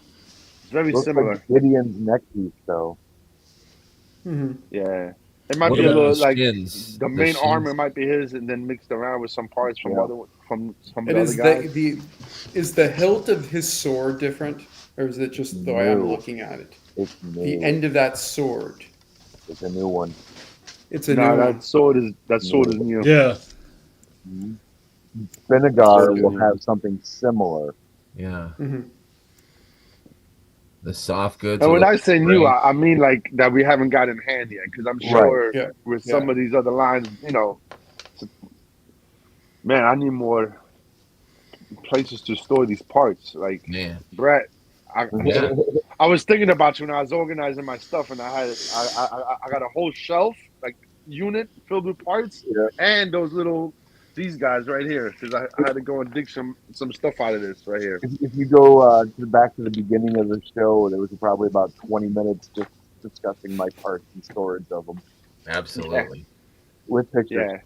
Very similar. Like Gideon's neck piece, though. Mm-hmm. Yeah, it might be a little like the main armor might be his, and then mixed around with some parts from some other guys. Is the hilt of his sword different, or is it just the way I'm looking at it? It's new. The end of that sword. It's a new one. It's a new one. That sword is new. Yeah. Vinegar will have something similar. Yeah. Mm-hmm. The soft goods. And when I say new, I mean like that we haven't got in hand yet, because I'm sure with some of these other lines, man, I need more places to store these parts. Like, Brett, I was thinking about you when I was organizing my stuff, and I got a whole shelf like unit filled with parts and these guys right here, because I had to go and dig some stuff out of this right here. If you go back to the beginning of the show, there was probably about 20 minutes just discussing my parts and storage of them. Absolutely. With pictures.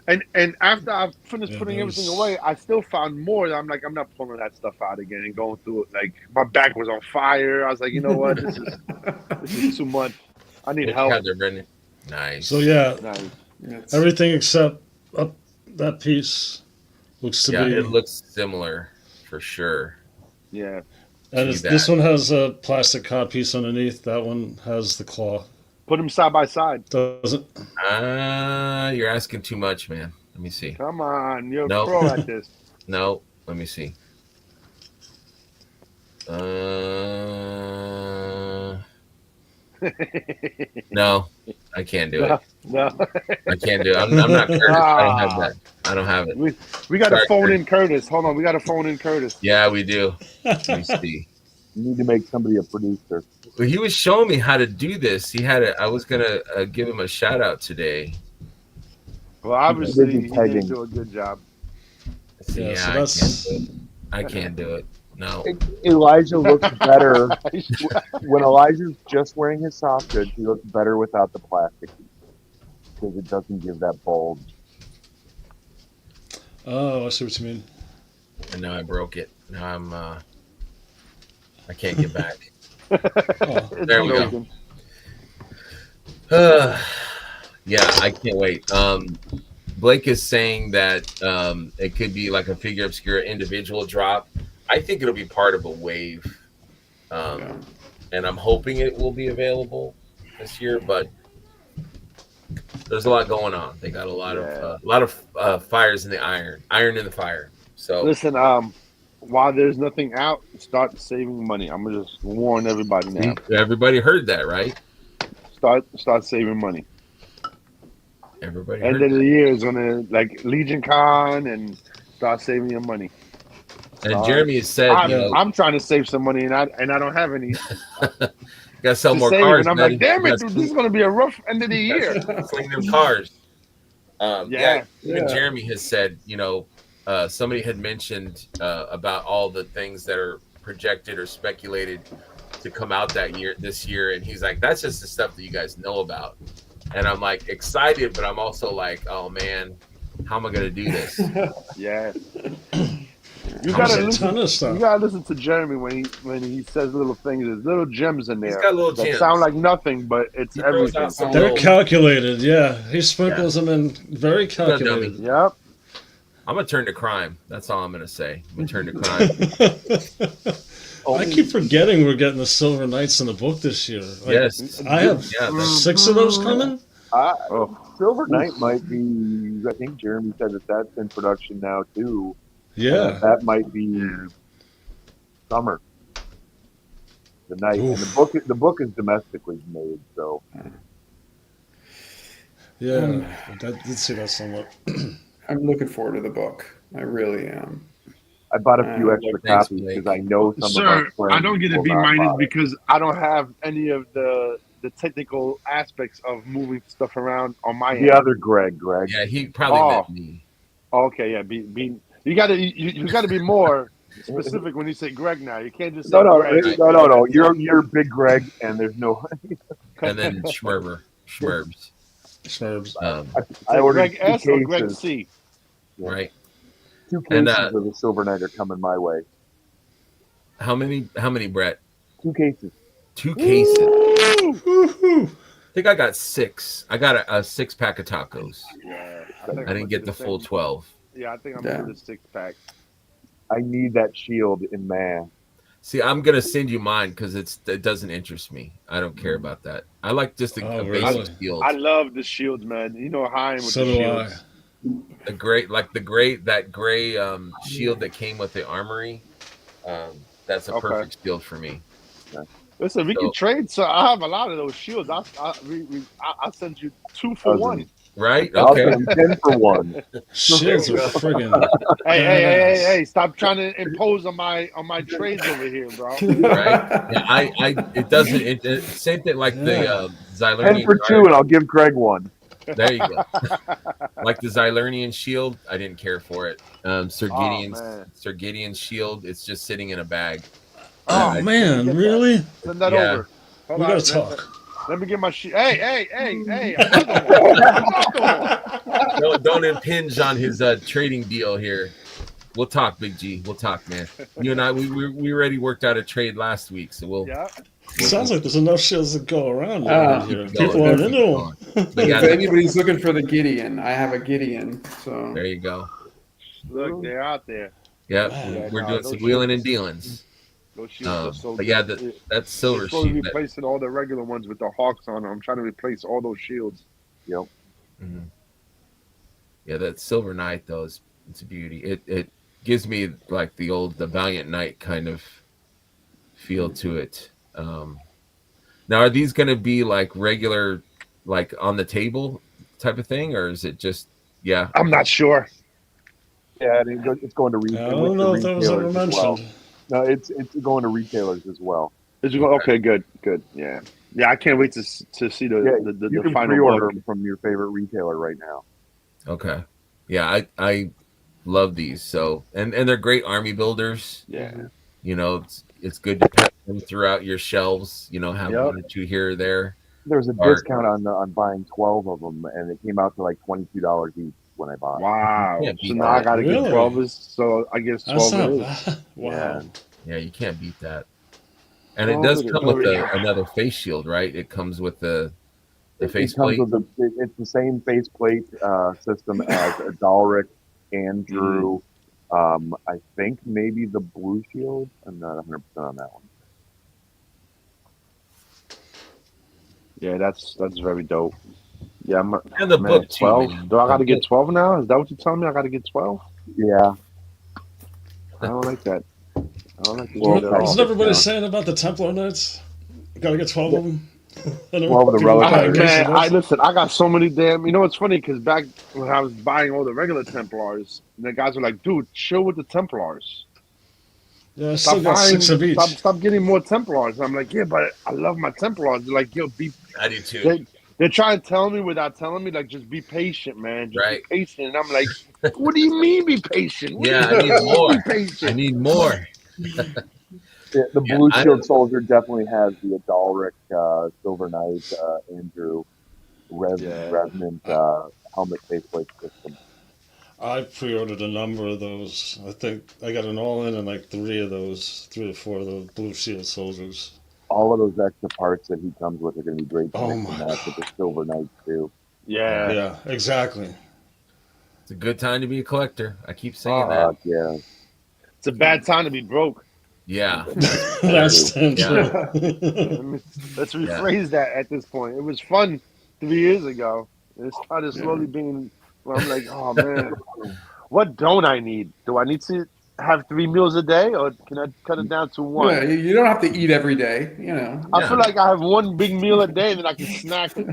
Yeah. And after I finished putting everything away, I still found more. I'm like, I'm not pulling that stuff out again and going through it. Like, my back was on fire. I was like, you know what? This is too much. I need help. Nice. So everything except that piece looks to be. It looks similar for sure. Yeah. And this one has a plastic cod piece underneath. That one has the claw. Put them side by side. Does it? You're asking too much, man. Let me see. Come on, you're a pro at this. No, let me see. No, I can't do it. No. I can't do it. I'm not Curtis. I don't have that. I don't have it. We got to Sorry, phone Curtis. in Curtis. Hold on, we got to phone in Curtis. Yeah, we do. Let me see. You need to make somebody a producer. Well, he was showing me how to do this. He had I was gonna give him a shout out today. Well, obviously, busy he pegging. didn't do a good job. See, Yeah, so I can't do it. No. Elijah looks better when Elijah's just wearing his soft goods. He looks better without the plastic because it doesn't give that bulge. Oh, I see what you mean. And now I broke it. Now I'm I can't get back. Oh, There we go. Broken. Yeah, I can't wait. Blake is saying that it could be like a figure obscura individual drop. I think it'll be part of a wave. And I'm hoping it will be available this year, but there's a lot going on. They got a lot of fires in the iron in the fire. So Listen, while there's nothing out, start saving money. I'm gonna just warn everybody now. everybody heard that, right? Start saving money. Everybody End heard of that. the year is gonna like Legion Con and start saving your money. And Jeremy has said, I'm trying to save some money and I don't have any. got to sell to more save, cars. and I'm buddy. like, damn You it, gotta dude, this is gonna be a rough end of the year. sling them cars. Yeah. Even Jeremy has said, somebody had mentioned about all the things that are projected or speculated to come out this year, and he's like, that's just the stuff that you guys know about. And I'm like excited, but I'm also like, oh man, how am I gonna do this? Yeah. You there's gotta a listen. ton of stuff. You gotta listen to Jeremy when he says little things. There's little gems in there He's got little that gems. sound like nothing, but it's He throws everything. out some They're little- calculated, yeah. He sprinkles them in very calculated. Yep. I'm gonna turn to crime. That's all I'm gonna say. I'm gonna turn to crime. I keep forgetting we're getting the Silver Knights in the book this year. Like, Yes. I have that's 6 of those coming. Silver Knight might be. I think Jeremy said that's in production now too. Yeah. That might be summer. The night and the book is domestically made, so Yeah. I did see that somewhat. I'm looking forward to the book. I really am. I bought a few extra Thanks, copies Blake. because I know some of Sir, our friends I don't get a will B not minus buy it. because I don't have any of the technical aspects of moving stuff around on my end. The other Greg. Yeah, he probably Oh. meant me. Okay, yeah. You gotta be more specific when you say Greg. Now you can't just say No, Greg. no. You're Big Greg, and there's no. And then Schmerbs. Smerbs. I ordered Greg S two or Greg cases. C. Right. 2 And, cases of the Silver Knight are coming my way. How many, Brett? 2 cases. 2 cases. Woo-hoo. I think I got 6. I got a 6-pack of tacos. Yeah, I didn't get the full 12. Yeah, I think I'm Yeah. gonna do the 6-pack. I need that shield in man. See, I'm gonna send you mine because it doesn't interest me. I don't care about that. I like just a really? basic shield. I love the shields, man. You know how I am with So the do I. shields. that gray shield that came with the armory. That's a Okay. perfect shield for me. Listen, we can trade. So I have a lot of those shields. I'll send you 2 for 1. Right? I'll Okay. send 10 for 1. Shields are friggin' Hey! Stop trying to impose on my trades over here, bro. Right? Yeah, it doesn't. Same thing like the 10 Xylernian. for 2, and I'll give Greg 1. There you go. Like the Xylernian shield, I didn't care for it. Sir Gideon's shield, it's just sitting in a bag. Oh man, really? Send that Yeah. over. Hold We on, gotta talk. Let me get my shield. Hey! Another one. Don't impinge on his trading deal here. We'll talk, Big G. We'll talk, man. You and I, we already worked out a trade last week, so we'll. Yeah. Sounds like there's enough shields to go around here. keep People going, aren't keep into going. them. But yeah, If anybody's looking for the Gideon, I have a Gideon. So there you go. Look, they're out there. Yep, Yeah, we're no, doing those some wheeling and shields- dealings. Those shields are so But yeah, good. that silver They're supposed to be sheet. replacing all the regular ones with the hawks on them. I'm trying to replace all those shields. Mhm. Yeah, that silver knight though it's a beauty. It gives me like the Valiant Knight kind of feel to it. Now, are these going to be like regular, like on the table type of thing, or is it just yeah? I'm not sure. Yeah, it's going to I retail don't know if that was ever retailers as well. mentioned. No, it's going to retailers as well. Okay, good. Yeah. I can't wait to see Yeah, the you can final pre-order book. them from your favorite retailer right now. Okay, yeah, I love these. So and they're great army builders. Yeah. You know, it's good to put them throughout your shelves. You know, have Yep. one or two here or there. There's a Art. discount on buying 12 of them, and it came out to like $22 each when I bought. Wow. Yeah, So now I gotta Really? get 12. So I guess That's 12 not it is. bad. Wow. Yeah, you can't beat that. And it 12 does it is. come with another face shield, right? It comes with the It face comes plate. with it's the same faceplate system as Adalric, Andrew. I think maybe the Blue Shield. I'm not 100% on that one. Yeah, that's very dope. Yeah, And the book too, 12. man. Do I got to The get book. 12 now? Is that what you're telling me? I got to get 12? Yeah. I don't like that. I don't like the Well, at all. Wasn't everybody yeah. saying about the Templar Knights? Gotta get 12 of them. 12 of the relic People- knights. Man, listen. I got so many damn. You know what's funny? Because back when I was buying all the regular Templars, the guys were like, "Dude, chill with the Templars. Yeah, I still got 6 of each. Stop getting more Templars." And I'm like, "Yeah, but I love my Templars." They're like, "Yo, I do too. They're trying to tell me without telling me, like, just be patient, man. Just Right. be patient." And I'm like, "What do you mean, be patient? What Yeah, do I you need mean, more. be patient?" I need more. Yeah, the Yeah, Blue I- Shield Soldier definitely has the Adalric, Silver Knight, Andrew, Revenant helmet faceplate system. I pre-ordered a number of those. I think I got an all-in and like 3 or 4 of the Blue Shield soldiers. All of those extra parts that he comes with are going to be great to Oh mix and my match with the Silver Knight too. Yeah. Yeah, exactly. It's a good time to be a collector. I keep saying that. Yeah. It's a bad time to be broke. Yeah. That's true. Yeah. Let's rephrase that at this point. It was fun 3 years ago. And it started slowly being, well, I'm like, oh man, what don't I need? Do I need to have 3 meals a day, or can I cut it down to 1? Yeah, you don't have to eat every day, you know. I feel like I have 1 big meal a day, and then I can snack That's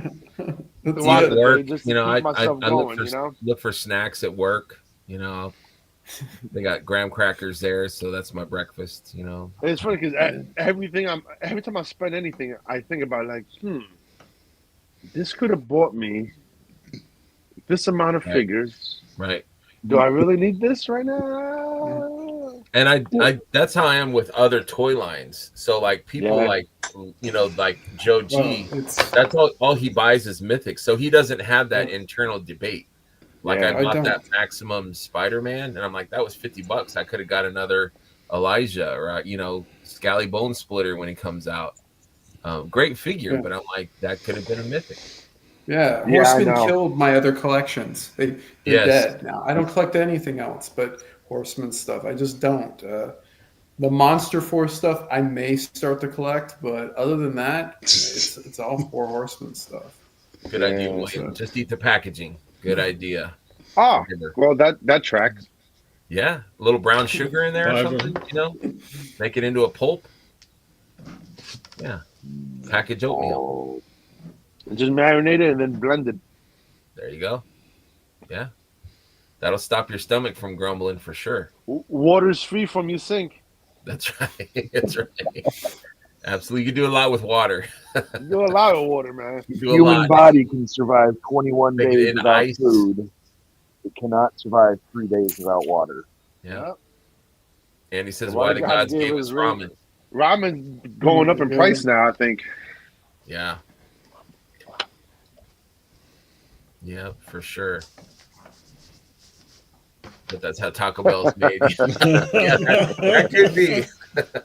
throughout it. the work, day just to you know, keep myself I going, you know? look for snacks at work. You know, they got graham crackers there, so that's my breakfast. You know, And it's funny because every time I spend anything, I think about like, this could have bought me this amount of figures. right? Do I really need this right now? And I that's how I am with other toy lines. So like people Yeah. like, you know, like Joe G, Well, it's- that's all he buys is Mythics. So he doesn't have that internal debate. Like Yeah, I I bought don't. that Maximum Spider-Man, and I'm like, that was $50. I could have got another Elijah or you know, Scally Bone Splitter when he comes out. Great figure, Yeah. but I'm like, that could have been a Mythic. Yeah, Yeah, I Horsemen know. killed my other collections. They're Yes. dead now. I don't collect anything else but Horseman stuff. I just don't. The Monster Force stuff I may start to collect, but other than that, it's all 4 Horsemen stuff. Good idea, William. Just eat the packaging. Good idea. Oh, well, that tracks. Yeah, a little brown sugar in there or Fiber. something, you know, make it into a pulp. Yeah, package oatmeal. Just marinate it and then blend it. There you go. Yeah, that'll stop your stomach from grumbling for sure. Water's free from your sink. That's right. That's right. Absolutely, you can do a lot with water. You do a lot of water, man. You do a Human lot. body can survive 21 Make it days in without ice. food. It cannot survive 3 days without water. Yeah. And he says, Why "Why the God gods gave gave us us ramen?" Ramen's going up in price now, I think. Yeah. Yeah, for sure. But that's how Taco Bell's made. Yeah, that could be.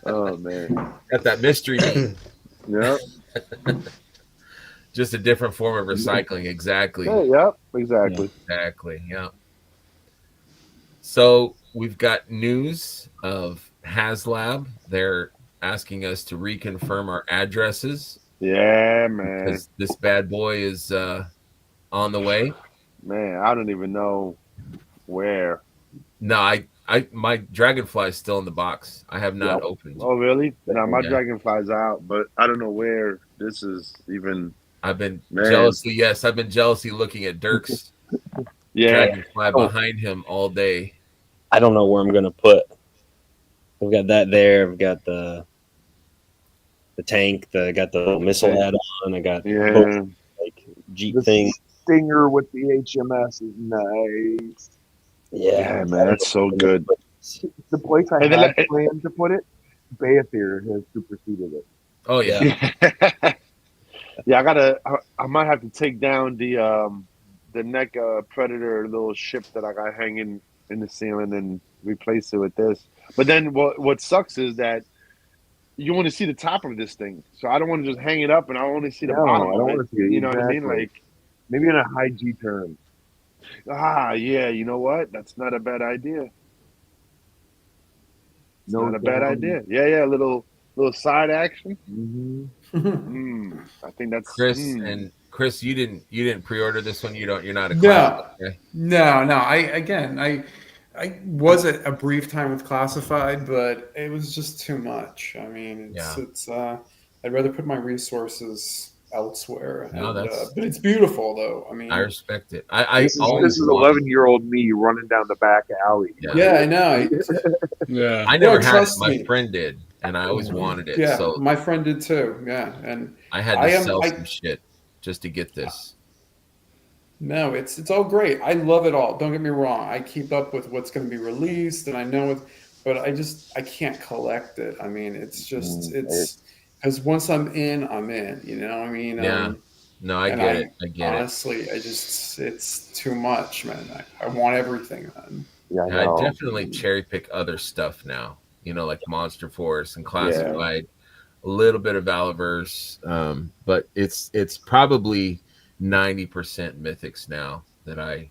Oh man. Got that mystery meat. Yep. Just a different form of recycling. Exactly. Yep. Exactly. Exactly. Yeah. So we've got news of HasLab. They're asking us to reconfirm our addresses Yeah, man. because this bad boy is on the way. Man, I don't even know where. No, my Dragonfly is still in the box. I have not opened. Oh, really? No, my Yeah. Dragonfly's out, but I don't know where this is even I've been Man. jealously, yes, I've been jealously looking at Dirk's yeah. Dragonfly behind him all day. I don't know where I'm gonna put. We've got that there. We've got the tank. Got the missile tank. add on. I got Yeah. like Jeep The thing. Stinger with the HMS is nice. Yeah, man, that's so good. The place I And then had planned to put it, Bayethier has superseded it. Oh yeah. Yeah, I might have to take down the neck Predator little ship that I got hanging in the ceiling and replace it with this. But then what sucks is that you want to see the top of this thing, so I don't want to just hang it up and I only see the No, bottom I of don't it. want to see it. You know what I mean? Exactly. Like, maybe in a high G turn. yeah, you know what? That's not a bad idea. It's not a bad idea. Yeah, little side action. Mm-hmm. I think that's Chris, you didn't pre-order this one. You're not a No, classic guy. no. I was at a brief time with Classified, but it was just too much. I mean, it's I'd rather put my resources elsewhere. No, but that's it's beautiful though. I mean, I respect it. I This always is wanted. 11-year-old me running down the back alley. yeah, I know. Yeah. I never had it. trust My me. friend did, and I always wanted it. Yeah, So my friend did too. Yeah, and I had to sell some shit just to get this. No, it's all great. I love it all. Don't get me wrong. I keep up with what's going to be released, and I know it, but I can't collect it. I mean, it's just it's because once I'm in, I'm in. You know, I mean, Yeah. No, I get it. I get honestly, it's too much, man. I want everything. Man. Yeah, I definitely cherry pick other stuff now. You know, like Monster Force and Classified, a little bit of Valaverse, but it's probably 90% Mythics now that I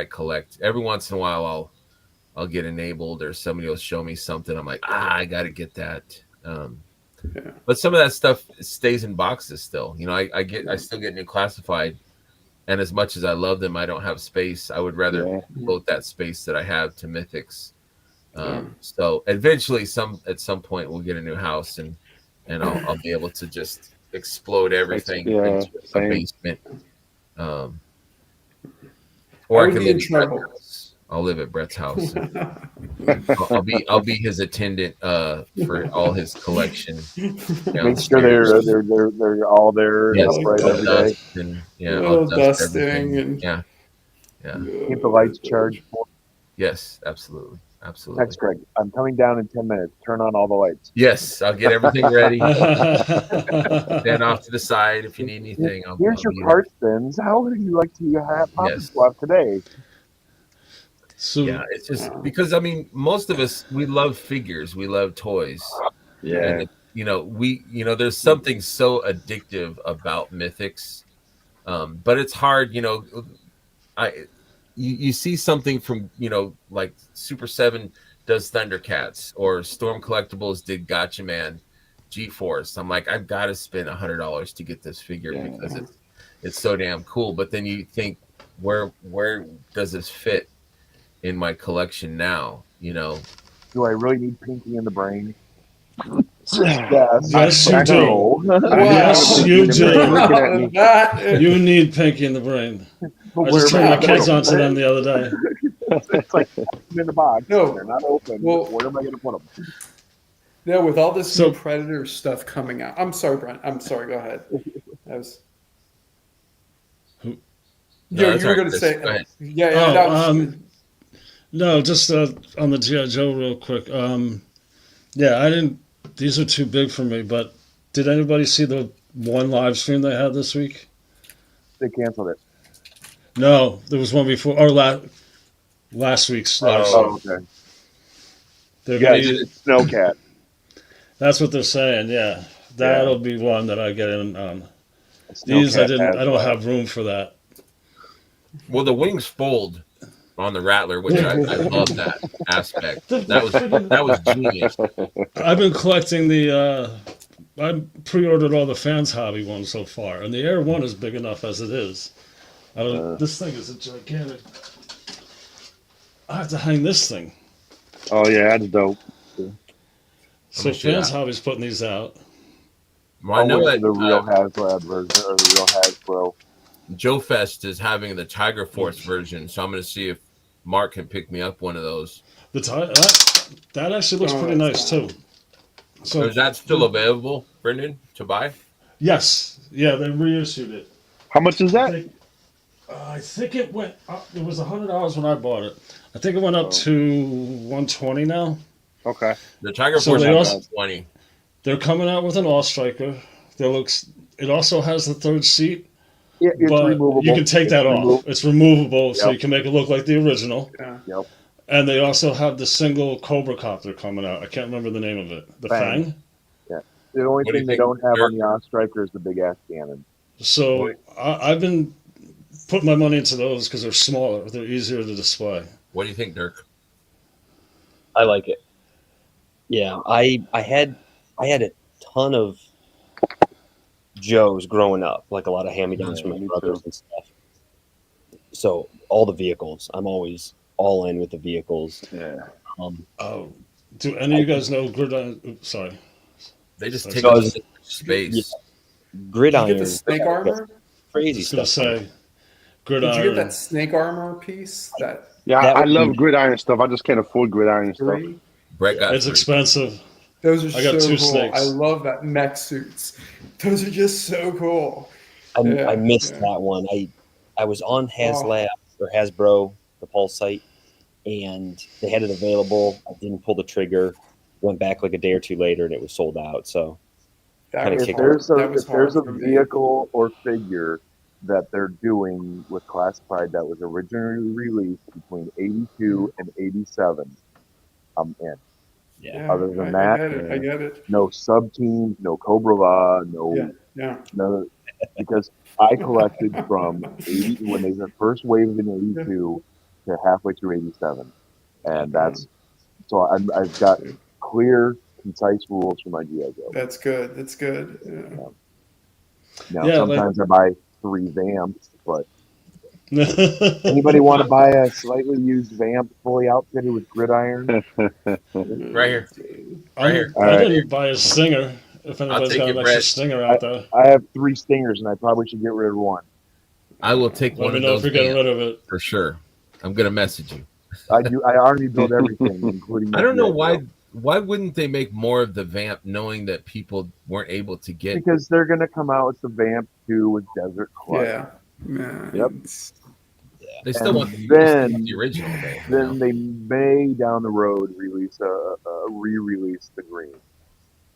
collect. Every once in a while, I'll get enabled or somebody will show me something. I'm like, I got to get that. But some of that stuff stays in boxes still. You know, I still get new Classified, and as much as I love them, I don't have space. I would rather devote that space that I have to Mythics. So eventually, at some point, we'll get a new house, and I'll be able to just explode everything into a basement. Or I can live at Brett's house. I'll live at Brett's house. I'll be his attendant for all his collection. Make sure they're all there upright every day. And I'll dust everything. And keep the lights charged. Yes, absolutely. Absolutely. Text Greg, I'm coming down in 10 minutes. Turn on all the lights. Yes, I'll get everything ready. Stand off to the side if you need anything. Here's your cart spins. How would you like to have Poppy Swap today? So, yeah, it's just because I mean, most of us we love figures, we love toys. Yeah, and there's something so addictive about Mythics, but it's hard. You see something from like Super 7 does Thundercats or Storm Collectibles did Gotcha Man, G-Force. I'm like, I've got to spend $100 to get this figure because it's so damn cool. But then you think, where does this fit in my collection now? Do I really need Pinky in the Brain? Yes, you do. Yes, you do. You need Pinky in the Brain. I just turned my kids onto them the other day. It's like in the box. No, they're not open. Well, where am I going to put them? No, with all this new Predator stuff coming out. I'm sorry, Brent. I'm sorry. Go ahead. You were going to say. No, just on the G.I. Joe real quick. I didn't. These are too big for me. But did anybody see the one live stream they had this week? They canceled it. No, there was one before or last week's live stream. Oh, okay. It's Snowcat. That's what they're saying. Yeah, that'll be one that I get in on. These I don't have room for that. Well, the wings fold on the Rattler, which I love that aspect. That was genius. I've been collecting I pre-ordered all the Fans Hobby ones so far, and the Air 1 is big enough as it is. This thing is a gigantic. I have to hang this thing. Oh yeah, that's dope. So Fans Hobby's putting these out. Well, I I'll know wait that for the real HasLab version or the real Hasbro. Joe Fest is having the Tiger Force version, so I'm going to see if Mark can pick me up one of those. That actually looks Oh, pretty that's nice too. So Is that still available, Brendan, to buy? yes, yeah, they reissued it. How much is that? I think it went up. It was $100 when I bought it. I think it went up to 120 now. Okay. The Tiger So Force they is also 20. they're coming out with an all striker. That looks. It also has the third seat, It's but removable. you can take It's that off. It's removable, so Yep. you can make it look like the original. Yeah. Yep. And they also have the single Cobra copter coming out. I can't remember the name of it. The Fang. Fang. Yeah. The only What do you thing they think, don't have Dirk? on the Ostriker is the big ass cannon. So I've been putting my money into those because they're smaller. They're easier to display. What do you think, Dirk? I like it. Yeah, I had a ton of Joes growing up, like a lot of hand-me-downs from my me brothers too. and stuff. So all the vehicles, I'm always all in with the vehicles. Yeah. Oh, do any of you guys know Gridiron? Oops, sorry. They just Sorry. take So I up was- so much space. Did you Gridiron, get the snake armor? crazy Just gonna stuff. say, Did Gridiron. you get that snake armor piece? That Yeah, That I would love be- gridiron stuff. I just can't afford gridiron stuff. three? Brett got It's three. expensive. Those are I got so two cool. snakes. I love that mech suits. Those are just so cool. I Yeah, missed yeah. that one. I was on HasLab or Hasbro, the Pulse site, and they had it available. I didn't pull the trigger. Went back like a day or two later, and it was sold out. So That Kinda was If kicked hard. there's a That was if there's a hard for me. vehicle or figure that they're doing with Classified that was originally released between 82 and 87, I'm in. Yeah, Other than I that, get it. I get it. No sub teams, no Cobra Law, Yeah, yeah. no, because I collected from 80 when they were first waved in 82 to halfway through 87, and that's so I've got clear, concise rules for my GI Joe. That's good. That's good. Yeah. Now Yeah, like- sometimes I buy 3 vamps, but anybody want to buy a slightly used vamp fully outfitted with gridiron? Right here. I here. didn't buy a Stinger. If anybody's take got it, an extra Brett. Stinger out there, I have 3 stingers, and I probably should get rid of one. I will take let one me of know those if you're getting vans rid of it. for sure. I'm gonna message you. I do. I already built everything, including. My I don't know GI Joe. why wouldn't they make more of the vamp, knowing that people weren't able to get. Because they're gonna come out with the vamp 2 with Desert Clutch. Yeah. Yeah. Yep. It's- They still And want they still then- want the original. Though, you Then know? they may down the road release a re-release the green.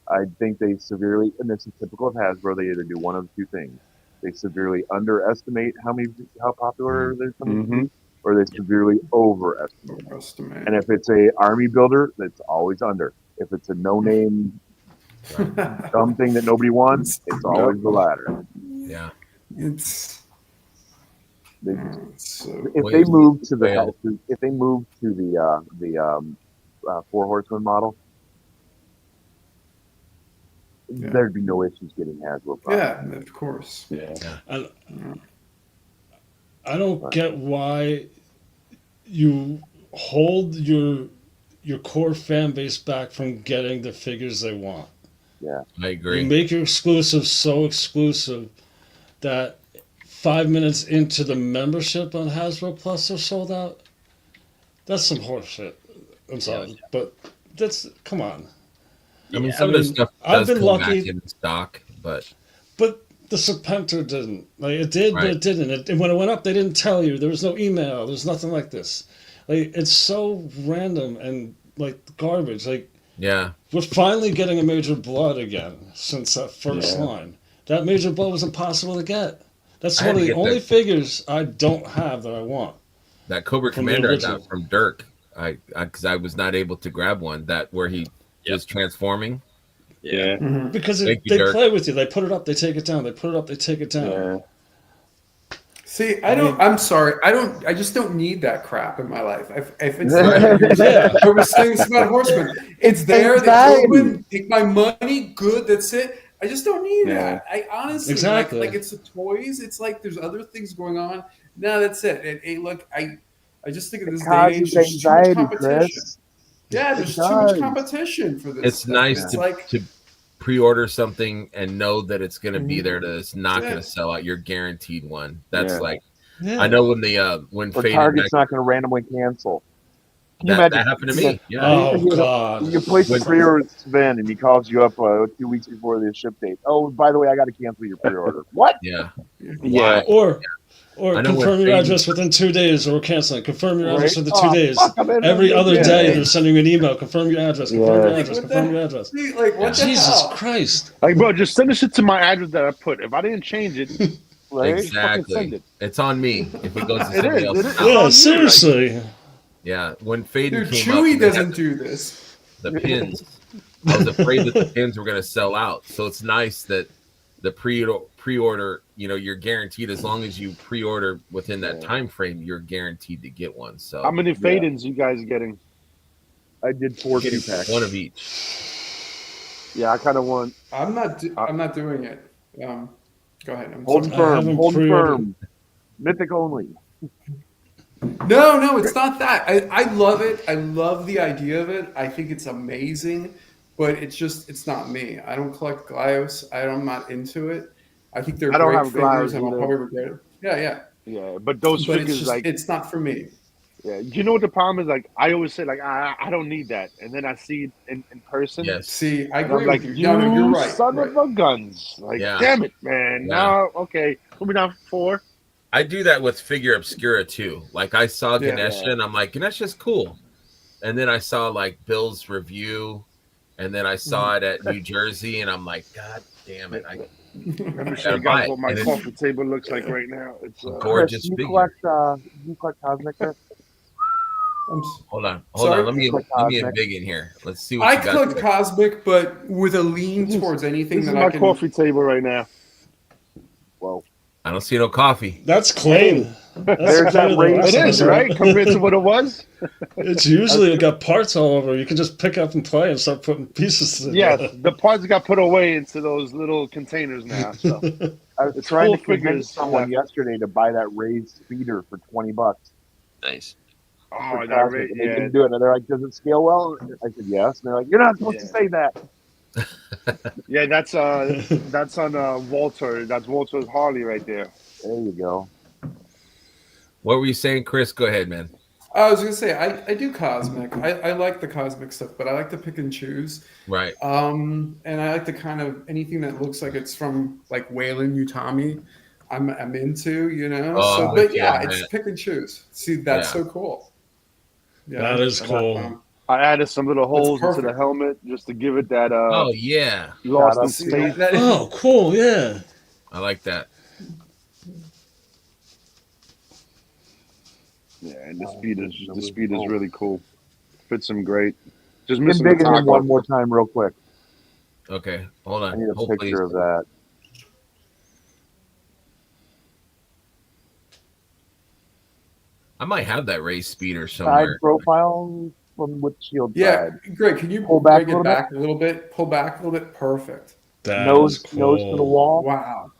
I think they severely, and this is typical of Hasbro. They either do one of two things: they severely underestimate how popular they're going to be, or they severely overestimate. Overestimate. And if it's a army builder, that's always under. If it's a no-name dumb thing that nobody wants, it's always the latter. Yeah. It's They, so if Well, they you- move to the well- if they move to the 4 Horsemen model, Yeah. there'd be no issues getting Hasbro. products. yeah, of course. Yeah. And I don't get why you hold your core fan base back from getting the figures they want. I agree. You make your exclusives so exclusive that 5 minutes into the membership on Hasbro Plus they're sold out. That's some horseshit. I'm sorry, but that's come on. I mean, Yeah, some I of the mean, stuff I've does been come lucky- back in stock, but But the Serpentor didn't. Like it did, but Right. it didn't. And when it went up, they didn't tell you. There was no email. There's nothing like this. Like it's so random and like garbage. Like yeah, we're finally getting a Major Blood again since that first Yeah. line. That Major Blood was impossible to get. That's I had one of to the get only that. figures I don't have that I want. that Cobra From the Commander I original. got from Dirk. I because I was not able to grab one that where he was transforming. Yeah. Because Thank you, they Dirk. play with you. They put it up, they take it down. They put it up, they take it down. Yeah. See, I'm sorry. I just don't need that crap in my life. If it's Yeah. I was saying this about Horseman. It's there. It's Anxiety. open. Take my money. Good. That's it. I just don't need Yeah. that. I honestly Exactly. like it's the toys. It's like there's other things going on. No, that's it. Look, I just think of this day and age. Causes There's too much anxiety, competition. Chris. Yeah, there's It too much does. competition for this. It's stuff. nice It's to, like to pre-order something and know that it's going to be Mhm. there, that it's not Yeah. going to sell out. You're guaranteed one. That's Yeah. like Yeah. I know when Or Faded Target's back, not going to randomly cancel. Can you that imagine? happened to Yeah. me. Yeah. Oh God. You place a When- pre-order with Sven, and he calls you up 2 weeks before the ship date. Oh, by the way, I got to cancel your pre-order. What? Yeah. Yeah. Or I know when confirm your Faden- address within 2 days, or we're canceling. Confirm your address Right? within Oh, 2 days. fuck, I'm in Every on other this. day, Yeah. they're sending you an email. Confirm your address. Confirm your Yeah. address. What Confirm the- your address. Like, what the Jesus hell? Christ. Like, bro, just send the shit to my address that I put. If I didn't change it, Right? just fucking send Exactly. it. It's on me if it goes to It somebody is, else. it is. It's not. Yeah, on you, seriously. Yeah. When Faden Dude, came up, Chewy and they had doesn't do this. the pins. I was afraid that the pins were going to sell out. So it's nice that the pre-order, you're guaranteed as long as you pre-order within that Yeah. time frame, you're guaranteed to get one. So How many fade-ins you guys getting? I did 4 getting 2-packs. one of each. Yeah, I kind of want. I'm not doing it. Go ahead. I'm Hold sorry. I firm. haven't Hold pre-ordered. firm. Mythic only. No, it's not that. I love it. I love the idea of it. I think it's amazing, but it's not me. I don't collect Glyos. I'm not into it. I think they're I don't great have figures, Glyos and I'll either. probably regret it. Yeah. Yeah, but those But it's figures, just like, it's not for me. yeah, you know what the problem is? Like, I always say, like, I don't need that, and then I see it in person. Yes. See, I And I'm agree like, with you. No, you're right. son right. of a guns! Like, Yeah. damn it, man! Yeah. No, okay, put me down for 4. I do that with Figure Obscura too. Like I saw Yeah. Ganesha and I'm like, Ganesha's cool. And then I saw like Bill's review, and then I saw it at New Jersey, and I'm like, God damn it. Let me Gotta show you buy guys it. what my And it's- coffee table looks like right now. It's Gorgeous Chris, do figure. you collect Cosmic? Chris? Hold on. Sorry? Let me Cosmic. big in here. Let's see what I you got. collect Cosmic, but with a lean towards anything this is that my I can. coffee table right now. Well, I don't see no coffee. That's clean. That's There's that better than raise- last It is time. right compared to what it was. It's usually got parts all over. You can just pick up and play and start putting pieces together. Yes, the parts got put away into those little containers now. So I was It's trying to full convince figures, someone yesterday to buy that raised speeder for $20. Nice. oh, for that Cosmic, rate, and they yeah. didn't do it. And they're like, "Does it scale well?" I said, "Yes." And they're like, "You're not supposed to Yeah. say that." Yeah, that's on Walter. That's Walter's Harley right there. There you go. What were you saying, Chris? Go ahead, man. I was gonna say I do Cosmic. I like the Cosmic stuff, but I like to pick and choose. Right. And I like to kind of anything that looks like it's from like Wayland Utami. I'm into, Oh, So, I'm with but you yeah, on it's that. pick and choose. See, that's Yeah. so cool. Yeah, That is cool. I added some little holes into the perfect. helmet just to give it that Oh yeah. lost Shout in out See, space. that- Oh, cool. Yeah. I like that. Yeah, and the speed is really cool. Fits him great. Just Get missing big the in him taco. one more time, real quick. Okay. Hold I on. need a Hopefully picture of that. I might have that race speeder Side somewhere. profile from with shield yeah, side. Greg, can you Pull back bring a it little back a little bit? Pull back a little bit. Perfect. That Nose, is cool. nose to the wall. Wow.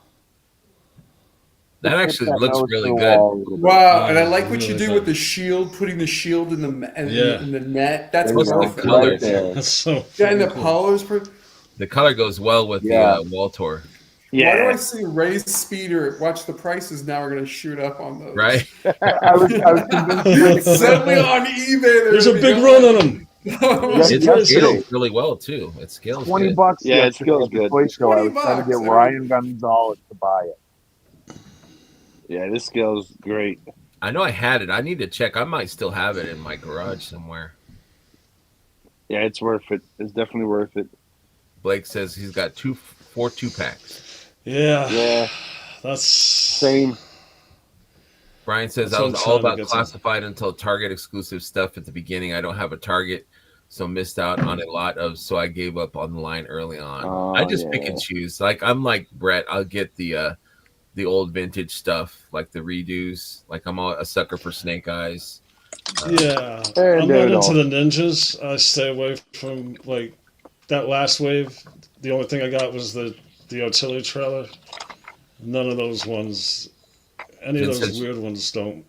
That Tip actually that looks nose to really the good. wall a little bit. Wow, and I Oh, like what you really do with good. the shield, putting the shield in the Yeah. in the net. That's There you go. perfect. color. Right there. That's so Yeah, and the cool. polars. The color goes well with Yeah. the Waltor, Why do I Yeah, see raised speeder? Watch the prices now are going to shoot up on those. right? I was convinced. Suddenly on eBay, There's a big run on them. Yeah, It yesterday, scales really well too. It scales $20 good. Yeah, it yesterday feels at the good. toy show. I was trying to $20, get I mean- Ryan Gonzalez to buy it. yeah. This scale's great. I know I had it. I need to check. I might still have it in my garage somewhere. Yeah, it's worth it. It's definitely worth it. Blake says he's got 4 2-packs. Yeah. Yeah, That's same. Brian says That's I what was I'm all trying to about get to. classified until Target exclusive stuff at the beginning. I don't have a Target, so missed out on a lot of. So I gave up on the line early on. Oh, I just pick yeah. and choose. Like I'm like Brett. I'll get the old vintage stuff, like the redos. Like I'm a sucker for Snake Eyes. yeah. And I'm there not it into all. the ninjas. I stay away from like that last wave. The only thing I got was the artillery trailer. None of those ones. Any of Vince those says- weird ones don't.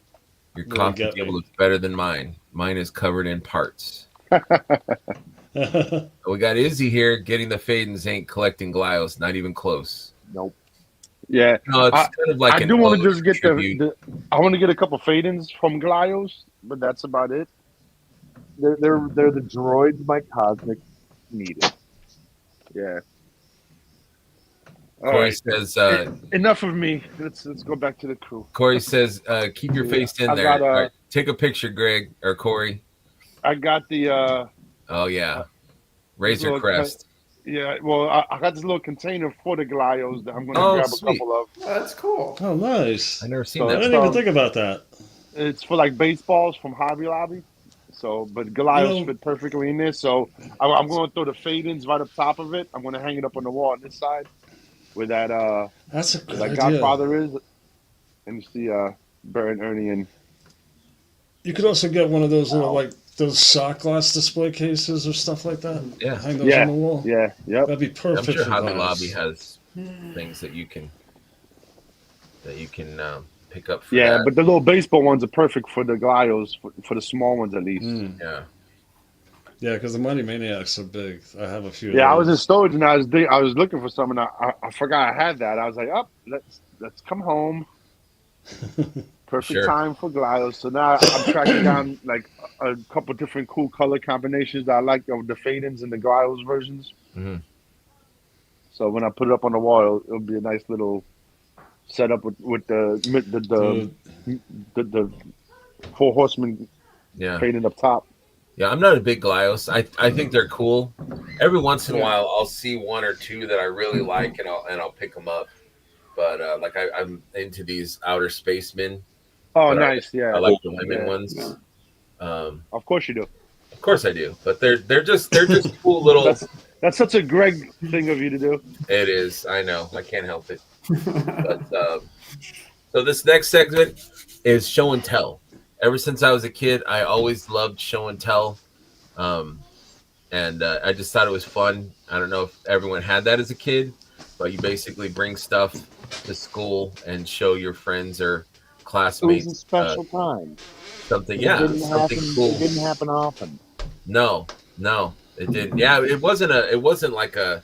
Your Really coffee get table me. looks better than mine. Mine is covered in parts. We got Izzy here getting the Fadens, ain't collecting Glyos, not even close. Nope. Yeah, No, it's kind of like I an do want to ode just get tribute. I want to get a couple Fadens from Glyos, but that's about it. They're the droids my cosmic needed. Yeah. All Corey right. says, Enough of me. Let's go back to the crew. keep your face in I there. got, All right, take a picture, Greg or Corey. I got the Oh yeah, Razor little Crest. yeah. Well, I got this little container for the Glyos that I'm going to Oh, grab sweet. a couple of. Oh, that's cool. Oh, nice. I never seen So I that. didn't even think about that. It's for like baseballs from Hobby Lobby. So, but Goliaths You know- fit perfectly in there. So I'm going to throw the fade-ins right up top of it. I'm going to hang it up on the wall on this side where that That's a where good that idea. Godfather is, and you see Barrett and Ernie and You could also get one of those little, like, those shot glass display cases or stuff like that. Yeah. Hang those on the wall. yeah, yep. That'd be I'm perfect sure for Hobby glass. Lobby has things that you can pick up for Yeah, that. but the little baseball ones are perfect for the Glyos, for the small ones at least. Mm. Yeah, Because the Money Maniacs are big. I have a few. Yeah, I of was in those. storage and I was looking for some and I forgot I had that. I was like, oh, let's come home. Perfect Sure. time for Glyos. So now I'm tracking down like a couple different cool color combinations that I like of the fade-ins and the Glyos versions. Mhm. So when I put it up on the wall, it'll be a nice little setup with the four horsemen Yeah. fading up top. Yeah, I'm not a big Glyos. I think they're cool. Every once in a while, I'll see one or two that I really like, and I'll pick them up. But like I'm into these outer spacemen. Oh, But nice, yeah. I like the women Yeah. ones. Of course you do. Of course I do. But they're just cool little. That's such a Greg thing of you to do. It is. I know. I can't help it. But so this next segment is show and tell. Ever since I was a kid, I always loved show and tell, and I just thought it was fun. I don't know if everyone had that as a kid, but you basically bring stuff to school and show your friends or It classmates was a special time. something. It Yeah, didn't something happen. cool. It didn't happen often. No, it didn't. Yeah, it wasn't like a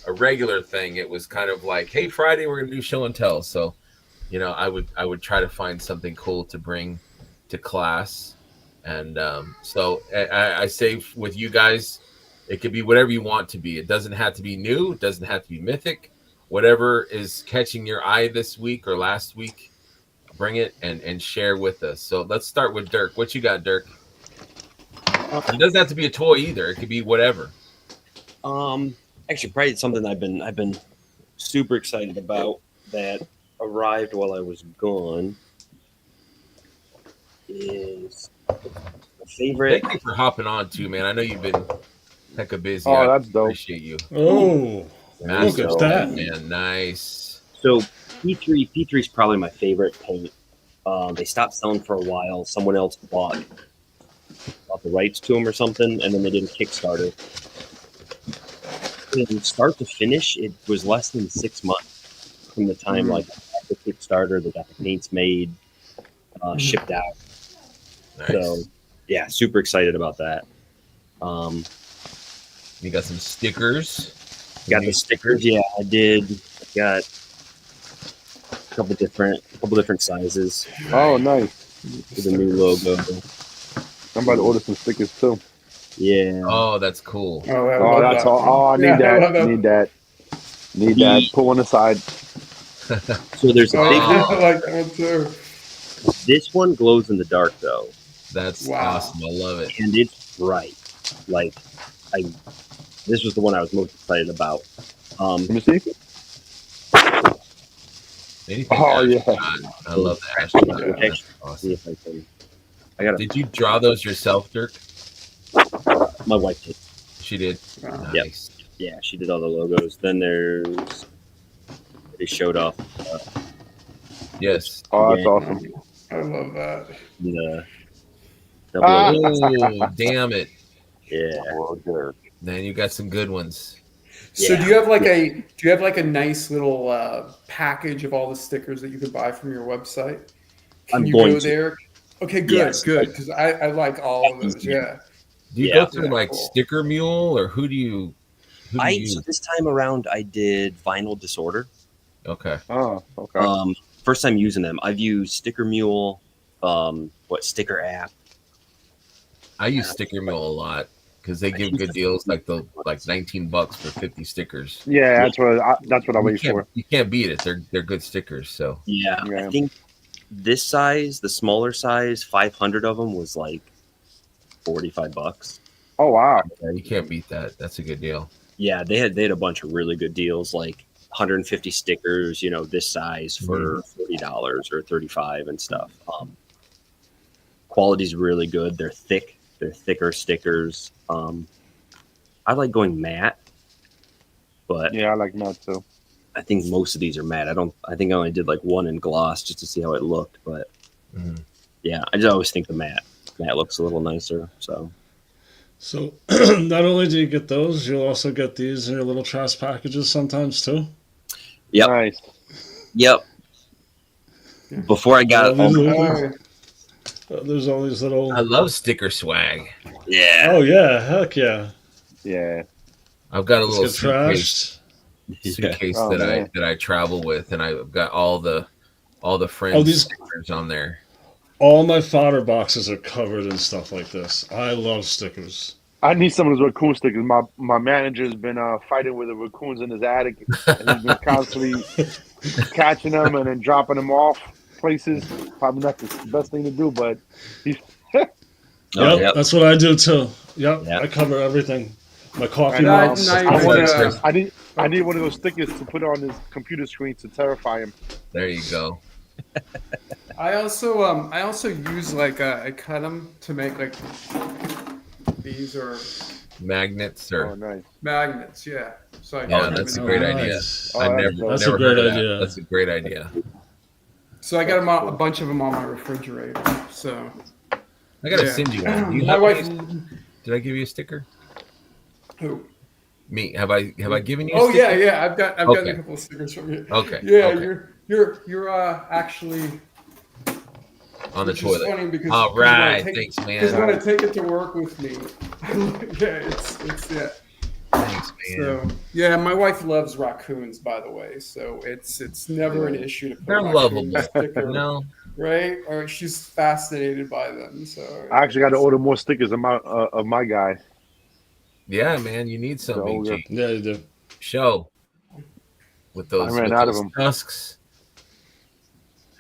regular thing. It was kind of like, hey, Friday we're gonna do show and tell. So, I would try to find something cool to bring to class, and so I say with you guys, it could be whatever you want to be. It doesn't have to be new. It doesn't have to be mythic. Whatever is catching your eye this week or last week, bring it and share with us. So let's start with Dirk. What you got, Dirk? It doesn't have to be a toy either. It could be whatever. Actually, probably something I've been super excited about that arrived while I was gone is my favorite. Thank you for hopping on too, man. I know you've been hecka busy. Oh, I that's dope. appreciate you. Oh, Master look at that. man. Nice. So P3 is probably my favorite paint. They stopped selling for a while. Someone else bought the rights to them or something, and then they did a Kickstarter. And start to finish, it was less than 6 months from the time like the Kickstarter, they got the paints made, shipped out. Nice. So yeah, super excited about that. You got some stickers. Got the stickers. Yeah, I did. I got a couple different sizes Oh, nice. for the new logo. I'm about to order some stickers too. Yeah. Oh, that's cool. Oh, I Oh, love that's that. all. Oh, I need Yeah, I love that. that. Need that. Pull one aside. So there's a Oh, big yeah, one. I like that one too. This one glows in the dark though, That's Wow. awesome. I love it. and it's bright. Like this was the one I was most excited about. Let me see. Anything Oh, yeah. astronaut. I love the astronaut. Okay. That's See awesome. if I can. I got Did you draw those yourself, Dirk? my wife did. She did. Wow. Yep. Nice. Yeah, she did all the logos. Then they showed off Yes. Oh, that's Yeah. awesome. I love that. the Ah. Oh, damn it. yeah. Oh, Dirk. Man, you got some good ones. So Yeah. do you have like a nice little package of all the stickers that you can buy from your website? Can I'm you going go to. there? Okay, good, Yes. good. Because I like all of those. Yeah. Do you Yeah. go through Yeah, like cool. Sticker Mule or who do you So use? this time around I did Vinyl Disorder. Okay. Oh, okay. First time using them. I've used Sticker Mule, Sticker App. I use Sticker Mule a lot because they give good deals like $19 for 50 stickers. Yeah, that's what I You wait for. can't beat it. They're good stickers. So Yeah, Yeah. I think this size, the smaller size, 500 of them was like $45. Oh wow. yeah, you can't beat that. That's a good deal. Yeah, they had a bunch of really good deals, like 150 stickers, this size for $40 or $35 and stuff. Quality's really good. They're thick. They're thicker stickers. I like going matte, but Yeah, I like that too. I think most of these are matte. I think I only did like one in gloss just to see how it looked, but yeah, I just always think the matte looks a little nicer. So not only do you get those, you'll also get these in your little trash packages sometimes too. Yep. Nice. Yep. Before I got There's all these little. I love sticker swag. Yeah. Oh yeah, heck yeah. Yeah. I've got a Let's little get suitcase trashed. Oh, man. that I travel with, and I've got all the friends these- stickers on there. All my fodder boxes are covered in stuff like this. I love stickers. I need some of those raccoon stickers. My manager's been fighting with the raccoons in his attic, and he's been constantly catching them and then dropping them off places. Probably not the best thing to do, but he's Yep. That's what I do too. Yep, Yep. I cover everything. My coffee Now- mugs. now you I, wanna- want I need one of those stickers to put on his computer screen to terrify him. There you go. I also use I cut them to make like these or Magnets Oh, or nice. magnets. Yeah. So I yeah, cut them that's a in great there. idea. Nice. Oh, I that's never cool. That's a never great heard of idea. that. That's a great idea. So I got them a bunch of them on my refrigerator. So I got to Yeah. send you one. Do you my have wife. one? Did I give you a sticker? Who? Me? Have I given you? A Oh sticker? yeah. I've gotten Okay. a couple of stickers from you. Okay. Yeah, okay. you're actually On the which is toilet. funny because All when I right. take- Thanks, Because man. when I take it to work with me, yeah, it's yeah. Thanks, man. So yeah, my wife loves raccoons, by the way. So it's never an issue to put They're a raccoon lovable. sticker, No. right? Or she's fascinated by them. So I actually got to order more stickers of my guy. Yeah, man. You need some So, BG. Yeah, you do. Show with those, I ran with out of those them. tusks.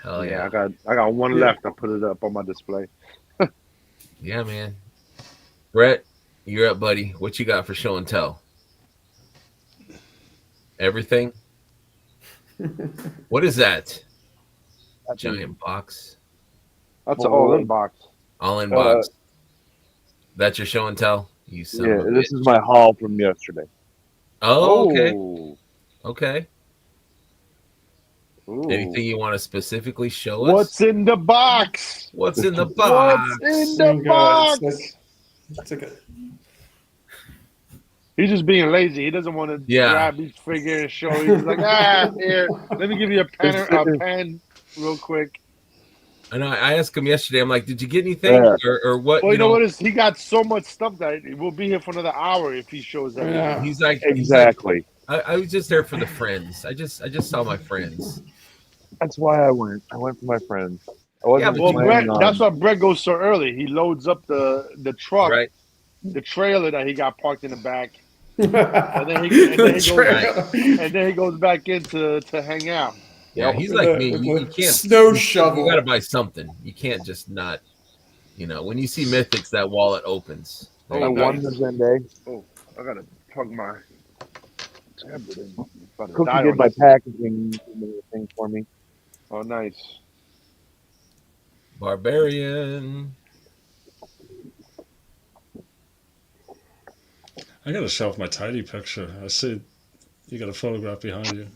Hell Yeah, yeah. I got one Yeah. left. I put it up on my display. Yeah, man. Brett, you're up, buddy. What you got for show and tell? Everything? What is that? Giant box. That's an all-in box. All in box. That's your show and tell? You son Yeah, of a this bitch. is my haul from yesterday. Oh, okay. Oh. Okay. Ooh. Anything you want to specifically show us? What's in the box? What's in the box? What's in Oh, the God, box? it's like a He's just being lazy. He doesn't want to Yeah. grab his figure and show. He's like, here, let me give you a pen real quick. I know. I asked him yesterday. I'm like, "Did you get anything, Yeah. or what?" Well, you know what is? He got so much stuff that we'll be here for another hour if he shows everything. Yeah. He's like, Exactly. I was just there for the friends. I just saw my friends. That's why I went. I went for my friends. I wasn't but Well, you- Brett, planning that's on. why Brett goes so early. He loads up the truck, Right? the trailer that he got parked in the back, and then he goes- trail. and then he goes back in to hang out. Yeah, he's With like a- me. with You a can't snow You shovel. got to buy something. You can't just not. When you see Mythics, that wallet opens. There I you go. won the Zenday. I gotta plug my tablet in. About to Cookie die did on my this. packaging thing for me. Oh, nice. Barbarian. I gotta show off my tidy picture. I see you got a photograph behind you.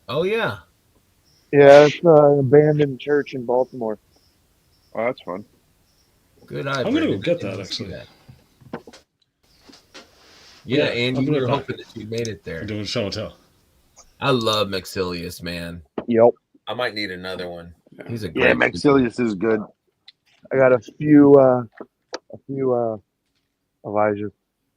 Oh yeah. Yeah, it's an abandoned church in Baltimore. Oh, that's fun. Good eye. I'm gonna Brandon. go get I didn't that, see actually. Yeah, Yeah, and I'll you be right were back. hoping that you made it there. I'm doing show and tell. I love Maxilius, man. Yep. I might need another one. He's a Yeah, great. Maxilius is good. I got a a few Elijahs.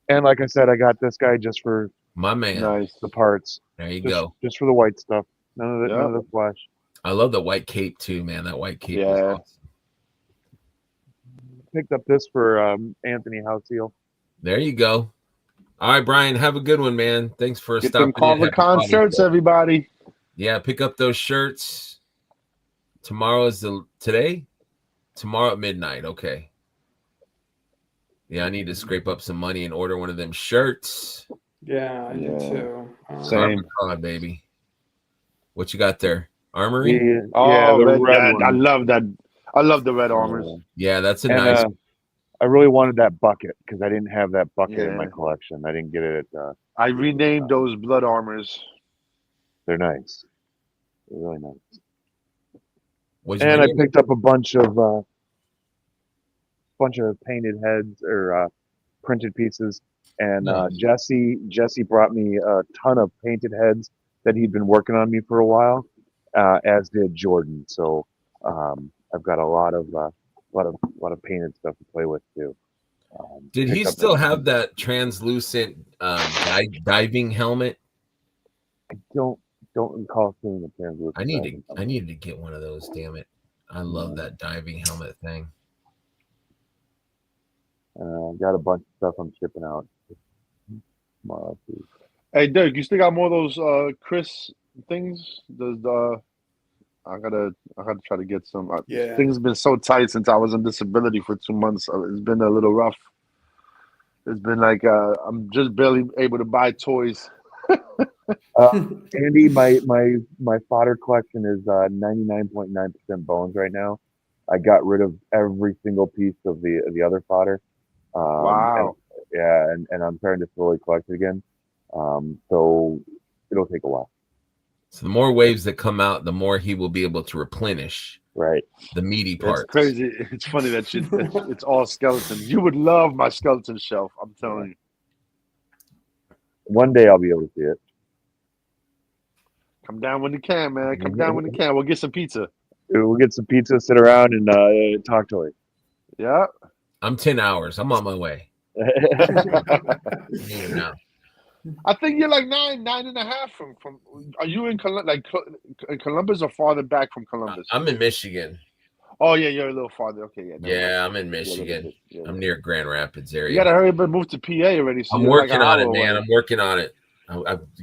And like I said, I got this guy just for My man. Nice. the parts. There you Just, go. just for the white stuff. None Yeah. of the flash. I love the white cape too, man. That white cape is Yeah. awesome. Picked up this for Anthony House Heel. There you go. All right, Brian, have a good one, man. Thanks for Get them stopping in. Carver Happy Con Father's shirts, Day. everybody. Yeah, pick up those shirts. Tomorrow is today? Tomorrow at midnight. Okay. Yeah, I need to scrape up some money and order one of them shirts. Yeah, I Yeah. do too. Same. Con, baby. What you got there? Armory? The Oh, red red, one. I love that. I love the red armors. Yeah, that's a And nice. I really wanted that bucket because I didn't have that bucket in my Yeah. collection. I didn't get it at. I renamed those blood armors. They're nice. They're really nice. What'd you And I rename? picked up a bunch of painted heads or printed pieces. And Nice. Jesse brought me a ton of painted heads that he'd been working on me for a while, as did Jordan. So I've got a lot of painted stuff to play with too. Did he picked up still have that translucent diving helmet? I don't recall seeing the translucent. I needed to get one of those. Damn it! I love that diving helmet thing. Got a bunch of stuff I'm shipping out tomorrow too. Hey, Dirk, you still got more of those Chris things? I gotta try to get some. Yeah. Things have been so tight since I was on disability for 2 months. It's been a little rough. It's been like I'm just barely able to buy toys. Andy, my fodder collection is 99.9% bones right now. I got rid of every single piece of the other fodder. Wow. And I'm starting to slowly collect it again. So it'll take a while. So the more waves that come out, the more he will be able to replenish Right. the meaty It's parts. crazy. It's funny that it's all skeletons. You would love my skeleton shelf. I'm telling you. One day I'll be able to see it. Come down when you can, man. Come down when you can. We'll get some pizza. We'll get some pizza, sit around, and talk toys. Yeah. I'm 10 hours. I'm on my way. Now. I think you're like 9.5 from. Are you in Columbus or farther back from Columbus? I'm in Michigan. Oh yeah, you're a little farther. Okay, yeah. Yeah, I'm in Michigan. I'm near Grand Rapids area. You gotta hurry up and move to PA already. So I'm you're working like an on hour it, man. away. I'm working on it.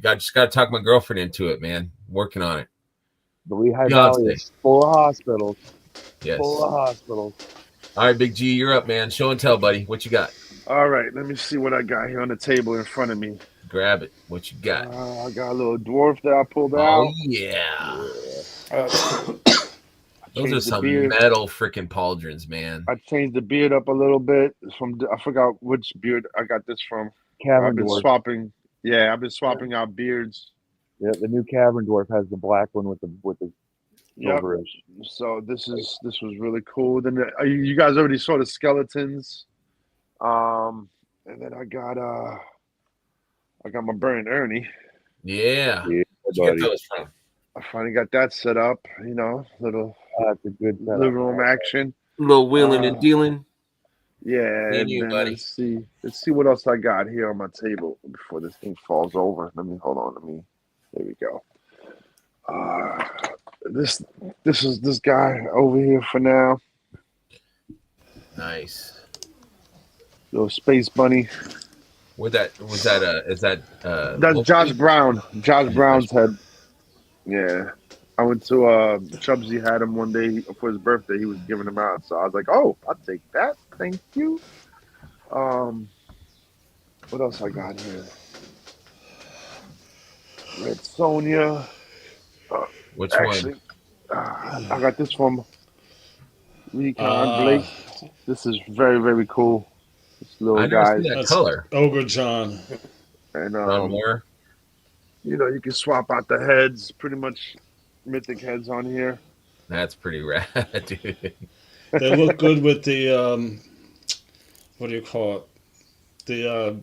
Just got to talk my girlfriend into it, man. Working on it. The Lehigh Beyonce. Valley is full of hospitals. Yes. Full of hospitals. All right, Big G, you're up, man. Show and tell, buddy. What you got? All right, let me see what I got here on the table in front of me. Grab it. What you got? I got a little dwarf that I pulled Oh out. yeah. Those are Changed the some beard. metal freaking pauldrons, man. I changed the beard up a little bit. I forgot which beard I got this from. Cavern I've been Dwarf. swapping. Yeah, I've been swapping out beards. Yeah, the new Cavern Dwarf has the black one with the Yep. silverish. So this was really cool. Then you guys already saw the skeletons. And then I got my Burn Ernie. Yeah. Yeah, Where'd you get buddy. those from? I finally got that set up. You know, little That's a good setup. living room action. Little wheeling and dealing. Yeah, Me and and you, then buddy. let's see what else I got here on my table before this thing falls over. Hold on. There we go. This is this guy over here for now. Nice. Little space bunny. Is that That's Josh Brown. Josh Brown's head. Yeah. I went to Chubsy had him one day for his birthday. He was giving them out. So I was like, oh, I'll take that. Thank you. What else I got here? Red Sonja. Which Actually, one? I got this from Recon Blake. This is very, very cool. This little I never guy. see that That's color. Ogre John. And John Moore. you can swap out the heads, pretty much mythic heads on here. That's pretty rad, dude. They look good with the what do you call it? The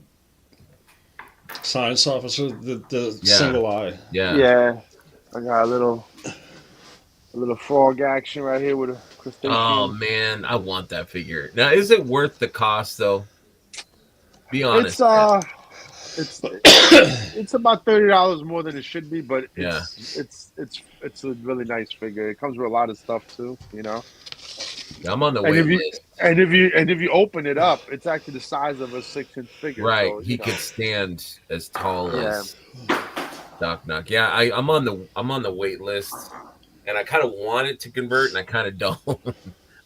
science officer, the Yeah. single eye. Yeah. Yeah. I got a little A little frog action right here with a crustacean. Oh man, I want that figure. Now, is it worth the cost though? Be honest. It's about $30 more than it should be, but Yeah. it's a really nice figure. It comes with a lot of stuff too, you know. I'm on the And wait if you list. and if you open it up, it's actually the size of a 6-inch figure. Right, So, he know. could stand as tall Yeah. as Doc Knock. Yeah, I'm on the wait list, and I kind of want it to convert, and I kind of don't.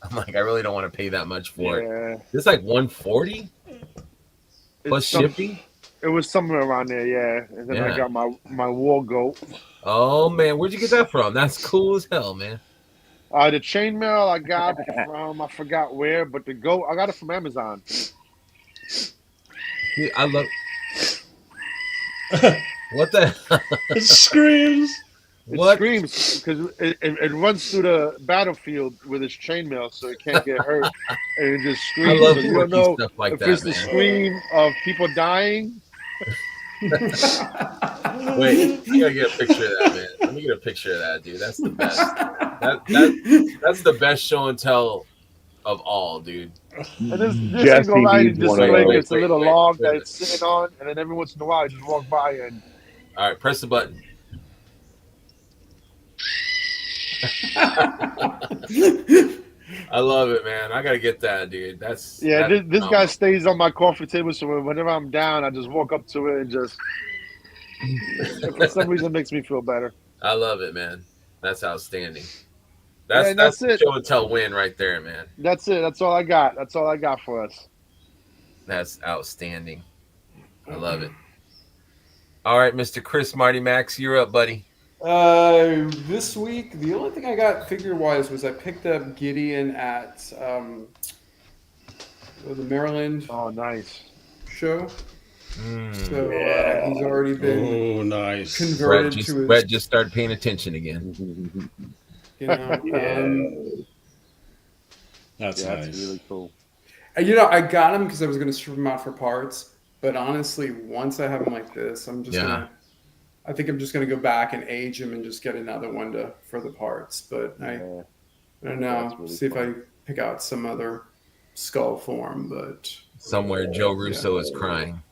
I'm like, I really don't want to pay that much for it. Yeah. It's like 140 plus It's shipping. It was somewhere around there, yeah. And then I Yeah. got my war goat. Oh man, where'd you get that from? That's cool as hell, man. The chainmail I got from I forgot where, but the goat I got it from Amazon. Yeah, I love. What the? It screams. It What? screams because it runs through the battlefield with its chainmail, so it can't get hurt, and it just I screams. love So you don't quirky know stuff like if that, it's the man. scream of people dying. Wait, you gotta get a picture of that, man. Let me get a picture of that, dude. That's the best. That's the best show and tell of all, dude. And this Jesse ain't gonna lie, needs just one of like those. it's a little log that wait. it's sitting on, and then every once in a while, you just walk by and All right, press the button. I love it, man. I gotta get that, dude. That's yeah. that's This guy phenomenal. stays on my coffee table, so whenever I'm down, I just walk up to it and just. For some reason, it makes me feel better. I love it, man. That's outstanding. Yeah, and that's it. Show and tell win right there, man. That's it. That's all I got. That's all I got for us. That's outstanding. I love it. All right, Mr. Chris Marty Max, you're up, buddy. This week, the only thing I got figure-wise was I picked up Gideon at the Maryland Oh, nice. show. Mm. So he's already been Oh, nice. converted to his, Brett just started paying attention again. you know. That's Yeah, nice. that's really cool. And, you know, I got him because I was going to strip him out for parts. But honestly, once I have him like this, I think I'm just gonna go back and age him and just get another one for the parts. But I don't know. Really See fun. if I pick out some other skull form. But Somewhere Joe Russo is crying.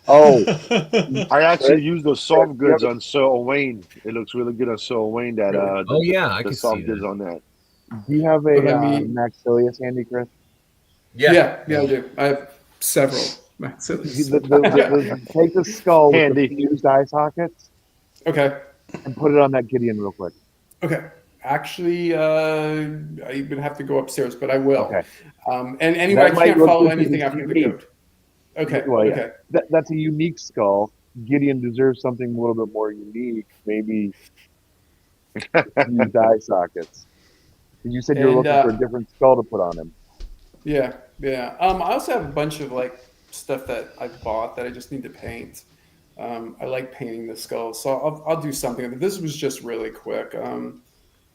Oh, I actually used those soft goods on Sir Owain. It looks really good on Sir Owain. That Oh yeah, I the can see soft goods that. on that. do you have a But I mean- Maxilius handy, Chris? yeah, I do. I have several. Take the skull with Handy. the fused eye sockets Okay. and put it on that Gideon real quick. Okay. Actually, I even have to go upstairs, but I will. Okay. And anyway, That I might can't look follow like anything it's after the unique. goat. Okay. Well, yeah. Okay. That's a unique skull. Gideon deserves something a little bit more unique. Maybe fused eye sockets. You said you were And, looking for a different skull to put on him. Yeah. Yeah. I also have a bunch of like stuff that I bought that I just need to paint. I like painting the skull, so I'll do something. This was just really quick.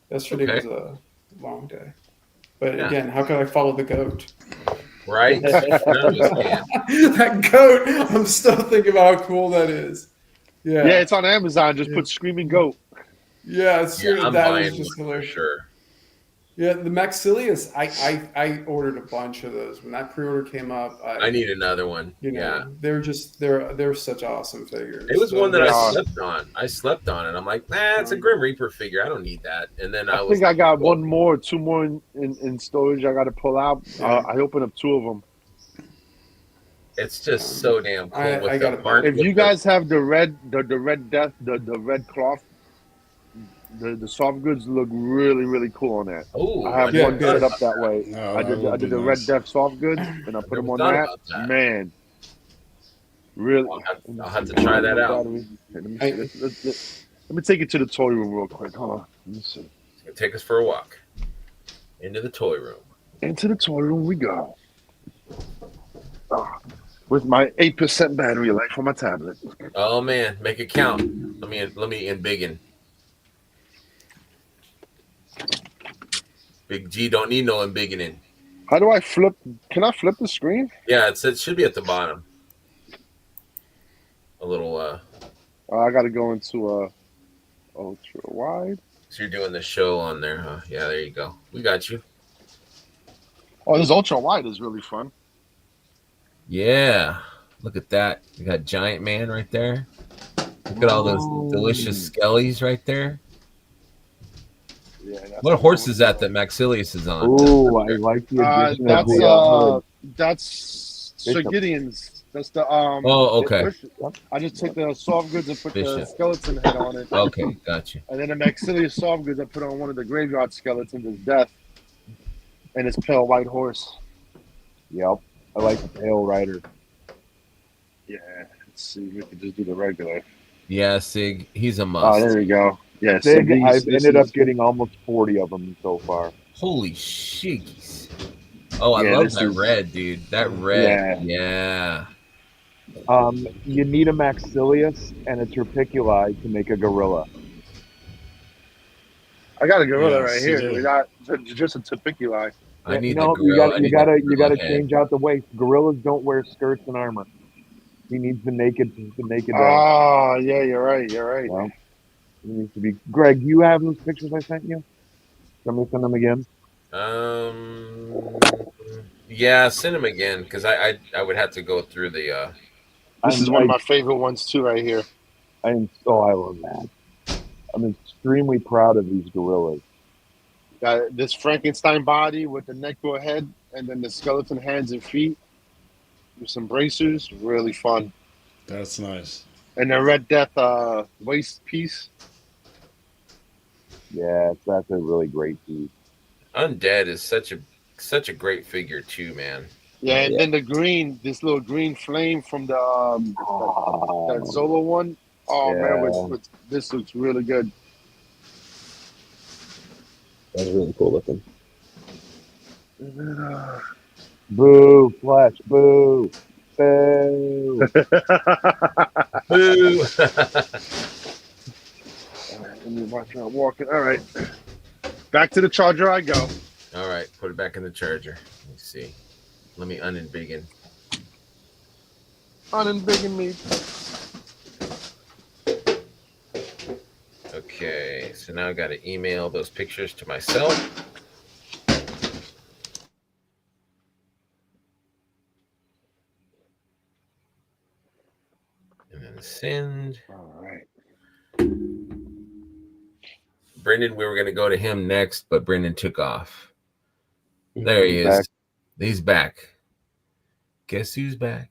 Yesterday was a long day, but again, how could I follow the goat? Right? None of us can. That goat, I'm still thinking about how cool that is. Yeah, Yeah, it's on Amazon. Just put Screaming Goat. yeah, it's Yeah, I'm that buying is just one for hilarious. sure. Yeah, the Maxilius, I ordered a bunch of those when that pre-order came up. I need another one. You know, Yeah. they're such awesome figures. It was one that they I are. slept on. I slept on it. I'm like, nah, it's a Grim Reaper figure. I don't need that. And then I was think I like, got well, one more, two more in storage. I got to pull out. Yeah. I opened up two of them. It's just so damn cool. I with gotta the burnt, If with you the- guys have the red death, the red cloth, the soft goods look really really cool on that. oh, I have Yeah, one good. set up that way. No, I that did would be the nice. red death soft goods, and I put them Never on thought that. about that. Man, really. I'll have to try that out. Let me, let me take it to the toy room real quick. Hold on. Let me see. It's gonna take us for a walk into the toy room. Into the toy room we go. Ah, with my 8% battery life on my tablet. Oh man, make it count. Let me embiggen. Big G don't need no embiggening. How do I flip? Can I flip the screen? Yeah, it should be at the bottom. A little I got to go into ultra wide. So you're doing the show on there, huh? Yeah, there you go. We got you. Oh, this ultra wide is really fun. Yeah. Look at that. You got Giant Man right there. Look at all those delicious skellies right there. Yeah, that's What the horse one. is that Maxilius is on? Ooh, I like the addition of the That's Sir Bishop. Gideon's. That's the Oh, okay. Bishop. I just took the soft goods and put the Bishop. skeleton head on it, Okay, gotcha. and then the Maxilius soft goods I put on one of the graveyard skeletons as death, and his pale white horse. Yep. I like the pale rider. Yeah, let's see. We could just do the regular. Yeah, Sig, he's a Oh, must. there we go. Yeah, so Sig, these, I've this ended up is- getting almost 40 of them so far. Holy shiggies. Oh, I Yeah, love this that is- red, dude. That red. Yeah. You need a Maxilius and a Terpiculi to make a gorilla. I got a gorilla Yes, right you here. do. We got just a Topiculi. I need No, the gorilla. I you need gotta the you gorilla gotta head. change out the waist. Gorillas don't wear skirts and armor. He needs the naked. Oh, yeah, you're right. You're right. Well, he needs to be. Greg, do you have those pictures I sent you? Let me send them again. Yeah, send him again because I would have to go through the. This is one of my favorite ones too, right here. I love that. I'm extremely proud of these gorillas. Got this Frankenstein body with the neck to a head, and then the skeleton hands and feet with some bracers. Really fun. That's nice. And the Red Death waist piece. Yeah, that's a really great piece. Undead is such a great figure too, man. Yeah, and then the green, this little green flame from the that Zolo one. Oh man, with this looks really good. That's really cool looking. Boo, Fletch, boo, boo. Boo. Let me watch out walking. All right, back to the charger I go. All right, put it back in the charger. Let me see. Let me unembiggen. Unembiggen me. Okay, so now I got to email those pictures to myself. And then send. All right. Brendan, we were going to go to him next, but Brendan took off. There he is. Back. He's back. Guess who's back?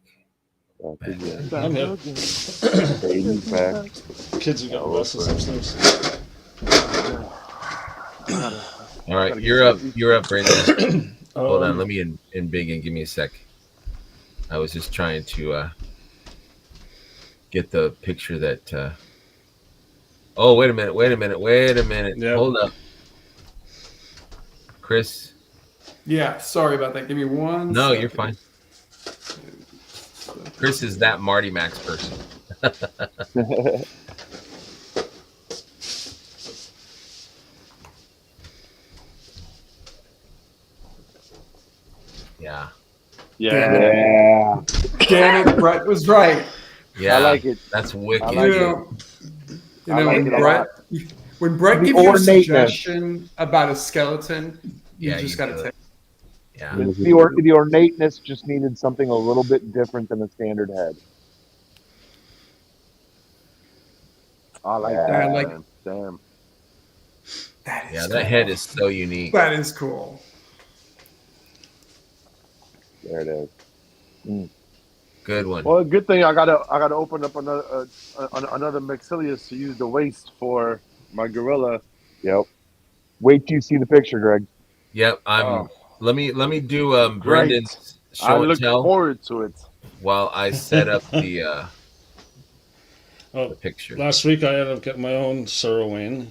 Back Back. again. I'm here. Baby's back. Kids are getting restless upstairs. All right, you're up. You're up, Brendan. Hold on, Um, let me in big and give me a sec. I was just trying to get the picture that. Oh, wait a minute. Yep. Hold up, Chris. Yeah, sorry about that. Give me one. No, second. you're fine. Chris is that Marty Max person. Yeah, Yeah. Damn it, Brett was right. yeah. I like it. That's wicked. I like you it. know, you I know like when it a Brett The gives you a ornateness. suggestion about a skeleton, you Yeah, just you got to do take. it. Yeah. The ornateness just needed something a little bit different than a standard head. I like Yeah, that. I like- man. Damn. That is Yeah, cool. that head is so unique. That is cool. There it is. Good one. Well, good thing I gotta open up another Maxilius to use the waist for my gorilla. Yep. Wait till you see the picture, Greg. Yep. Oh, Let me do Brendan's I show and look tell forward to it. while I set up the Oh, picture. last week I ended up getting my own Sirwin.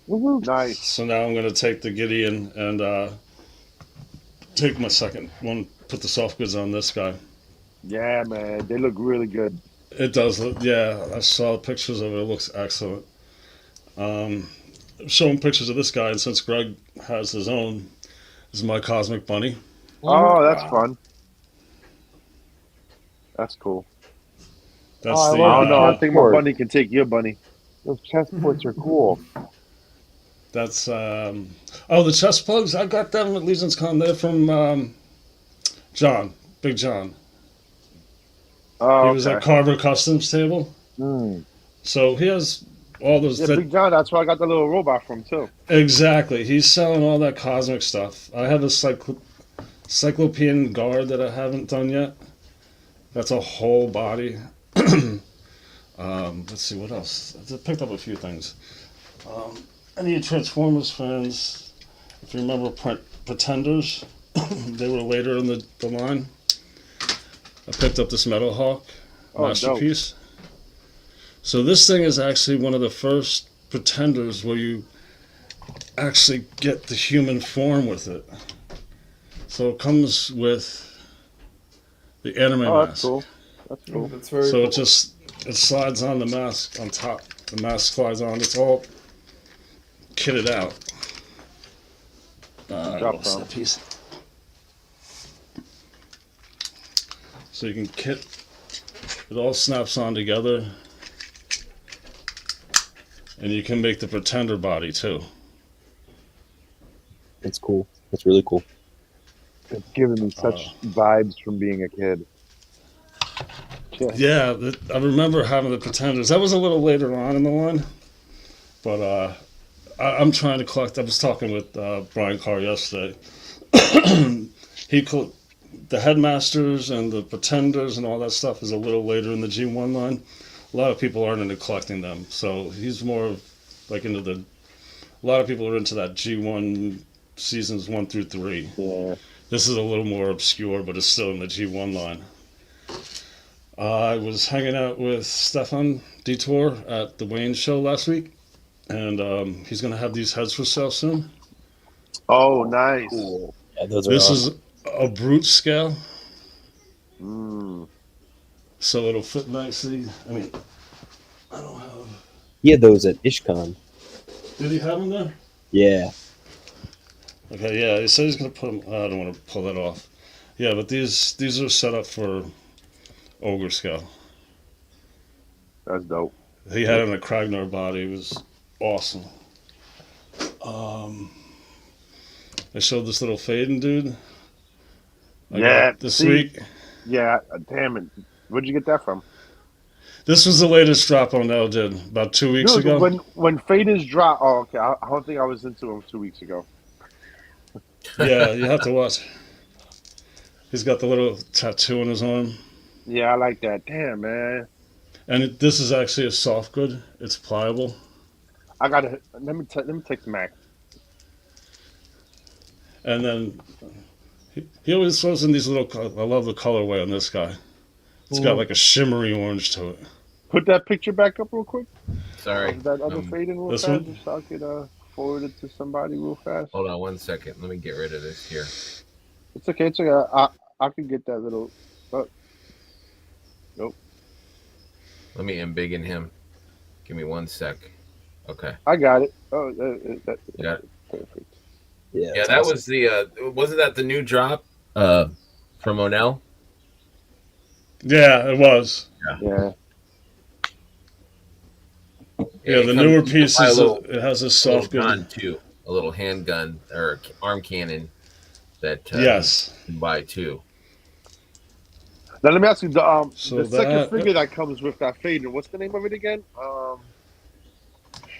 Woo-hoo. Nice. So now I'm going to take the Gideon and take my second one, put the soft goods on this guy. Yeah, man, they look really good. It does look, yeah, I saw pictures of it. It looks excellent. Showing pictures of this guy, and since Greg has his own, this is my Cosmic Bunny. Oh, that's Wow. fun. That's cool. That's Oh, I the, love I don't know. I chest think my board. bunny can take your bunny. Those chest ports are cool. That's the chest plugs. I got them at Legion's Con. They're from John, Big John. Oh, He was at Carver Customs table. Mm. So he has all those. Yeah, Big John. That's where I got the little robot from too. Exactly. He's selling all that cosmic stuff. I have a Cyclopean guard that I haven't done yet. That's a whole body. Let's see what else. I picked up a few things. Any Transformers fans, if you remember Pretenders, they were later in the line. I picked up this Metal Hawk masterpiece. Dope. So this thing is actually one of the first Pretenders where you actually get the human form with it. So it comes with the anime mask. That's cool. That's cool. That's very So cool. it slides on the mask on top. The mask slides on. It's all kitted out. What's that piece? So you can kit. It all snaps on together, and you can make the Pretender body too. It's cool. It's really cool. It's giving me such vibes from being a kid. Yeah, I remember having the Pretenders. That was a little later on in the line, but I'm trying to collect. I was talking with Brian Carr yesterday. The Headmasters and the Pretenders and all that stuff is a little later in the G1 line. A lot of people aren't into collecting them, so he's more like into the. A lot of people are into that G1 seasons 1 through 3. Yeah. This is a little more obscure, but it's still in the G1 line. I was hanging out with Stefan Detour at the Wayne show last week, and he's going to have these heads for sale soon. Oh, nice. Cool. Yeah, those are This awesome. is a brute scale, Mm. so it'll fit nicely. I mean, I don't have. He had those at IshCon. Did he have them there? Yeah. Okay, yeah. He said he's going to put them. I don't want to pull that off. Yeah, but these are set up for ogre scale. That's dope. He had it in a Kragnar body. It was awesome. I showed this little Faden dude. I Yeah, got this see? week. Yeah, damn it. Where'd you get that from? This was the latest drop on L did about 2 weeks Dude, ago. when Faders drop, oh, okay. I don't think I was into him 2 weeks ago. Yeah, you have to watch. He's got the little tattoo on his arm. Yeah, I like that. Damn, man. And this is actually a soft good. It's pliable. I gotta let me text Mac. And then he always throws in these little. I love the colorway on this guy. It's got like a shimmery orange to it. Put that picture back up real quick. Sorry. Of that other fading real this fast, one? just so I could forward it to somebody real fast. Hold on 1 second. Let me get rid of this here. It's okay. It's okay. I can get that little. Nope. Let me embiggen him. Give me 1 sec. Okay. I got it. Oh, You got it. perfect. Yeah. Yeah, it's that awesome. was the. Wasn't that the new drop from Onel? Yeah, it was. Yeah. Yeah, the newer piece is it has a soft gun good. too, a little handgun or arm cannon that Yes. you can buy too. Now let me ask you the So the second that- figure that comes with that fader. What's the name of it again?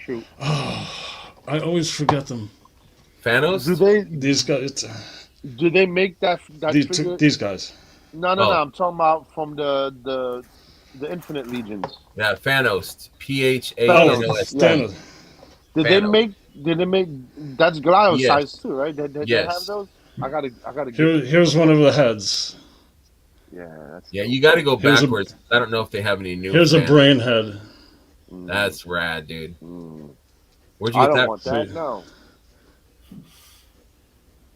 Shoot. I always forget them. Thanos? These guys. Do they make that figure? These guys. No. Oh. I'm talking about from the Infinite Legions. Yeah, Thanos. Oh, Phanos. Thanos. Did Thanos. they make that's Glio Yes. size too, right? They Yes. have those? I gotta get Here's one of the heads. yeah, that's Yeah, you got to go Here's a- backwards. I don't know if they have any new. Here's a Thanos. brain head. That's rad, dude. Mm. Where'd you I get don't that? want that, See. no.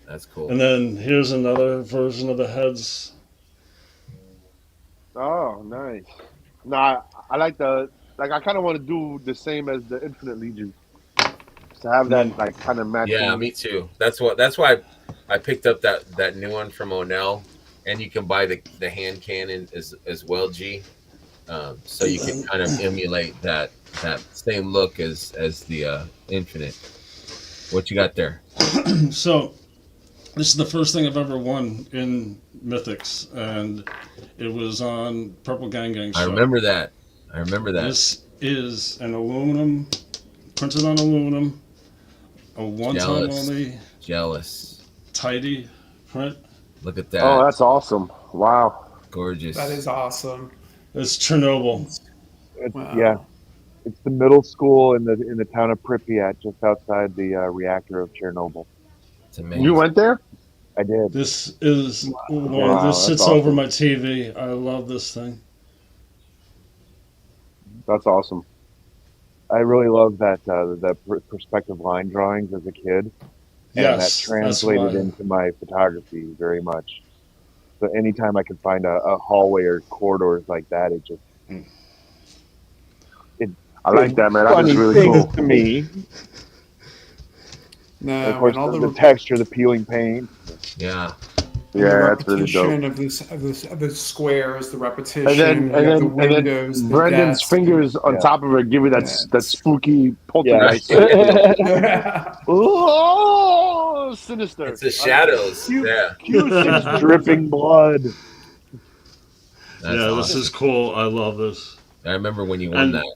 That's cool. And then here's another version of the heads. Oh, nice. No, I like I kind of want to do the same as the Infinite Legion. To have that like kind of matching. Yeah, me too. That's why I picked up that new one from Onel, and you can buy the hand cannon as well, G. So you can kind of emulate that same look as the Infinite. What you got there? So, this is the first thing I've ever won in Mythics, and it was on Purple Gang Gang Show. I remember that. This is an aluminum, printed on aluminum, a one-time only, Jealous. tidy print. Look at that. Oh, that's awesome! Wow. Gorgeous. That is awesome. It's Chernobyl. It's, Wow. Yeah, it's the middle school in the town of Pripyat, just outside the reactor of Chernobyl. It's amazing. You went there? I did. This is Wow, this that's sits over awesome. my TV. I love this thing. That's awesome. I really love that perspective line drawings as a kid, and that Yes, translated that's why. into my photography very much. So anytime I could find a hallway or corridors like that, it just I like that, man. That funny is really things cool. to me. No, And of course, and all the texture, the peeling paint. Yeah. the Yeah, that's really repetition dope. of the squares, the repetition, And then, you have the and windows, then the Brendan's desk. fingers on Yeah. top of it give you that Yeah. that spooky Yes. poltergeist. Oh, sinister! It's the shadows. Cute. Yeah. It's dripping blood. That's yeah, this awesome. is cool. I love this. I remember when you won And- that.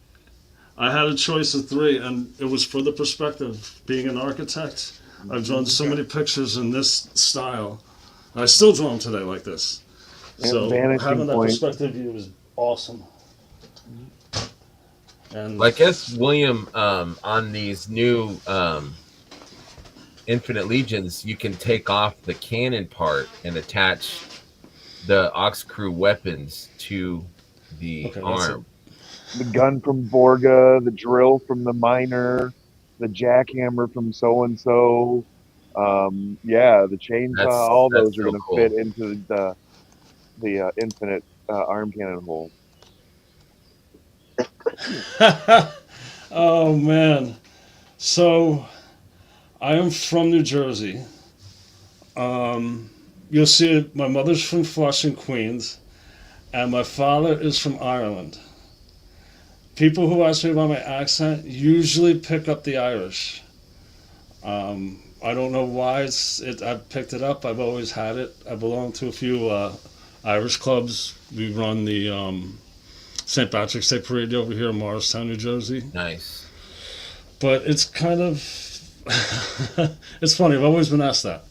I had a choice of 3, and it was for the perspective. Being an architect, I've drawn so many pictures in this style. And I still draw them today like this. And So vanishing having that point. perspective view is awesome. And I guess William, on these new Infinite Legions, you can take off the cannon part and attach the Ox Crew weapons to the Okay, that's arm. The gun from Vorga, the drill from the miner, the jackhammer from so and so. Yeah, the chainsaw. That's- all that's those are so going to cool. fit into the infinite arm cannon hole. oh man. So I am from New Jersey. You'll see it, my mother's from Flushing, Queens, and my father is from Ireland. People who ask me about my accent usually pick up the Irish. I don't know why I've picked it up. I've always had it. I belong to a few Irish clubs. We run the St. Patrick's Day Parade over here in Morristown, New Jersey. Nice. But it's kind of it's funny. I've always been asked that.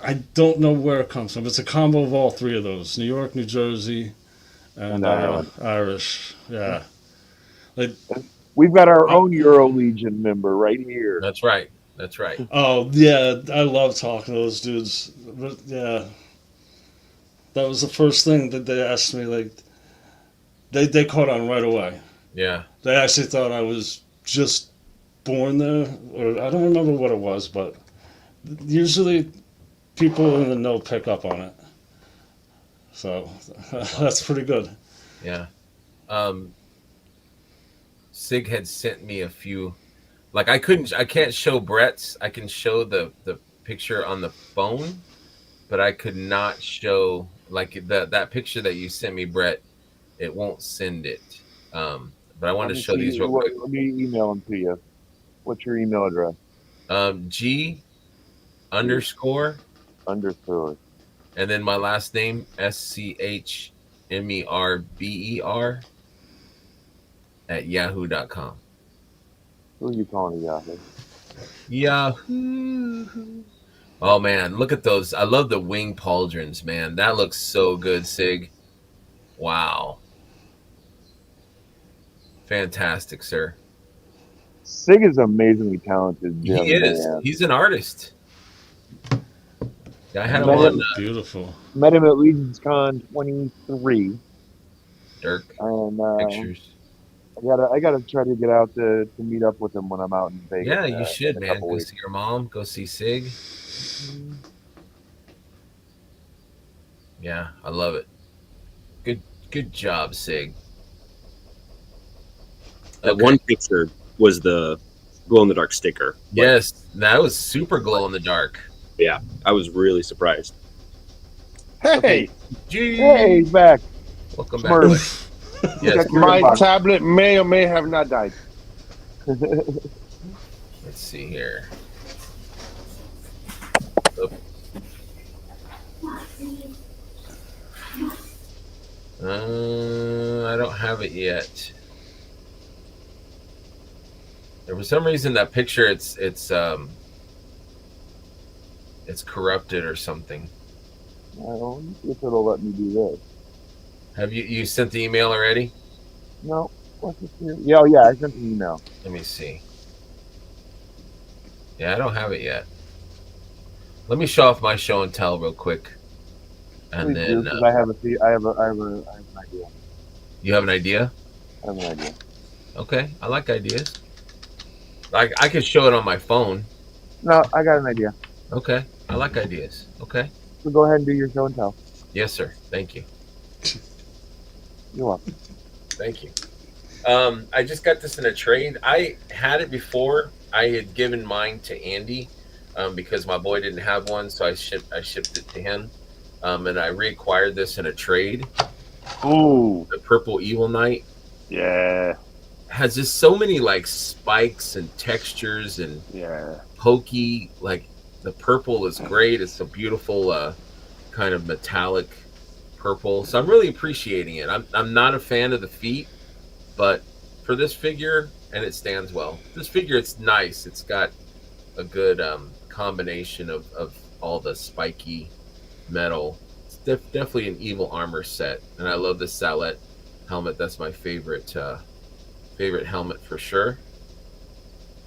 I don't know where it comes from. It's a combo of all 3 of those: New York, New Jersey, and Ireland. Irish. Yeah. Like, We've got our own Euro Legion member right here. That's right. That's right. oh yeah, I love talking to those dudes. But yeah, that was the first thing that they asked me. Like, they caught on right away. Yeah. They actually thought I was just born there, or I don't remember what it was, but usually people in the know pick up on it. So that's pretty good. Yeah. Sig had sent me a few. Like I can't show Brett's. I can show the picture on the phone, but I could not show like that picture that you sent me, Brett. It won't send it. But I wanted to show these real quick. Let me email them to you. What's your email address? G _, and then my last name SCHMERBER @yahoo.com. Who are you calling a Yahoo? Yahoo. Oh man, look at those. I love the wing pauldrons, man. That looks so good, Sig. Wow. Fantastic, sir. Sig is amazingly talented. He is. Man. He's an artist. Yeah, I had him Met on him- Beautiful. Met him at Legions Con 23, Dirk and pictures. I gotta try to get out to meet up with him when I'm out in Vegas. Yeah, you should, in a man. couple Go weeks. see your mom. Go see Sig. Yeah, I love it. Good job, Sig. That Okay. one picture was the glow in the dark sticker. But Yes, that was super glow in the dark. I was really surprised. Hey, Gee. Hey, he's back. Welcome back. Smurf. buddy. Yes, my tablet may or may have not died. let's see here. I don't have it yet. For some reason, that picture it's corrupted or something. Well, let me see if it'll let me do this. Have you sent the email already? No. What's this here? Yeah, oh, yeah, I sent an email. Let me see. Yeah, I don't have it yet. Let me show off my show and tell real quick, and Please do, then because I have an idea. you have an idea. I have an idea. Okay, I like ideas. I could show it on my phone. No, I got an idea. Okay, I like ideas. Okay. So go ahead and do your show and tell. Yes, sir. Thank you. You're welcome. Thank you. I just got this in a trade. I had it before. I had given mine to Andy because my boy didn't have one, so I shipped it to him. And I reacquired this in a trade. Ooh, The Purple Evil Knight yeah, has just so many like spikes and textures and yeah. pokey. Like the purple is great. It's a beautiful kind of metallic purple. So I'm really appreciating it. I'm not a fan of the feet, but for this figure, and it stands well. This figure, it's nice. It's got a good combination of all the spiky metal. It's definitely an evil armor set, and I love the Salette helmet. That's my favorite helmet for sure.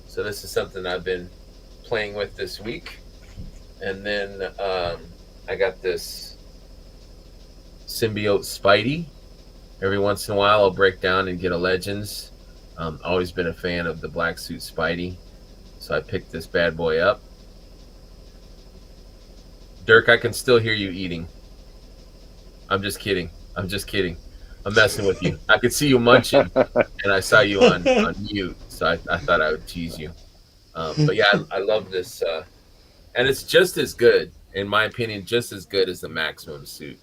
So this is something I've been playing with this week, and then I got this symbiote Spidey. Every once in a while, I'll break down and get a Legends. Always been a fan of the black suit Spidey, so I picked this bad boy up. Dirk, I can still hear you eating. I'm just kidding. I'm messing with you. I could see you munching, and I saw you on mute, so I thought I would tease you. But yeah, I love this, and it's just as good, in my opinion, just as good as the Maximum suit.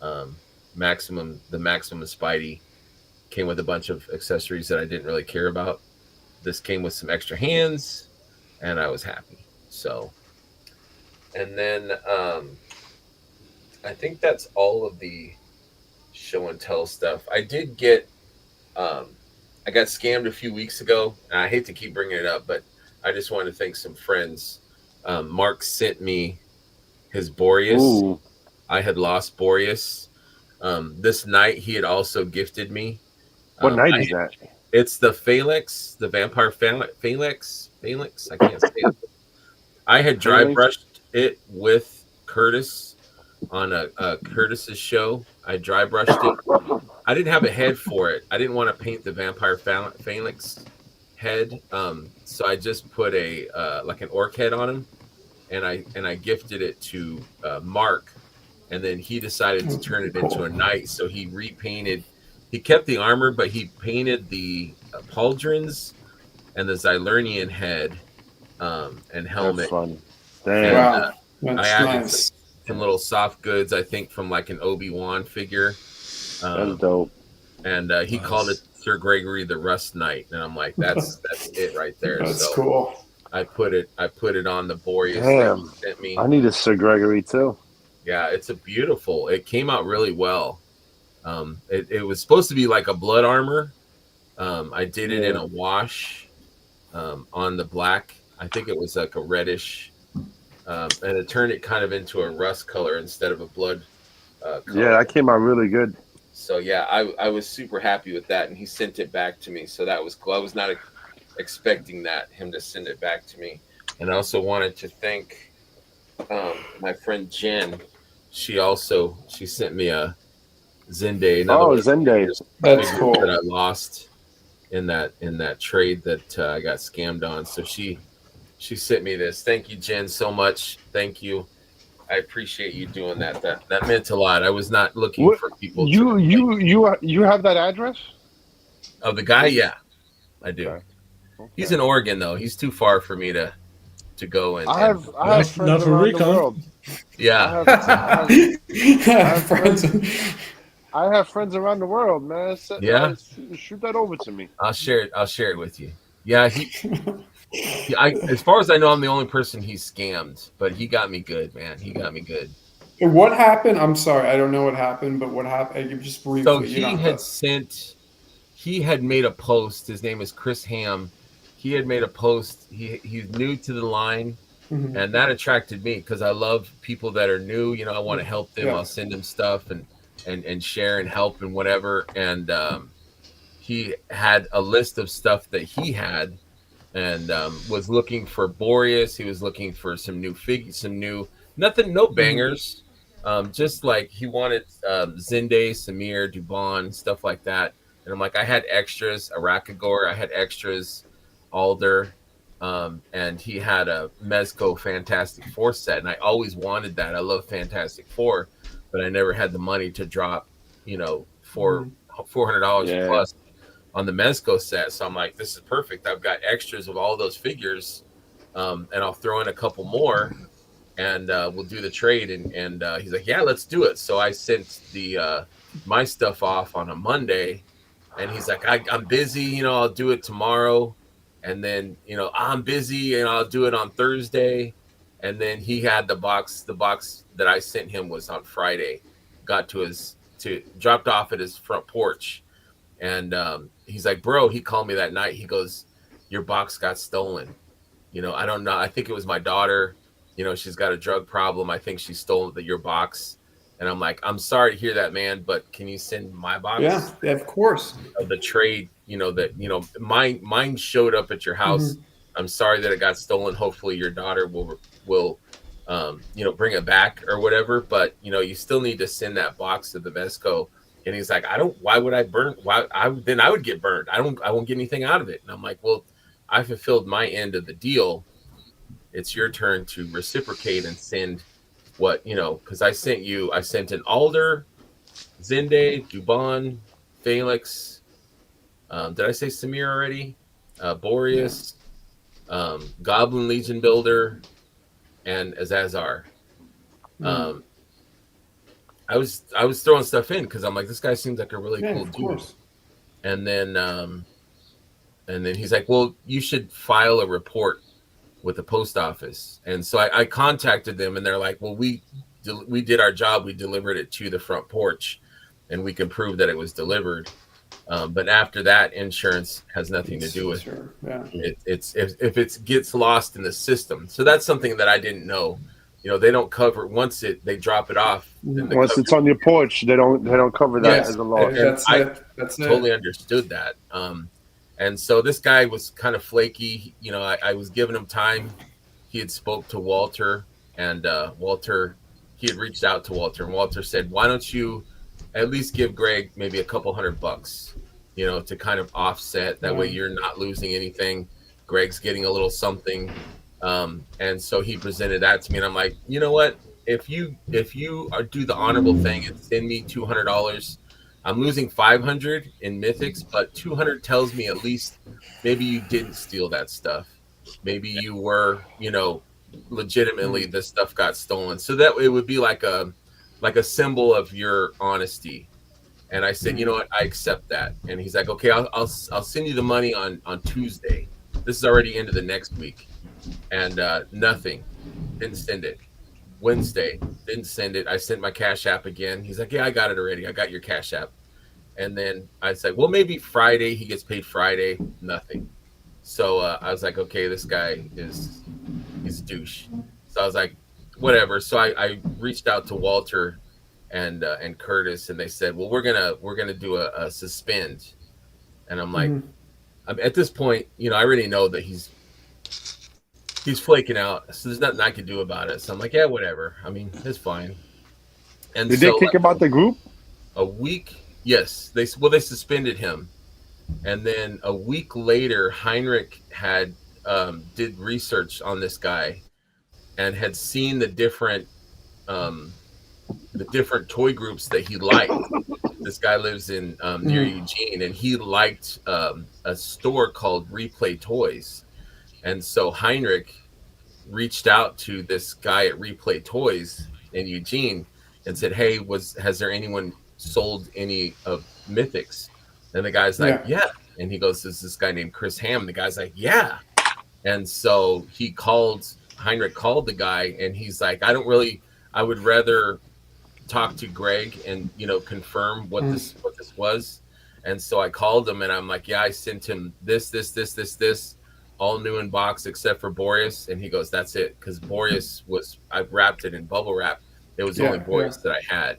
The Maximum Spidey came with a bunch of accessories that I didn't really care about. This came with some extra hands, and I was happy. So, and then I think that's all of the show and tell stuff. I did get, I got scammed a few weeks ago, and I hate to keep bringing it up, but I just wanted to thank some friends. Mark sent me his Boreas. Ooh, I had lost Boreas. This night, he had also gifted me. what night is that? It's the Phalanx, the vampire Phalanx. I can't say it. I had dry brushed it with Curtis on a Curtis's show. I dry brushed it. I didn't have a head for it. I didn't want to paint the vampire Phalanx head, so I just put a like an orc head on him, and I gifted it to Mark, and then he decided to turn it into a knight. So he repainted. He kept the armor, but he painted the pauldrons and the Xylernian head and helmet. That's fun. And, Damn. Wow, I that's added nice. some little soft goods, I think, from like an Obi-Wan figure. That's dope. And he called it Sir Gregory the Rust Knight, and I'm like, that's it right there. That's so cool. I put it on the Boreas that Damn. he sent me. I need a Sir Gregory too. Yeah, it's a beautiful. It came out really well. It was supposed to be like a blood armor. I did it in a wash on the black. I think it was like a reddish, and it turned it kind of into a rust color instead of a blood color. Yeah, that came out really good. So yeah, I was super happy with that, and he sent it back to me. So that was cool. I was not expecting him to send it back to me. And I also wanted to thank my friend Jen. She sent me a Zende. Zende. That's cool. That I lost in that trade that I got scammed on. So she sent me this. Thank you, Jen, so much. Thank you. I appreciate you doing that. That meant a lot. I was not looking for people. You have that address? Of the guy, yeah, I do. Okay. He's in Oregon though. He's too far for me to go in. I have Not friends for around recon. the world. Yeah. I have friends around the world, man. Yeah. Shoot that over to me. I'll share it with you. Yeah, as far as I know, I'm the only person he scammed, but he got me good, man. He got me good. And what happened? I'm sorry, I don't know what happened, but what happened? Just briefly. So You don't have to. he had made a post. His name is Chris Ham. He had made a post. He's new to the line, Mhm. and that attracted me because I love people that are new. You know, I want to help them. Yeah. I'll send them stuff and share and help and whatever. And he had a list of stuff that he had and was looking for Boreas. He was looking for some new some new nothing, no bangers. Just like he wanted Zinde, Samir, Dubon, stuff like that. And I'm like, I had extras, Arakagor, I had extras, Alder, and he had a Mezco Fantastic Four set, and I always wanted that. I love Fantastic Four, but I never had the money to drop, for $400 Yeah. plus on the Mezco set. So I'm like, this is perfect. I've got extras of all those figures, and I'll throw in a couple more, and we'll do the trade. And he's like, yeah, let's do it. So I sent the my stuff off on a Monday, and he's like, I'm busy. I'll do it tomorrow. And then I'm busy, and I'll do it on Thursday. And then he had the box. The box that I sent him was on Friday. Got dropped off at his front porch. And he's like, bro, he called me that night. He goes, your box got stolen. I don't know. I think it was my daughter. She's got a drug problem. I think she stole your box. And I'm like, I'm sorry to hear that, man, but can you send my box? Yeah, of course. Of the trade, mine showed up at your house. I'm sorry that it got stolen. Hopefully your daughter will bring it back or whatever. But, you still need to send that box to the Vesco. And he's like, why would I burn? Then I would get burned. I won't get anything out of it. And I'm like, well, I fulfilled my end of the deal. It's your turn to reciprocate and send because I sent an Alder, Zinde, Dubon, Felix. Did I say Samir already? Boreas, Goblin Legion Builder, and Azazar. I was throwing stuff in because I'm like, this guy seems like a really cool dude. Course. And then he's like, well, you should file a report with the post office. And so I contacted them, and they're like, well, we did our job. We delivered it to the front porch, and we can prove that it was delivered. But after that, insurance has nothing to do with it. Yeah. It's if it gets lost in the system. So that's something that I didn't know. They don't cover once they drop it off. Once it's on your porch, they don't cover that as a loss. That's totally understood that. And so this guy was kind of flaky. I was giving him time. He had spoke to Walter, and he had reached out to Walter, and Walter said, why don't you at least give Greg maybe a couple $100, to kind of offset. That way you're not losing anything. Greg's getting a little something. And so he presented that to me, and I'm like, you know what? If you do the honorable thing and send me $200, I'm losing 500 in Mythics, but 200 tells me at least maybe you didn't steal that stuff. Maybe you were, legitimately the stuff got stolen. So that it would be like a symbol of your honesty. And I said, you know what? I accept that. And he's like, okay, I'll send you the money on Tuesday. This is already into the next week. And nothing. Didn't send it. Wednesday, didn't send it. I sent my Cash App again. He's like, yeah, I got it already. I got your Cash App. And then I said, well, maybe Friday. He gets paid Friday. Nothing. So I was like, okay, this guy he's a douche. So I was like, whatever. So I reached out to Walter and Curtis, and they said, well, we're gonna do a suspend. And I'm like, at this point, I already know that he's flaking out, so there's nothing I can do about it. So I'm like, yeah, whatever. I mean, it's fine. And Did they kick him out the group? A week, yes. They suspended him, and then a week later, Heinrich had did research on this guy, and had seen the different toy groups that he liked. This guy lives in near Eugene, and he liked a store called Replay Toys. And so Heinrich reached out to this guy at Replay Toys in Eugene and said, hey, has there anyone sold any of Mythics? And the guy's like, yeah. And he goes, there's this guy named Chris Ham. The guy's like, yeah. And so Heinrich called the guy, and he's like, I would rather talk to Greg and confirm what this was. And so I called him and I'm like, yeah, I sent him this, all new in box except for Boreas. And he goes, that's it. Because Boreas I wrapped it in bubble wrap. It was the only Boreas that I had.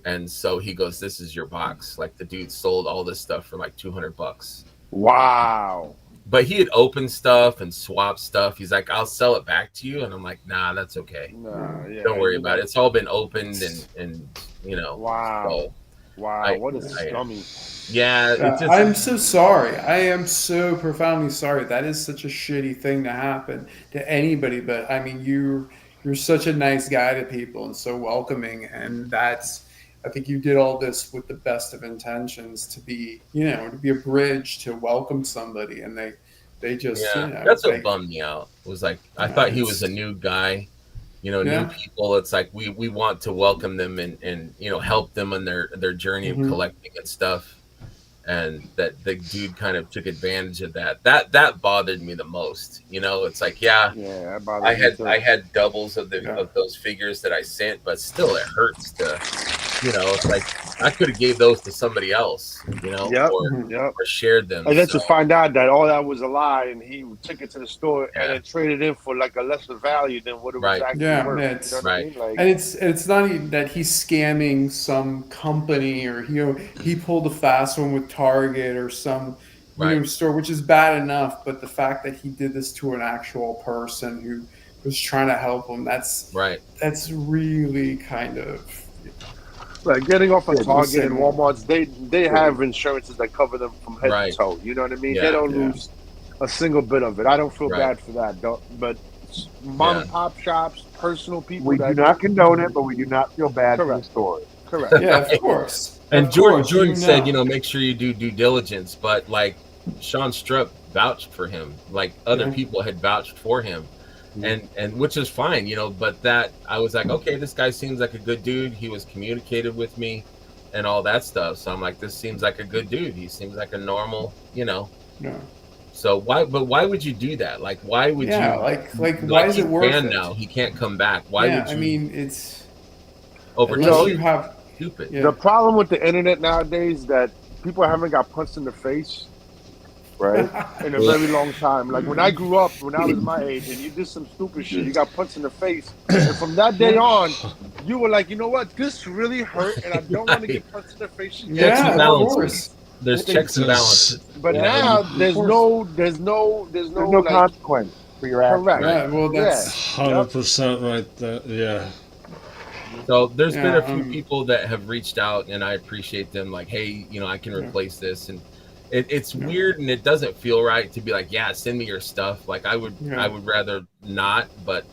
And so he goes, this is your box. Like the dude sold all this stuff for like $200. Wow. But he had opened stuff and swapped stuff. He's like, I'll sell it back to you. And I'm like, nah, that's okay. Nah, yeah, Don't worry about it. It's all been opened and Wow. So wow. What a scummy. Yeah. I'm so sorry. I am so profoundly sorry. That is such a shitty thing to happen to anybody. But I mean, you're such a nice guy to people and so welcoming. And I think you did all this with the best of intentions to be a bridge to welcome somebody. And they just, that's what bummed me out. It was like, I thought he was a new guy, new people. It's like, we want to welcome them and help them on their journey of collecting and stuff. And that the dude kind of took advantage of that. That bothered me the most. It's like, I had doubles of those figures that I sent, but still it hurts to, it's like I could have gave those to somebody else, or shared them. And then to find out that all that was a lie, and he took it to the store and then traded in for like a lesser value than what it was actually worth. I mean? And it's not even that he's scamming some company or he pulled a fast one with Target or some store, which is bad enough. But the fact that he did this to an actual person who was trying to help him, that's really kind of. Like getting off of Target and Walmart's, they have insurances that cover them from head to toe. You know what I mean? They don't lose a single bit of it. I don't feel bad for that. But mom and pop shops, personal people. We do not condone it, but we do not feel bad for the story. Correct. Yeah, of course. And Jordan said, make sure you do due diligence. But like Sean Strupp vouched for him, like other people had vouched for him. And which is fine, but that I was like, okay, this guy seems like a good dude. He was communicative with me and all that stuff. So I'm like, this seems like a good dude. He seems like a normal, So why would you do that? Like, why would you like why is it worth it? Now he can't come back. Why would you? I mean, it's over you have stupid. The problem with the internet nowadays is that people haven't got punched in the face. Right, in a very long time. Like when I grew up, when I was my age, and you did some stupid shit, you got punched in the face, and from that day on, you were like, you know what, this really hurt, and I don't want to get punched in the face again. Yeah, of course. There's checks and balances. But now there's no consequence for your actions. Correct. Yeah, well, that's 100% right there. Yeah. So there's been a few people that have reached out, and I appreciate them. Like, hey, I can replace this, and it's weird, and it doesn't feel right to be like, send me your stuff. Like I would rather not, but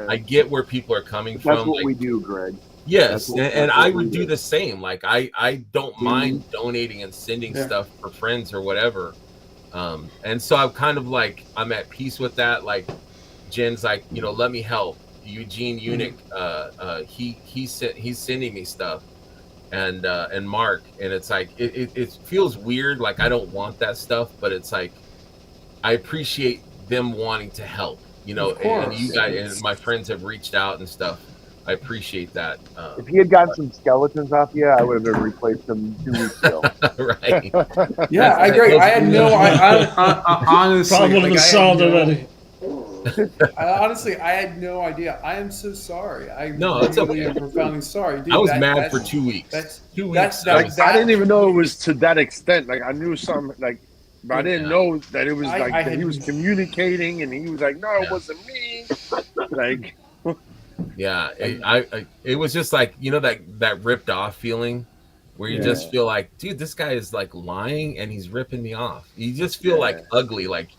I get where people are coming from. That's what we do, Greg. Yes, and I would do the same. Like I don't mind donating and sending stuff for friends or whatever. And so I'm kind of like, I'm at peace with that. Like Jen's like, let me help. Eugene Unick, he's sending me stuff. And Mark, and it's like it feels weird, like I don't want that stuff, but it's like I appreciate them wanting to help, and you guys and my friends have reached out and stuff. I apprate that. If he had gotten some skeletons off you, I would have replaced them 2 weeks ago. Right. Yeah, I agree. I had I honestly probably would have solved already. I had no idea. I am so sorry. It's okay. am profoundly sorry. Dude, I was mad for 2 weeks. 2 weeks. I didn't even know it was to that extent. Like I knew some, but I didn't know that it was that he was communicating, and he was like, "No, it wasn't me." Like, it was just like that ripped off feeling, where you just feel like, dude, this guy is like lying, and he's ripping me off. You just feel like ugly, like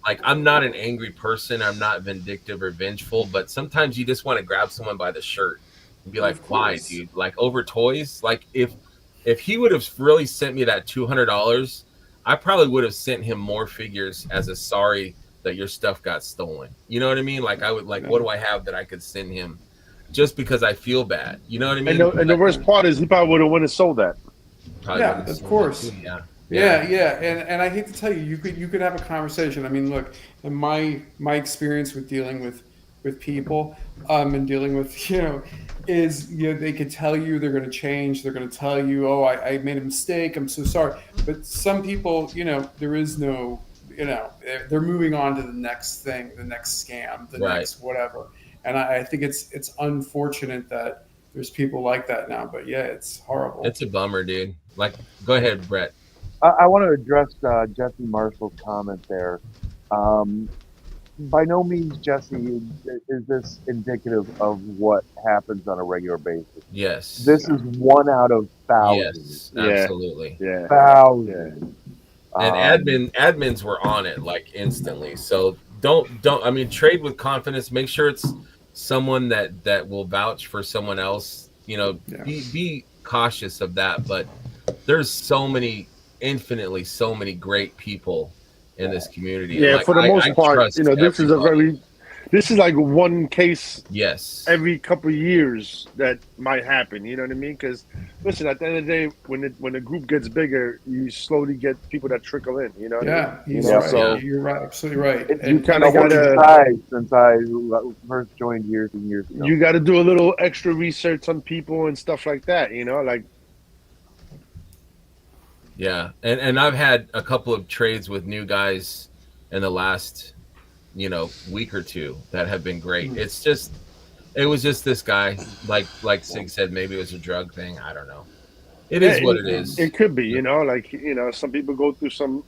I'm not an angry person. I'm not vindictive or vengeful, but sometimes you just want to grab someone by the shirt and be like, why, dude? Like over toys? Like if he would have really sent me that $200, I probably would have sent him more figures as a sorry that your stuff got stolen. You know what I mean? Like I would what do I have that I could send him just because I feel bad? You know what I mean? And the worst part is he probably would have went and sold that. Of course. Yeah. And I hate to tell you, you could have a conversation. I mean, look, in my experience with dealing with with people, and dealing with, is, they could tell you they're going to change. They're going to tell you, oh, I made a mistake. I'm so sorry. But some people, there is no, they're moving on to the next thing, the next scam, the Right. next whatever. And I think it's unfortunate that there's people like that now. But yeah, it's horrible. It's a bummer, dude. Like, go ahead, Brett. I want to address Jesse Marshall's comment there. By no means, Jesse, is this indicative of what happens on a regular basis. Yes. This is one out of thousands. Yes, absolutely. Yeah. Thousands. And admins were on it like instantly. So don't. I mean, trade with confidence. Make sure it's someone that will vouch for someone else. Be cautious of that. But there's so many great people in this community. Yeah, like, for the most part, trust this is like one case yes every couple of years that might happen. You know what I mean? Because listen, at the end of the day, when the group gets bigger, you slowly get people that trickle in. You know? What I mean? He's right. So you're right, absolutely right. you kind of gotta. Since I first joined years and years ago, You got to do a little extra research on people and stuff like that. Yeah, and I've had a couple of trades with new guys in the last, week or two that have been great. It was just this guy, like Sig said, maybe it was a drug thing. I don't know. It is what it is. It could be, some people go through some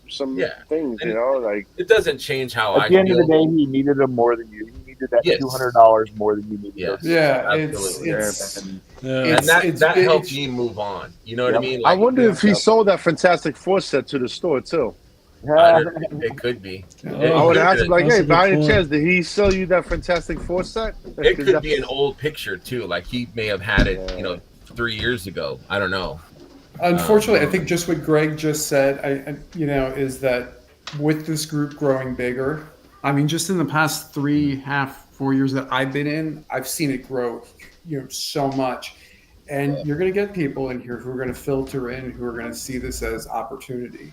things, it doesn't change how I at the end feel. of the day, he needed them more than you. He needed that $200 more than you needed. Yes. Yeah, absolutely. and that helped me move on. You know what I mean? I wonder if he sold that Fantastic Four set to the store too. It could be. I would ask him, like, That's hey, a good by any point. chance, did he sell you that Fantastic Four set? It could be an old picture too. Like he may have had it, 3 years ago. I don't know. Unfortunately, I think just what Greg just said, is that with this group growing bigger, I mean, just in the past 4 years that I've been in, I've seen it grow, so much. And you're going to get people in here who are going to filter in, who are going to see this as opportunity,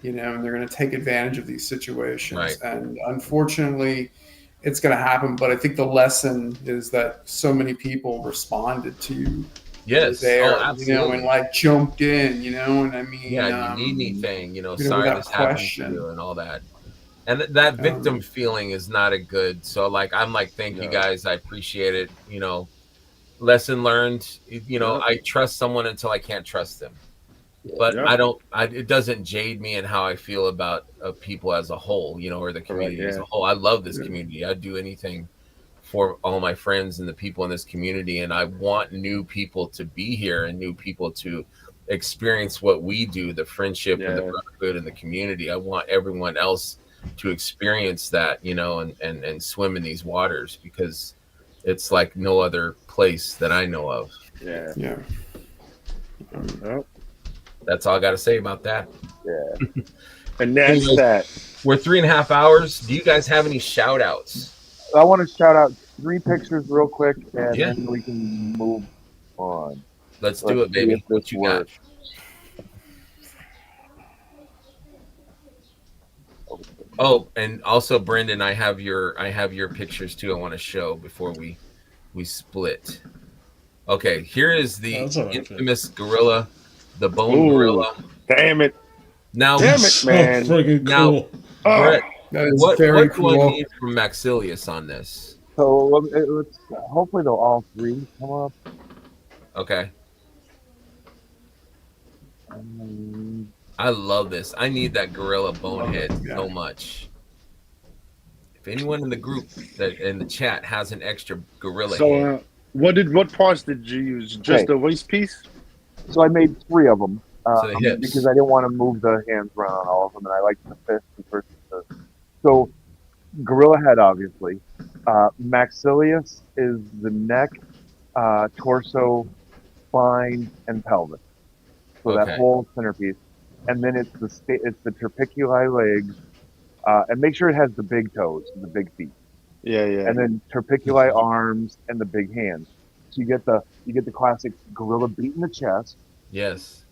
and they're going to take advantage of these situations. Right. And unfortunately, it's going to happen. But I think the lesson is that so many people responded to you. Yes, there, absolutely. and like jumped in, and I mean, yeah, you need anything, sorry without this happened to question. you and all that. And that victim feeling is not a good. So I'm like, thank you guys, I appreciate it. Lesson learned. I trust someone until I can't trust them. But I don't. It doesn't jade me in how I feel about people as a whole, or the community as a whole. I love this community. I'd do anything for all my friends and the people in this community, and I want new people to be here and new people to experience what we do, the friendship and the brotherhood and the community. I want everyone else to experience that, and swim in these waters, because it's like no other place that I know of. Yeah. That's all I got to say about that. Yeah. And that's Anyways, that. We're 3.5 hours. Do you guys have any shout outs? I want to shout out 3 pictures real quick, and then we can move on. Let's do it, baby. What you got? Oh, and also, Brendan, I have your pictures too. I want to show before we split. Okay, here is the infamous gorilla, the bone gorilla. Damn it! Now, damn it, man! Friggin' cool. Now, Brett, what very do I cool. need from Maxilius on this? So let's hopefully they'll all 3 come up. Okay. I love this. I need that gorilla bonehead so much. If anyone in the group that in the chat has an extra gorilla head. What parts did you use? Just the waist piece? So I made 3 of them the hips. because I didn't want to move the hands around on all of them, and I like the fist and first. So gorilla head, obviously. Maxilius is the neck, torso, spine, and pelvis. So that whole centerpiece. And then it's the terpiculi legs, and make sure it has the big toes and the big feet. Yeah. And then terpiculi arms and the big hands. So you get the classic gorilla beating the chest. Yes.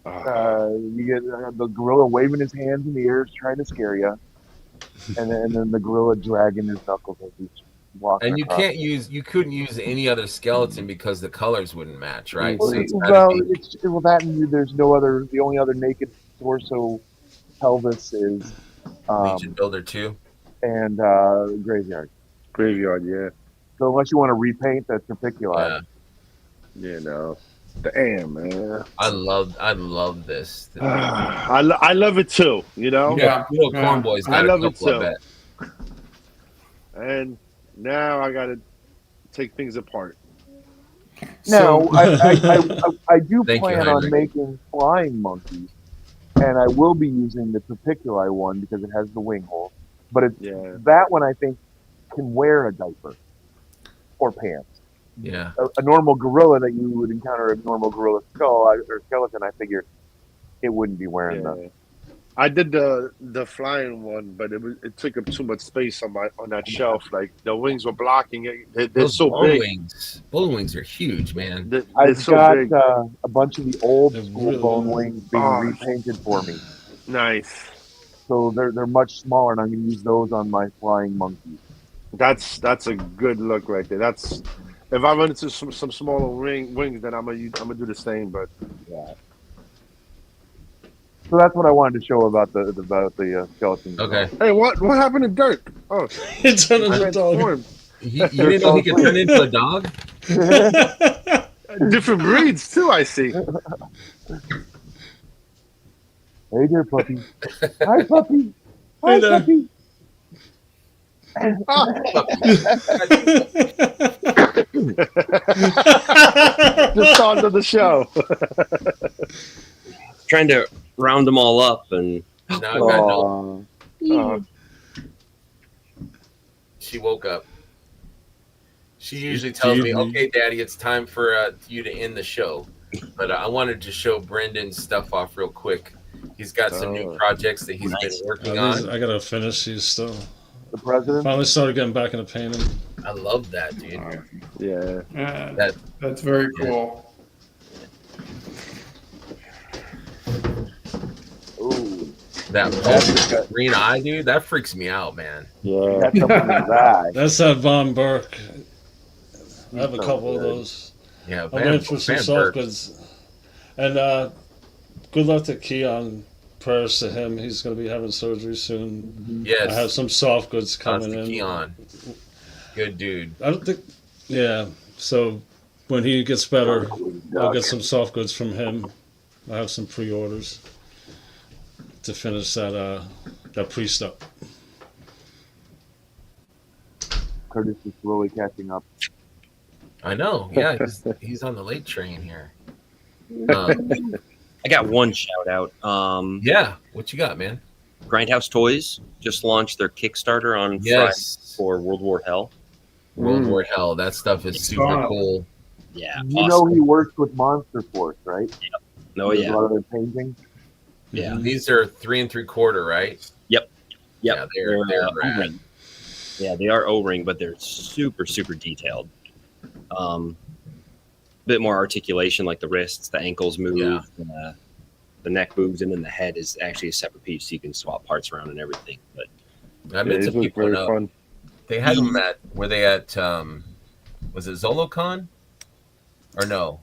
You get the gorilla waving his hands in the air, trying to scare you. and then the gorilla dragging his knuckles as he's walking. And you across. couldn't use any other skeleton because the colors wouldn't match, right? Well, So it's gotta be that and there's no other. The only other naked torso pelvis is Legion Builder 2. and graveyard. Graveyard, yeah. So unless you want to repaint the Trapiculi, Yeah. You know. Damn, man. I love this. I love it too, you know? Yeah. You know, Cornboy's got I a love it couple, I too. bet. And now I got to take things apart. now I do Thank you, plan on Heinrich. making flying monkeys, and I will be using the Trapiculi one because it has the wing hole. But it's Yeah. that one I think can wear a diaper or pants. Yeah. A normal gorilla that you would encounter a normal gorilla skull or skeleton, I figured it wouldn't be wearing Yeah. them. I did the flying one, but it took up too much space on that shelf. Like the wings were blocking it. They're Those so bone big. wings. Bone wings are huge, man. They're I've so got big. a bunch of the old They're school really bone nice. wings being Oh. repainted for me. Nice. So they're much smaller, and I'm going to use those on my flying monkeys. That's a good look right there. That's if I run into some smaller wings, then I'm gonna do the same. But So that's what I wanted to show about the skeletons. Okay. hey, what happened to Dirk? Oh, It's another dog. transformed. You didn't know he could turn into a dog? Different breeds too. I see. Hey there, puppy. Hi, puppy. Hi, Hey there. puppy. Just on to the show. Trying to round them all up, and Now I got no. Aw. She woke up. She usually tells me, "Okay, Daddy, it's time for you to end the show." But I wanted to show Brendan's stuff off real quick. He's got some new projects that he's been working on. I gotta finish these still. The president. Finally started getting back into painting. I love that, dude. Yeah. That That's very cool. Ooh, that green eye, dude, that freaks me out, man. Yeah. that's something in his eye. That's that Von Burke. I have a So couple of good. those. Yeah, I'm waiting for some Van soft Burke. goods. And good luck to Keon. Prayers to him. He's going to be having surgery soon. I have Yes, some soft goods coming Constantine in. Keon. Good dude. I don't think. Yeah. So when he gets better, I'll get some soft goods from him. I have some pre-orders to finish that priest up. Curtis is slowly catching up. I know. Yeah, he's on the late train here. I got one shout out. Yeah, what you got, man? Grindhouse Toys just launched their Kickstarter on Friday Yes, for World War Hell. World War Hell. That stuff is super cool. Yeah, You awesome. know he works with Monster Force, right? Oh There's yeah, a lot of their paintings. yeah. These are 3 3/4, right? Yep. Yeah, they're rad. O-ring. Yeah, they are O-ring, but they're super detailed. Bit more articulation, like the wrists, the ankles move, Yeah. the neck moves, and then the head is actually a separate piece, so you can swap parts around and everything. But I met It some was people. very Know. fun. They had them at. Were they at? Was it ZoloCon? Or no?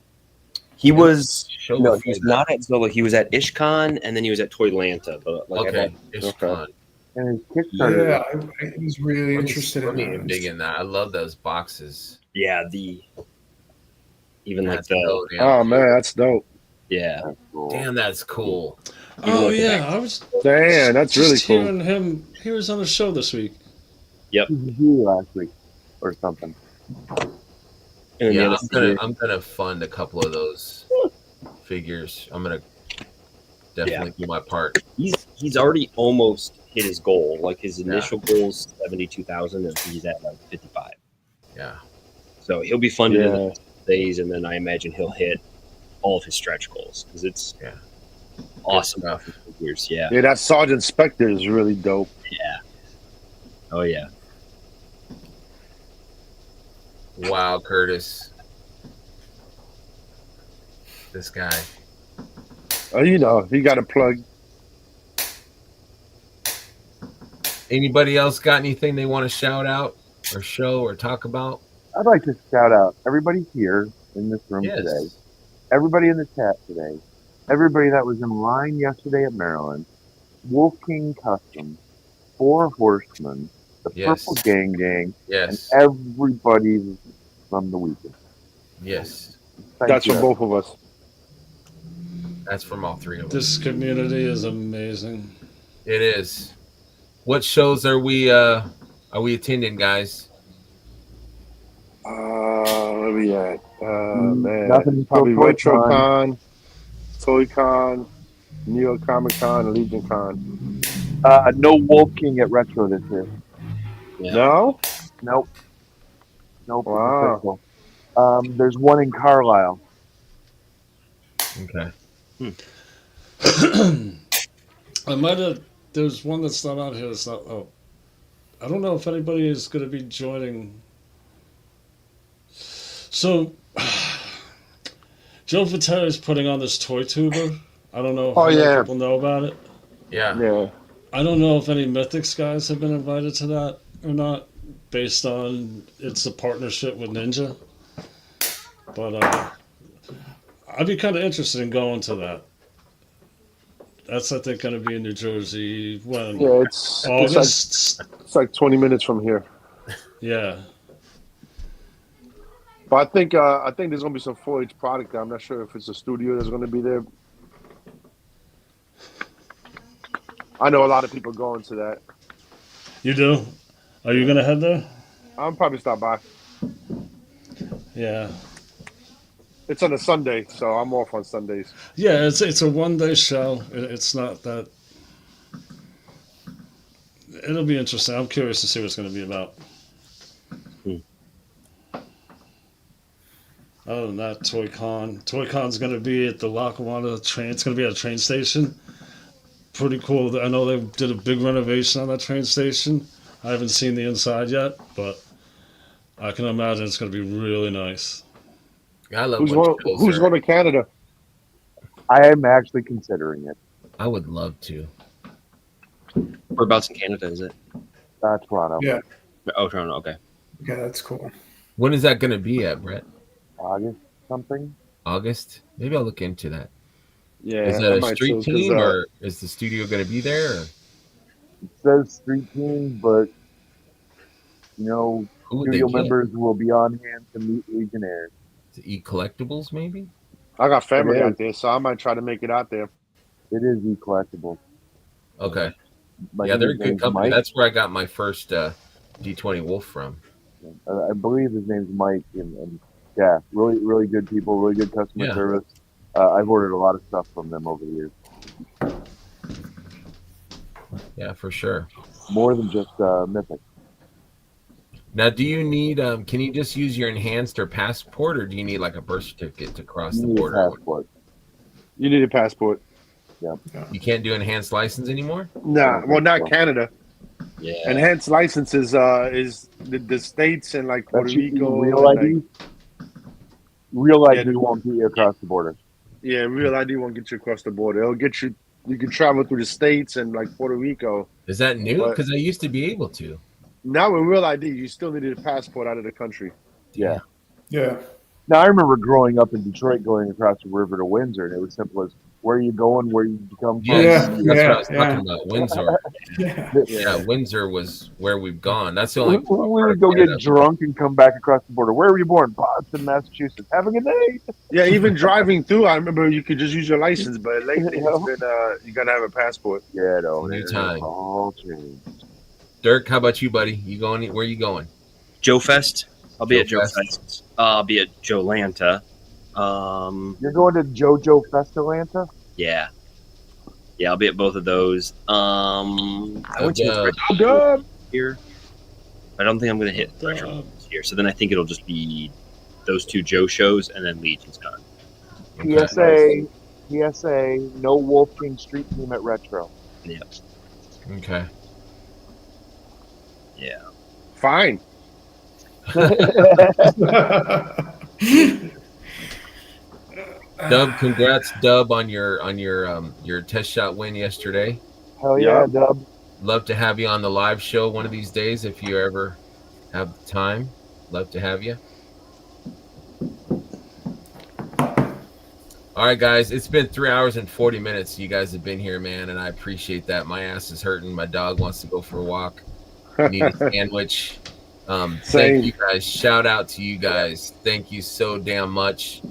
he was Show no, before he was that. not at Zolo. He was at IshCon, and then he was at Toylanta. But like Okay, IshCon. And his Kickstarter. Yeah, I was really interested Let in me that. dig in that. I love those boxes. the even like That's the dope, damn. Oh man, that's dope. yeah. That's cool. Damn, that's cool. Oh yeah, I was Damn, that's really just cool. hearing him. He was on the show this week. He was here last week or something. And then the Yeah, other I'm gonna fund a couple of those figures. I'm gonna definitely do my part. he's already almost hit his goal. Like his initial goal is 72,000, and he's at like 55. Yeah. So he'll be funded in the Yeah. next days, and then I imagine he'll hit all of his stretch goals because it's awesome stuff. figures. Yeah, Yeah, that Sergeant Spectre is really dope. yeah. Oh yeah. Wow, Curtis. This guy. Oh, you know, he got a plug. Anybody else got anything they want to shout out or show or talk about? I'd like to shout out everybody here in this room Yes. today, everybody in the chat today, everybody that was in line yesterday at Maryland, Wolf King Customs, Four Horsemen, the Yes. Purple Gang, Yes. and everybody from the weekend. Yes. Thank That's you. from both of us. That's from all three of us. This community is amazing. It is. What shows are we attending, guys? Where we at? Man, Nothing probably till RetroCon, ToyCon, New York Comic Con, and Legion Con. No Wolf King at Retro this year. Yeah. No? Nope. Nope. Wow. It's official. There's one in Carlisle. Okay. I might have. There's one that's not out here. That's not. Oh, I don't know if anybody is going to be joining. So, Joe Vitale is putting on this toy tuber. I don't know how many people know about it. Yeah. Yeah. I don't know if any Mythics guys have been invited to that or not, based on it's a partnership with Ninja. But I'd be kind of interested in going to that. That's, I think, going to be in New Jersey when Yeah, it's August. It's like 20 minutes from here. Yeah. But I think there's gonna be some 4-H product there. I'm not sure if it's a studio that's gonna be there. I know a lot of people going to that. You do? Are you going to head there? I'll probably stop by. Yeah. It's on a Sunday, so I'm off on Sundays. Yeah, it's a 1-day show. It's not that. It'll be interesting. I'm curious to see what it's going to be about. Other than that, ToyCon's going to be at the Lackawanna train. It's going to be at a train station. Pretty cool. I know they did a big renovation on that train station. I haven't seen the inside yet, but I can imagine it's going to be really nice. I love who's going to Canada? I am actually considering it. I would love to. Whereabouts in Canada is it? Toronto. Yeah. Oh, Toronto. Okay. Yeah, that's cool. When is that going to be at, Brett? August something. August? Maybe I'll look into that. Yeah. Is that a street team or is the studio going to be there? Or? It says street team, but studio members will be on hand to meet Legionnaires. To eat collectibles, maybe? I got family out there, so I might try to make it out there. It is collectibles. Okay. Yeah, they're a good company. Mike. That's where I got my first D20 Wolf from. I believe his name's Mike, and yeah, really, really good people, really good customer service. I've ordered a lot of stuff from them over the years. Yeah, for sure. More than just Mythic. Now, do you need? Can you just use your enhanced or passport, or do you need like a birth certificate to cross the border? Passport. You need a passport. Yeah. You can't do enhanced license anymore. Nah, well, not Canada. Yeah. Enhanced licenses is the states and like Puerto Rico. Real ID. Real ID Yeah, won't get you across the border. Yeah, real ID won't get you across the border. It'll get you. You can travel through the states and like Puerto Rico. Is that new? Because I used to be able to. Now with real ID, you still needed a passport out of the country. Yeah. Yeah. Now I remember growing up in Detroit, going across the river to Windsor, and it was simple as where are you going, where you come from. Yes, that's what I was talking about. Windsor. Yeah. Yeah, Windsor was where we've gone. That's the only. We would go get drunk and come back across the border. Where were you born? Boston, Massachusetts. Have a good day. Yeah, even driving through, I remember you could just use your license, but lately it's been you gotta have a passport. Yeah, no, New time. All changed. Dirk, how about you, buddy? You going? Where are you going? Joe Fest. I'll be at Joe Fest. Fest. I'll be at Joe Lanta. You're going to JoJo Fest Atlanta? Yeah. Yeah, I'll be at both of those. I went to Good. here. I don't think I'm going to hit Retro this year. So then I think it'll just be those two Joe shows and then Legion's Con. PSA, no Wolf King Street Team at Retro. Yeah. Okay. Yeah. Fine. Dub, congrats, Dub, on your test shot win yesterday. Hell yeah, Yeah. Dub. love to have you on the live show one of these days if you ever have the time. Love to have you. All right, guys, it's been 3 hours and 40 minutes. You guys have been here, man, and I appreciate that. My ass is hurting. My dog wants to go for a walk. Need a sandwich. Same. Thank you guys. Shout out to you guys. Thank you so damn much. You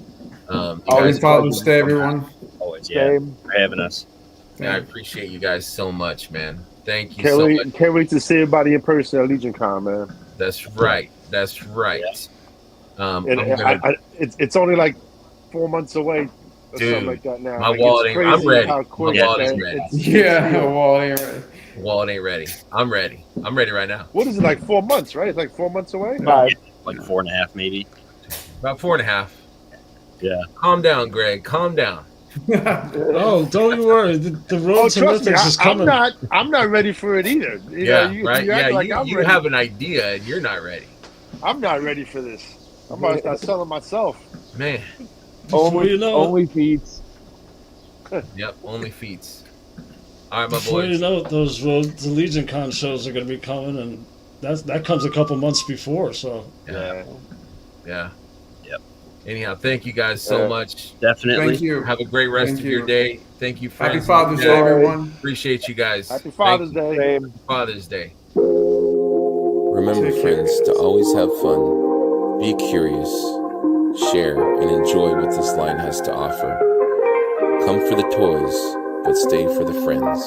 Happy guys, Father's Day, everyone. Always, yeah. Same. For having us. yeah, I appreciate you guys so much, man. Thank you Can't so wait, much. can't wait to see everybody in person at Legion Con, man. That's right. That's right. And I'm gonna, it's only like 4 months away or Dude, something like that now. my Like, wallet it's ain't- I'm crazy ready. how My quick wallet that- is ready. Yeah, well, anyway. wallet ain't ready. I'm ready. I'm ready right now. What is it, like 4 months, right? It's like 4 months away? Bye. Like 4.5, maybe. About 4.5. Yeah. Calm down, Greg. Calm down. Oh, don't you worry. The road Oh, to trust me, Mythics is I'm coming. not ready for it either. You Yeah, know, you right. act Yeah, like I'm you ready. have an idea and you're not ready, I'm not ready for this. I'm about to start selling myself. man. Before you know, Only feeds. Yep, only feats. All right, my before you boys. know it, those road to Legion Con shows are going to be coming, and that comes a couple months before. So Yeah, yeah. Yep. Anyhow, thank you guys so much. Definitely. Thank you. Have a great rest Thank of your you. day. Thank you, friends. Happy Father's Yeah, Day, everyone. Appreciate you guys. Happy Father's Thank you. Day. Same. Father's Day. Remember, Take care. friends, to always have fun, be curious, share, and enjoy what this line has to offer. Come for the toys, but stay for the friends.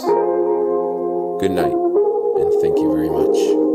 Good night, and thank you very much.